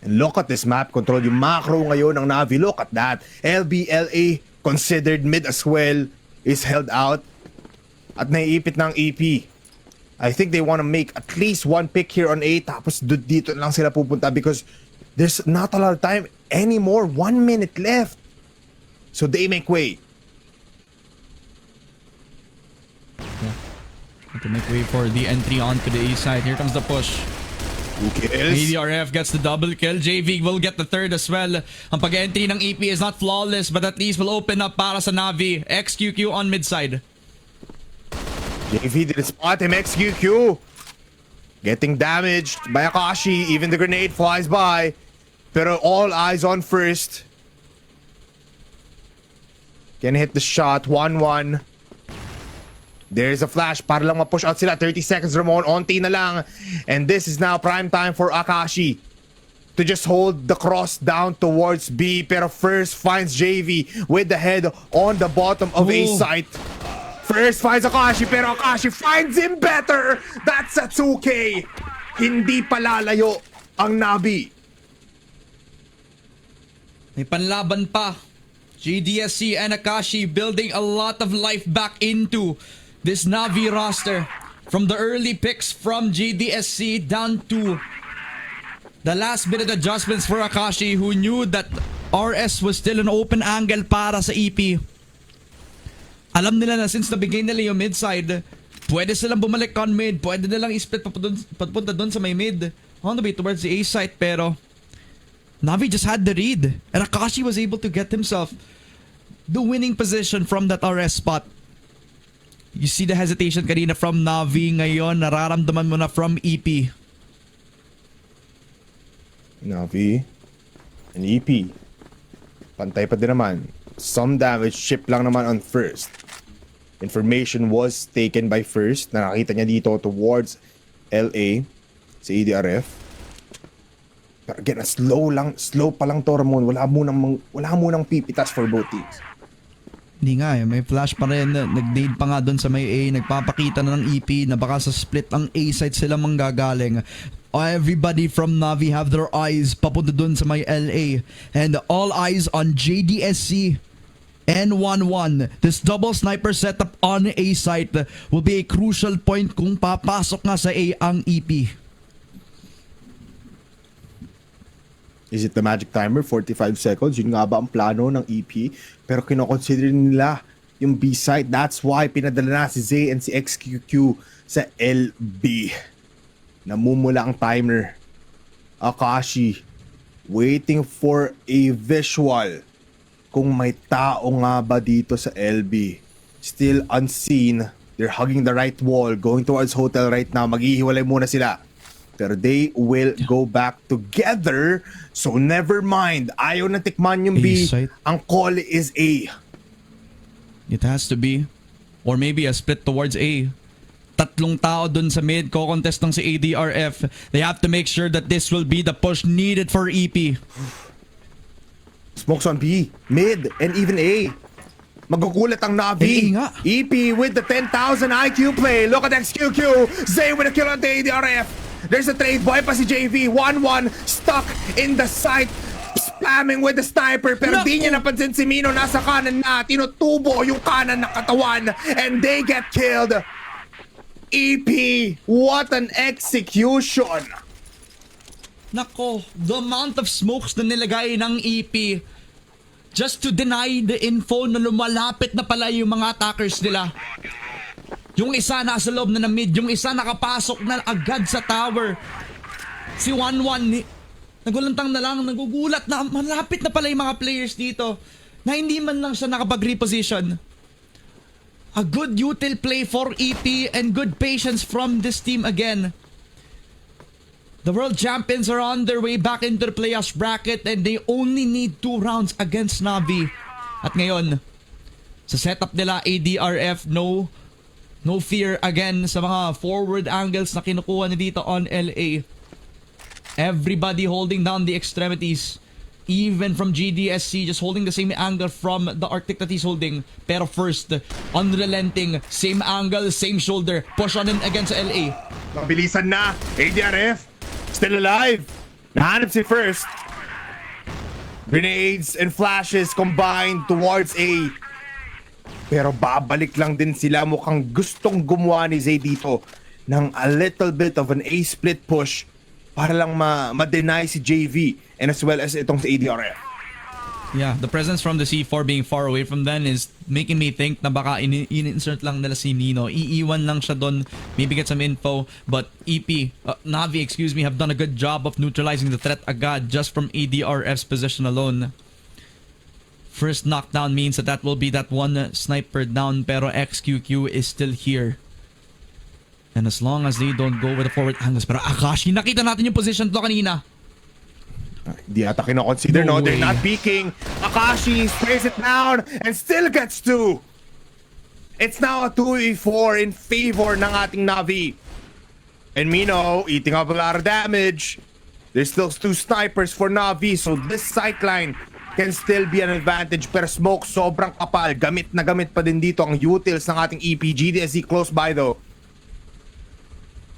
And look at this map control. Yung macro ngayon ng Navi. Look at that. LBLA considered mid as well. is held out at naiipit ng EP. I think they want to make at least one pick here on A, tapos dito lang sila pupunta because there's not a lot of time anymore. 1 minute left. So they make way. To make way for the entry onto the A side. Here comes the push. 2 kills. ADRF gets the double kill. JV will get the third as well. Ang pag-entry ng EP is not flawless, but at least will open up para sa Navi. XQQ on mid side. JV didn't spot him. XQQ getting damaged by Akashi. Even the grenade flies by. Pero all eyes on first. Can hit the shot. 1-1. There's a flash para lang ma-push out sila. 30 seconds, Ramon. Onti na lang. And this is now prime time for Akashi to just hold the cross down towards B. Pero first finds JV with the head on the bottom of A site. First finds Akashi, pero Akashi finds him better. That's a 2K. Hindi palalayo ang Navi. May panlaban pa. GDSC and Akashi building a lot of life back into this Navi roster. From the early picks from GDSC down to the last minute adjustments for Akashi, who knew that RS was still an open angle para sa EP. Alam nila na since nabigay nila yung mid side, pwede silang bumalik on mid, pwede nilang i-split papunta doon sa may mid on the way towards the A site, pero Navi just had the read and Akashi was able to get himself the winning position from that RS spot. You see the hesitation kanina from Navi, ngayon nararamdaman mo na from EP. Navi and EP. Pantay pa din naman. Some damage, chip lang naman on first. Information was taken by first. Nakakita niya dito towards LA sa EDRF. Pero again, slow pa lang to, Ramon. Wala munang pipitas for both teams. Hindi nga may flash pa rin. Nag-nade pa nga doon sa may A. Nagpapakita na ng EP na baka sa split ang A side sila manggagaling. Everybody from Navi have their eyes papunta doon sa may LA. And all eyes on JDSC and 1-1. This double sniper setup on A site will be a crucial point kung papasok nga sa A ang EP. Is it the magic timer? 45 seconds. Yun nga ba ang plano ng EP? Pero kinoconsider nila yung B site. That's why pinadala na si Zay and si XQQ sa LB. Namumula ang timer. Akashi waiting for a visual kung may tao nga ba dito sa LB. Still unseen. They're hugging the right wall, going towards hotel right now. Maghihiwalay muna sila. Pero they will go back together. So never mind. Ayaw na tikman yung B. A-site. Ang call is A. It has to be. Or maybe a split towards A. Tatlong tao dun sa mid. Ko-contest ng si ADRF. They have to make sure that this will be the push needed for EP. Smokes on B, mid, and even A. Magugulat ang Navi. A nga. EP with the 10,000 IQ play. Look at XQQ. Zay with a kill on the ADRF. There's a trade. Boy pa si JV. 1-1. Stuck in the site. Spamming with the sniper. Pero di niya napansin si Mino. Nasa kanan na. Tinutubo yung kanan na katawan. And they get killed. EP. What an execution. Nako, the amount of smokes na nilagay ng EP just to deny the info na lumalapit na pala yung mga attackers nila. Yung isa nasa loob na ng mid, yung isa nakapasok na agad sa tower. Si 1-1, nagulantang na lang, nagugulat na malapit na pala yung mga players dito na hindi man lang siya nakapag-reposition. A good util play for EP and good patience from this team again. The world champions are on their way back into the playoffs bracket and they only need 2 rounds against Navi. At ngayon, sa setup nila, ADRF, no fear again sa mga forward angles na kinukuha ni dito on LA. Everybody holding down the extremities. Even from GDSC, just holding the same angle from the Arctic that he's holding. Pero first, unrelenting, same angle, same shoulder. Push on in against LA. Mabilisan na. ADRF. Still alive. Nahanap si first. Grenades and flashes combined towards A. Pero babalik lang din sila. Mukhang gustong gumawa ni Zay dito ng a little bit of an A-split push para lang ma-deny si JV and as well as itong si ADRF. Yeah, the presence from the C4 being far away from them is making me think na baka in-insert lang nila si Nino. Iiwan lang siya doon, maybe get some info. But Navi, have done a good job of neutralizing the threat agad just from ADRF's position alone. First knockdown means that will be that one sniper down, pero XQQ is still here. And as long as they don't go with the forward angles. Pero Akashi, nakita natin yung position to kanina. Di ata kinoconsider, no? They're not peeking. Akashi sprays it down and still gets 2. It's now a 2v4 in favor ng ating Navi. And Mino eating up a lot of damage. There's still 2 snipers for Navi, so this sightline can still be an advantage. Pero smoke sobrang kapal. Gamit na gamit pa din dito ang utils ng ating EP. GDSC close by though.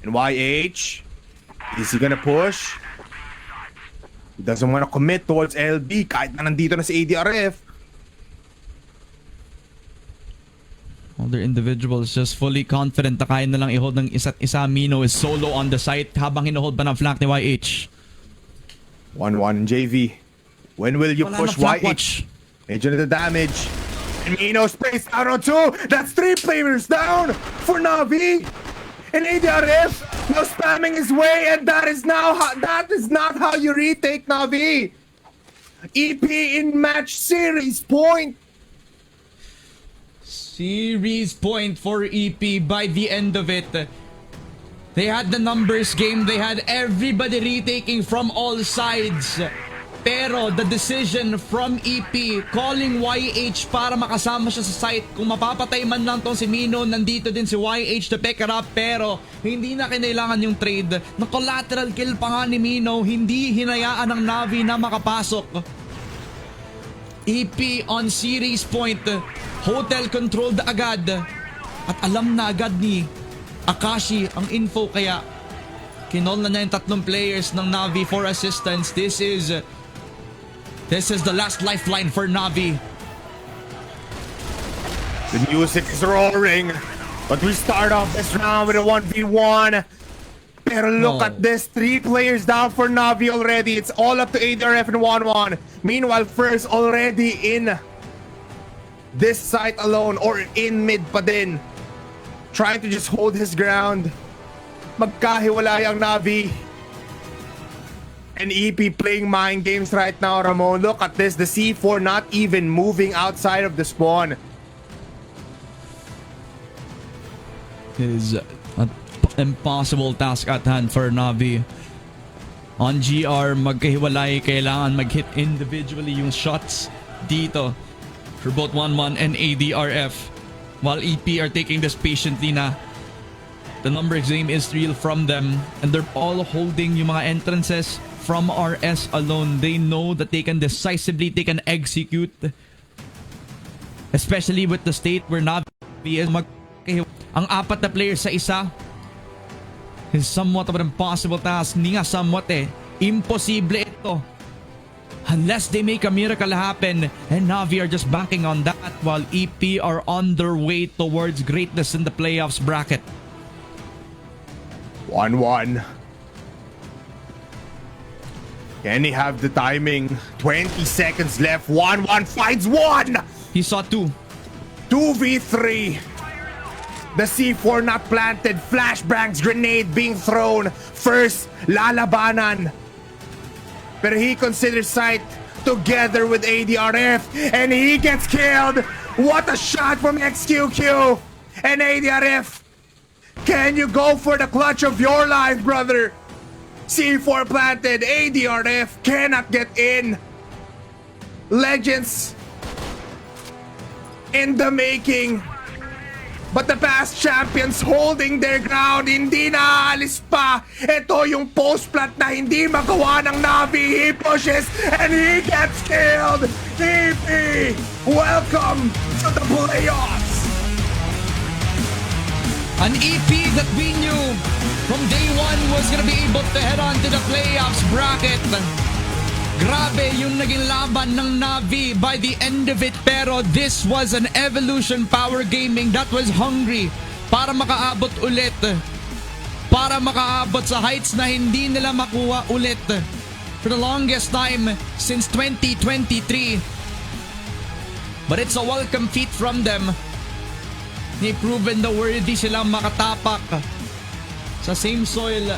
And YH, is he gonna push? He doesn't want to commit towards LB kahit na nandito na si ADRF. Other individuals just fully confident na kaya na lang i-hold ng isa't isa. Mino is solo on the site habang hinohold pa ng flank ni YH. 1-1 JV. When will you Wala push na flank YH? watch. Major na the damage. And Mino sprays down on 2. That's 3 players down for Navi. And ADRF now spamming his way, and that is not how you retake Navi. EP in match series point. Series point for EP by the end of it. They had the numbers game. They had everybody retaking from all sides. Pero the decision from EP calling YH para makasama siya sa site. Kung mapapatay man lang tong si Mino, nandito din si YH to pick it up. Pero hindi na kinailangan yung trade. Na collateral kill pa nga ni Mino. Hindi hinayaan ng Navi na makapasok. EP on series point. Hotel controlled agad. At alam na agad ni Akashi ang info, kaya kinol na niya yung 3 players ng Navi for assistance. This is the last lifeline for Navi. The music is roaring, but we start off this round with a 1v1. Pero look at this, 3 players down for Navi already. It's all up to ADRF and 1-1. Meanwhile, First already in this site alone, or in mid pa din. Trying to just hold his ground. Magkahiwalay ang Navi. And EP playing mind games right now, Ramon. Look at this, the C4 not even moving outside of the spawn. Is an impossible task at hand for Navi. On GR, magkahiwalay, kailangan mag-hit individually yung shots dito for both 1-1 and ADRF. While EP are taking this patiently na. The numbers game is real from them, and they're all holding yung mga entrances from RS alone. They know that they can decisively, they can execute. Especially with the state where Navi is ang 4 na players sa isa is somewhat of an impossible task. Hindi nga somewhat imposible ito. Unless they make a miracle happen, and Navi are just banking on that while EP are on their way towards greatness in the playoffs bracket. 1-1. Can he have the timing? 20 seconds left. 1-1 finds 1! He saw 2. 2v3. The C4 not planted. Flashbangs, grenade being thrown. First, lalabanan. Pero he considers sight together with ADRF. And he gets killed. What a shot from XQQ. And ADRF. Can you go for the clutch of your life, brother? C4 planted. ADRF cannot get in. Legends in the making. But the past champions holding their ground, hindi na aalis pa. Ito yung post-plant na hindi magawa ng Navi. He pushes and he gets killed. EP, welcome to the playoffs. An EP that we knew from day one was gonna be able to head on to the playoffs bracket. Grabe yung naging laban ng Navi by the end of it, pero this was an Evolution Power Gaming that was hungry para makaabot ulit. Para makaabot sa heights na hindi nila makuha ulit for the longest time since 2023. But it's a welcome feat from them. They proven the worthy silang makatapak sa same soil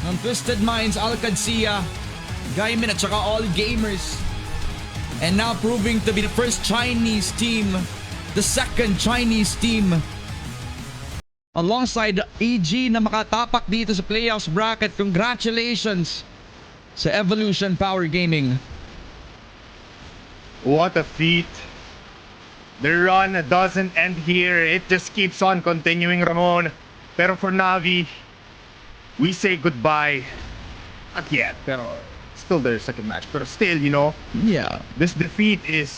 ng Twisted Minds, Alcancia, Gaimin at saka All Gamers. And now proving to be the first Chinese team, the second Chinese team alongside EG na makatapak dito sa playoffs bracket. Congratulations sa Evolution Power Gaming. What a feat. The run doesn't end here. It just keeps on continuing, Ramon. Pero for Navi, we say goodbye. Not yet, pero still their second match. Pero still, you know, Yeah. this defeat is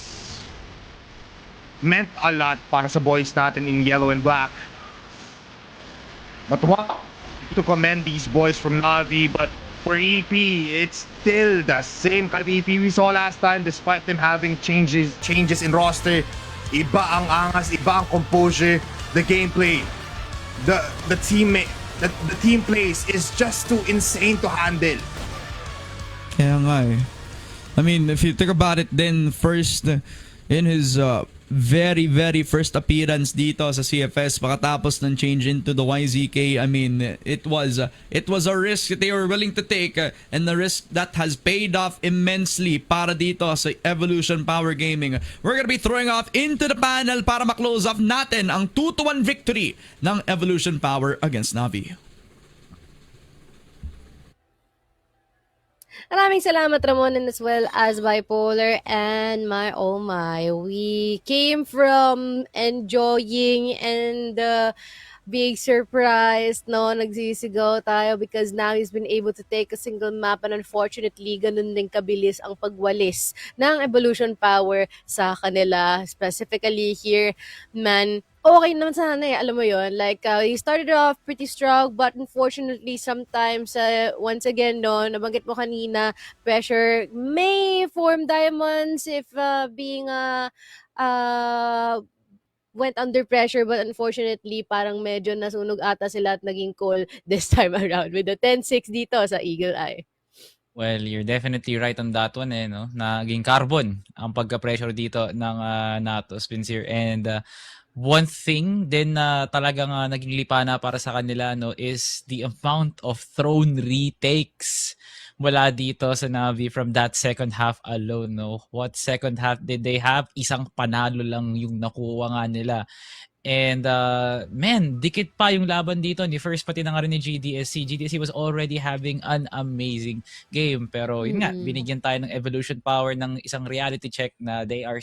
meant a lot para sa boys natin in yellow and black. But wow, to commend these boys from Navi, but for EP, it's still the same kind of EP we saw last time despite them having changes in roster. Iba ang angas, iba ang composure, the gameplay, the team plays is just too insane to handle. Kaya nga eh. I mean, if you think about it, then first in his very first appearance dito sa CFS pakatapos ng change into the YZK, I mean, it was a risk that they were willing to take, and the risk that has paid off immensely para dito sa Evolution Power Gaming. We're gonna be throwing off into the panel para ma-close off natin ang 2-1 victory ng Evolution Power against Navi. Maraming salamat, Ramon, and as well as Bipolar and my oh my. We came from enjoying and being surprised, no? Nagsisigaw tayo because now he's been able to take a single map, and unfortunately, ganun din kabilis ang pagwalis ng Evolution Power sa kanila. Specifically here, man, okay naman sana eh, alam mo yon, like he started off pretty strong, but unfortunately sometimes once again, no, nabanggit mo kanina, pressure may form diamonds if being went under pressure, but unfortunately parang medyo nasunog ata sila at naging call this time around with the 10-6 dito sa Eagle Eye. Well, you're definitely right on that one eh, no? Naging carbon ang pagka-pressure dito ng Natus Vincere, and one thing din na talagang naging lipana para sa kanila, no, is the amount of thrown retakes mula dito sa Navi from that second half alone, no. What second half did they have? Isang panalo lang yung nakuha nga nila. And man, dikit pa yung laban dito ni first pati na nga rin ni GDSC. GDSC was already having an amazing game, pero yun nga, binigyan tayo ng Evolution Power ng isang reality check na they are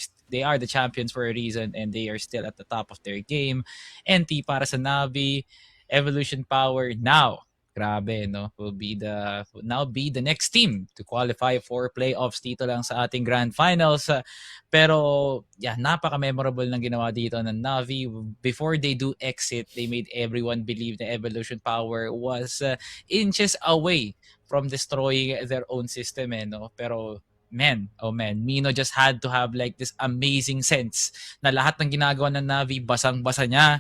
the champions for a reason, and they are still at the top of their game. NT para sa Navi, Evolution Power now, grabe, no, will now be the next team to qualify for playoffs dito lang sa ating grand finals. Pero yeah, napaka-memorable ng ginawa dito ng Navi. Before they do exit, they made everyone believe the Evolution Power was inches away from destroying their own system, no? Pero man, oh man, Mino just had to have like this amazing sense na lahat ng ginagawa ng Navi, basang-basa niya.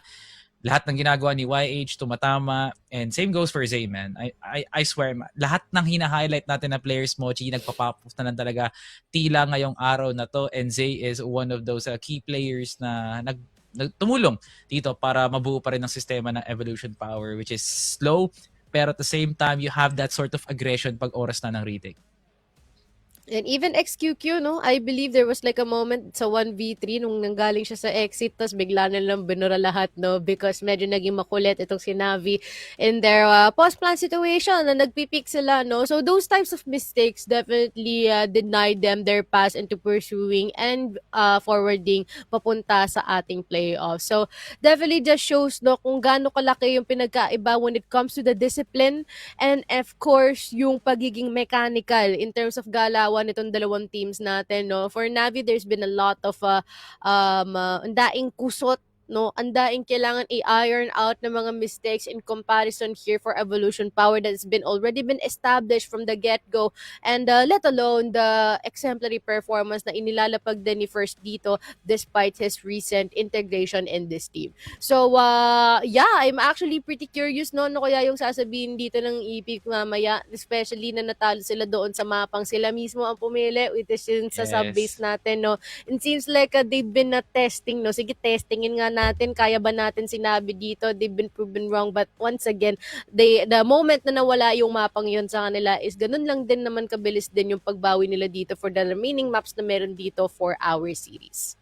Lahat ng ginagawa ni YH tumatama, and same goes for Zay, man. I swear, lahat ng hina-highlight natin na players, Mochi, nagpapapos na lang talaga tila ngayong araw na to, and Zay is one of those key players na tumulong dito para mabuo pa rin ang sistema ng Evolution Power, which is slow, pero at the same time, you have that sort of aggression pag oras na ng retake. And even XQQ, no? I believe there was like a moment sa 1v3 nung nanggaling siya sa exit, tapos bigla na lang binura lahat, no? Because medyo naging makulit itong si Navi in their post-plan situation na nagpipick sila, no? So those types of mistakes definitely denied them their pass into pursuing and forwarding papunta sa ating playoffs. So definitely just shows, no, kung gaano kalaki yung pinagkaiba when it comes to the discipline and of course yung pagiging mechanical in terms of galawan nitong dalawang teams natin, no. For Navi, there's been a lot of daing kusot no? Ang daing kailangan i-iron out ng mga mistakes in comparison here for Evolution Power that's been already been established from the get-go, and let alone the exemplary performance na inilalapag din ni First dito despite his recent integration in this team. So, yeah, I'm actually pretty curious, no, ano kaya yung sasabihin dito ng EP mamaya, especially na natalo sila doon sa mapang sila mismo ang pumili, which is yun sa sub-base Yes. natin, no. It seems like they've been testing, no. Sige, testingin nga natin, kaya ba natin sinabi dito, they've been proven wrong, but once again, the moment na nawala yung mapang yun sa kanila is ganun lang din naman kabilis din yung pagbawi nila dito for the remaining maps na meron dito for our series.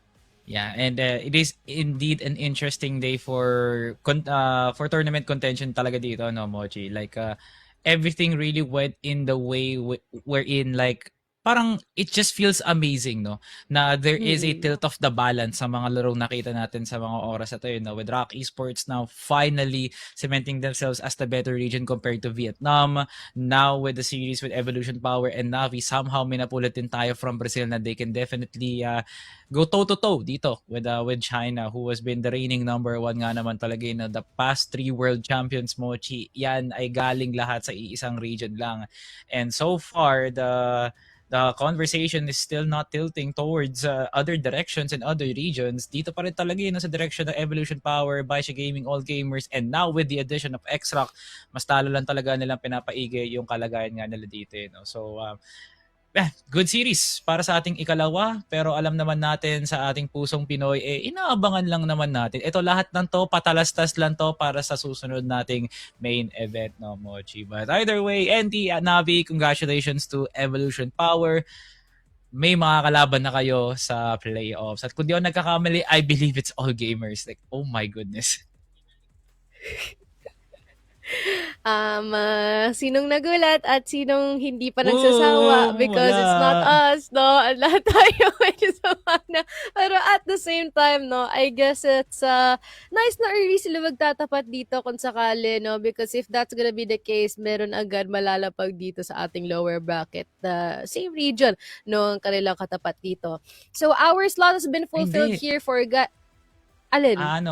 Yeah, and it is indeed an interesting day for tournament contention talaga dito, no, Mochi. Like everything really went in the way wherein like parang it just feels amazing, no, na there is a tilt of the balance sa mga larong nakita natin sa mga oras na to, you know, with Rock Esports now finally cementing themselves as the better region compared to Vietnam. Now with the series with Evolution Power and Navi, somehow minapulot din tayo from Brazil na they can definitely go toe-to-toe dito with China, who has been the reigning number one nga naman talaga na the past 3 world champions, Mochi. Yan ay galing lahat sa iisang region lang. And so far, the conversation is still not tilting towards other directions and other regions. Dito pa rin talaga yun sa direction ng Evolution Power, Baisha Gaming, All Gamers, and now with the addition of X-Rock, mas talo lang talaga nilang pinapaigay yung kalagayan nga nila dito. You know? So, good series para sa ating ikalawa, pero alam naman natin sa ating pusong Pinoy, inaabangan lang naman natin. Ito lahat ng to, patalastas lang to para sa susunod nating main event, no, Mochi. But either way, NT at Navi, congratulations to Evolution Power. May mga kalaban na kayo sa playoffs. At kung di ako nagkakamali, I believe it's All Gamers. Like, oh my goodness. Sinong nagulat at sinong hindi pa nagsasawa because it's not Wala. us, no? Lahat tayo medyo sama na. Pero at the same time, no, I guess it's nice na early sila magtatapat dito kung sakali, no? Because if that's gonna be the case, meron agad malalapag dito sa ating lower bracket. The same region, no, ang kanilang katapat dito. So our slot has been fulfilled Hindi. here for Alin? Hindi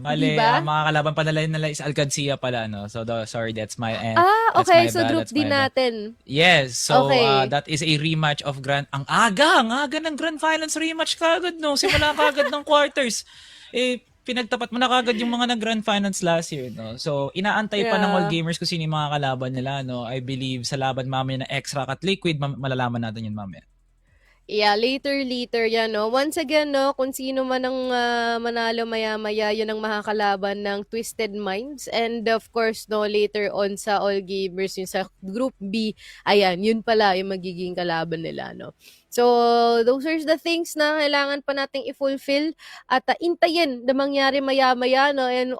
Bale, ba? mga kalaban pala nila is Alcancia pala, no? So, sorry, that's my that's Okay. my So bad, group that's D my bad. natin. Yes, so Okay. that is a rematch of ang aga ng Grand Finals rematch kagad, no? Simula kagad ng quarters. Pinagtapat mo na kagad yung mga nag-Grand Finals last year, no? So, inaantay pa ng All Yeah. Gamers kung sino yung mga kalaban nila, no? I believe sa laban mamaya na X-Rock at Liquid, malalaman natin yun mamaya. Yeah, later yan, no? Once again, no, kung sino man ang manalo maya-maya, yun ang makakalaban ng Twisted Minds. And of course, no, later on sa All Gamers, yung sa Group B, ayan, yun pala yung magiging kalaban nila, no? So, those are the things na kailangan pa nating i-fulfill at intayin na mangyari maya-maya, no? And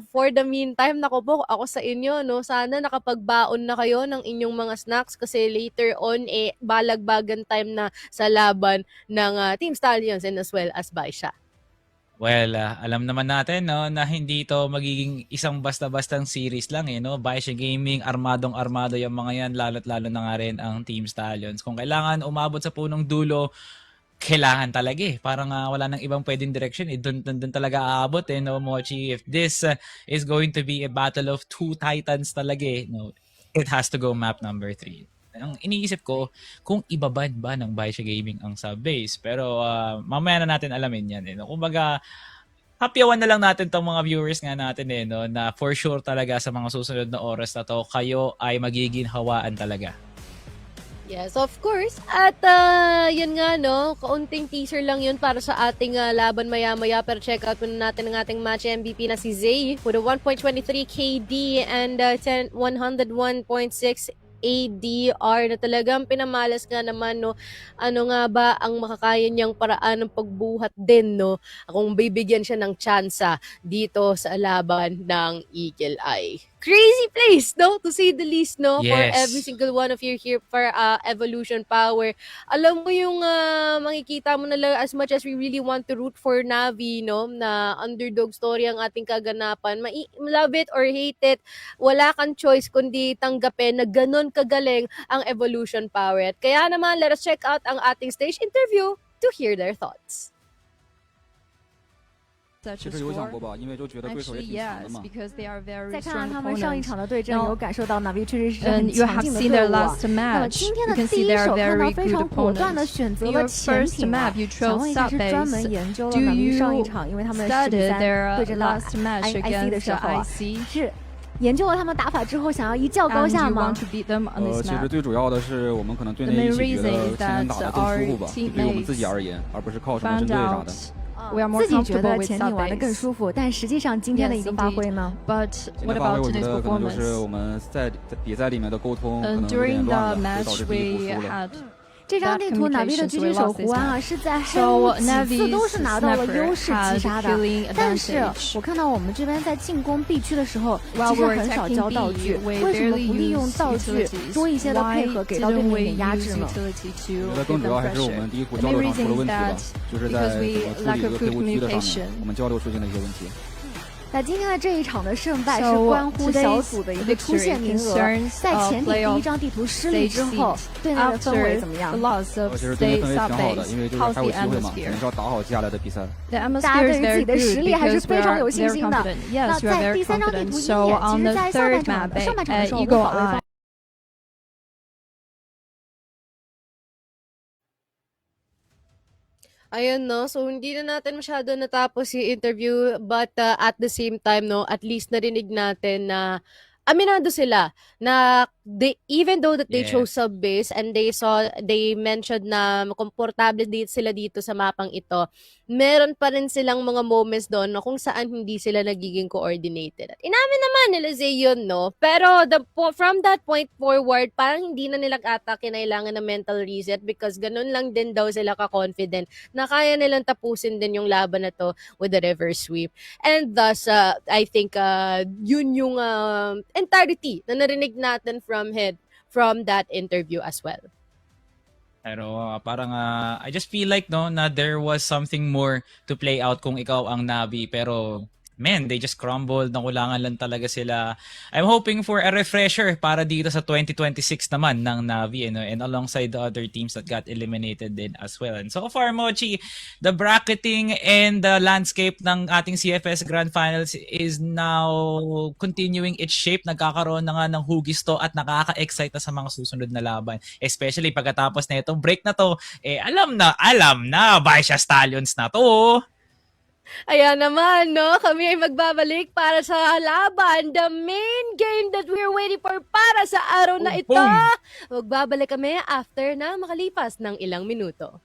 for the meantime, nako po, ako sa inyo, no? Sana nakapagbaon na kayo ng inyong mga snacks kasi later on, balagbagan time na sa laban ng Team Stallions and as well as Baisha. Well, alam naman natin, no, na hindi ito magiging isang basta-bastang series lang, no? Baisha Gaming, armadong-armado yung mga yan, lalo't lalo na nga rin ang Team Stallions. Kung kailangan umabot sa punong dulo, kailangan talaga Parang wala nang ibang pwedeng direction Doon talaga aabot no, Mochi. If this is going to be a battle of two titans talaga no, it has to go map number 3. Ang iniisip ko, kung ibaban ba ng Baisha Gaming ang sub-base. Pero mamaya na natin alamin yan. No? Kumbaga, happyawan na lang natin tong mga viewers nga natin no, na for sure talaga sa mga susunod na oras na to, kayo ay magiging hawaan talaga. Yes, of course. At yun nga, no, kaunting teaser lang yun para sa ating laban maya-maya. Pero check out muna natin ang ating match MVP na si Zay with a 1.23 KD and 101.6 ADR na talagang pinamalas nga naman, no. Ano nga ba ang makakaya niyang paraan ng pagbuhat din, no, kung bibigyan siya ng tsansa dito sa laban ng Eagle Eye. Crazy place, no? To say the least, no? For Yes. every single one of you here for Evolution Power. Alam mo yung makikita mo na lang as much as we really want to root for Navi, no? Na underdog story ang ating kaganapan. Love it or hate it, wala kang choice kundi tanggapin na ganun kagaling ang Evolution Power. At kaya naman, let us check out ang ating stage interview to hear their thoughts. 其实有想过吧，因为就觉得对手也 Actually, 挺强的 yes, 嘛。 because they are 再 very 看看 strong 他们上一 opponents. 场的对阵， No. 有感受到 Navi 确实是 And 很 you 强 have 劲的 seen 队 their 伍啊。 last 那么 match. 今天 You 的 can 第 see 一 they are 手看到 very 非 good 常果断的 opponents. 选择 In 了 your 潜 first 艇啊 map, you 想 chose 问一下，是 sub 专门 base. 研究了 Do Navi 上一 you 场，因为他们 studied 10-3 their 对阵到 last match IC 的 against 时候啊， IC? 是研究了他们打法之后，想要一较高 And 下 you 吗 want？ to beat them on this 其实 map? 最主要的是我们可能队 The 内 main 一起觉 reason 得 is 谁能打 that 得更 our 舒服吧，就对于我们自己 teammates 而言，而不是靠什么针 found 对啥 out 的。 we are more 自己觉 comfortable 得 with 潜艇 sub 玩得更 base. 舒服，但实际上今天的 Yes, 一个发挥 indeed. 呢？ But 今 what 天发挥 about 我觉 today's 得可能就是 performance? 我们在比赛里面的沟通可能有 During 点 the 乱了，所以 match, 导致第一 we 步输了。 had 这张地图 Navi 的狙击手胡安啊，是在黑屋几次都是拿到了优势击杀的。但是我看到我们这边在进攻 B 区的时候，其实很少交道具，为什么不利用道具多一些的配合，给到对面一点压制呢？我觉得更主要还是我们第一图交流上出了问题吧，就是在怎么处理一个配合区的上面，我们交流出现了一些问题。那今天的这一场的胜败是 So 关乎小 today's 组的一个出线名额。 concerns 在潜艇第一 playoff 张地图失利之后，队内的氛围 after 怎么 the 样？ loss of 其实对 state 面氛围 sub 挺好的， base, 因为就是 how's 还有 the 机会嘛，肯 atmosphere? 定是要打好接下来的比赛。 The 大家 atmosphere 对 is 于自 very 己的实 good 力还是 because 非 we 常 are 有信 very 心的。 confident. 那 Yes, we are 在 very 第三张地 confident. 图鹰 So 眼，其 on 实 the 在上 third 半场 map, 上半场的 at 时候，我们 Eagle 保卫方 Eye. Ayan, no? So, hindi na natin masyado natapos yung interview, but at the same time, no, at least narinig natin na aminado sila na even though that they Yes. chose sub-base and they mentioned na komportable sila dito sa mapang ito, meron pa rin silang mga moments doon na kung saan hindi sila nagiging coordinated. At inamin naman nila Zay yun, no? Pero from that point forward, parang hindi na nila ata kinailangan ng mental reset because ganun lang din daw sila ka-confident na kaya nilang tapusin din yung laban na to with the reverse sweep. And thus, I think yun yung entirety na narinig natin from that interview as well. Pero parang I just feel like no na there was something more to play out kung ikaw ang Navi, pero man, they just crumbled. Nakulangan lang talaga sila. I'm hoping for a refresher para dito sa 2026 naman ng Navi, and alongside the other teams that got eliminated din as well. And so far, Mochi, the bracketing and the landscape ng ating CFS Grand Finals is now continuing its shape. Nagkakaroon na nga ng hugis to at nakaka-excite na sa mga susunod na laban. Especially pagkatapos na itong break na to, alam na, Baisha Stallions na to. Ayan naman, no? Kami ay magbabalik para sa laban, the main game that we're waiting for para sa araw na ito. Boom! Magbabalik kami after na makalipas ng ilang minuto.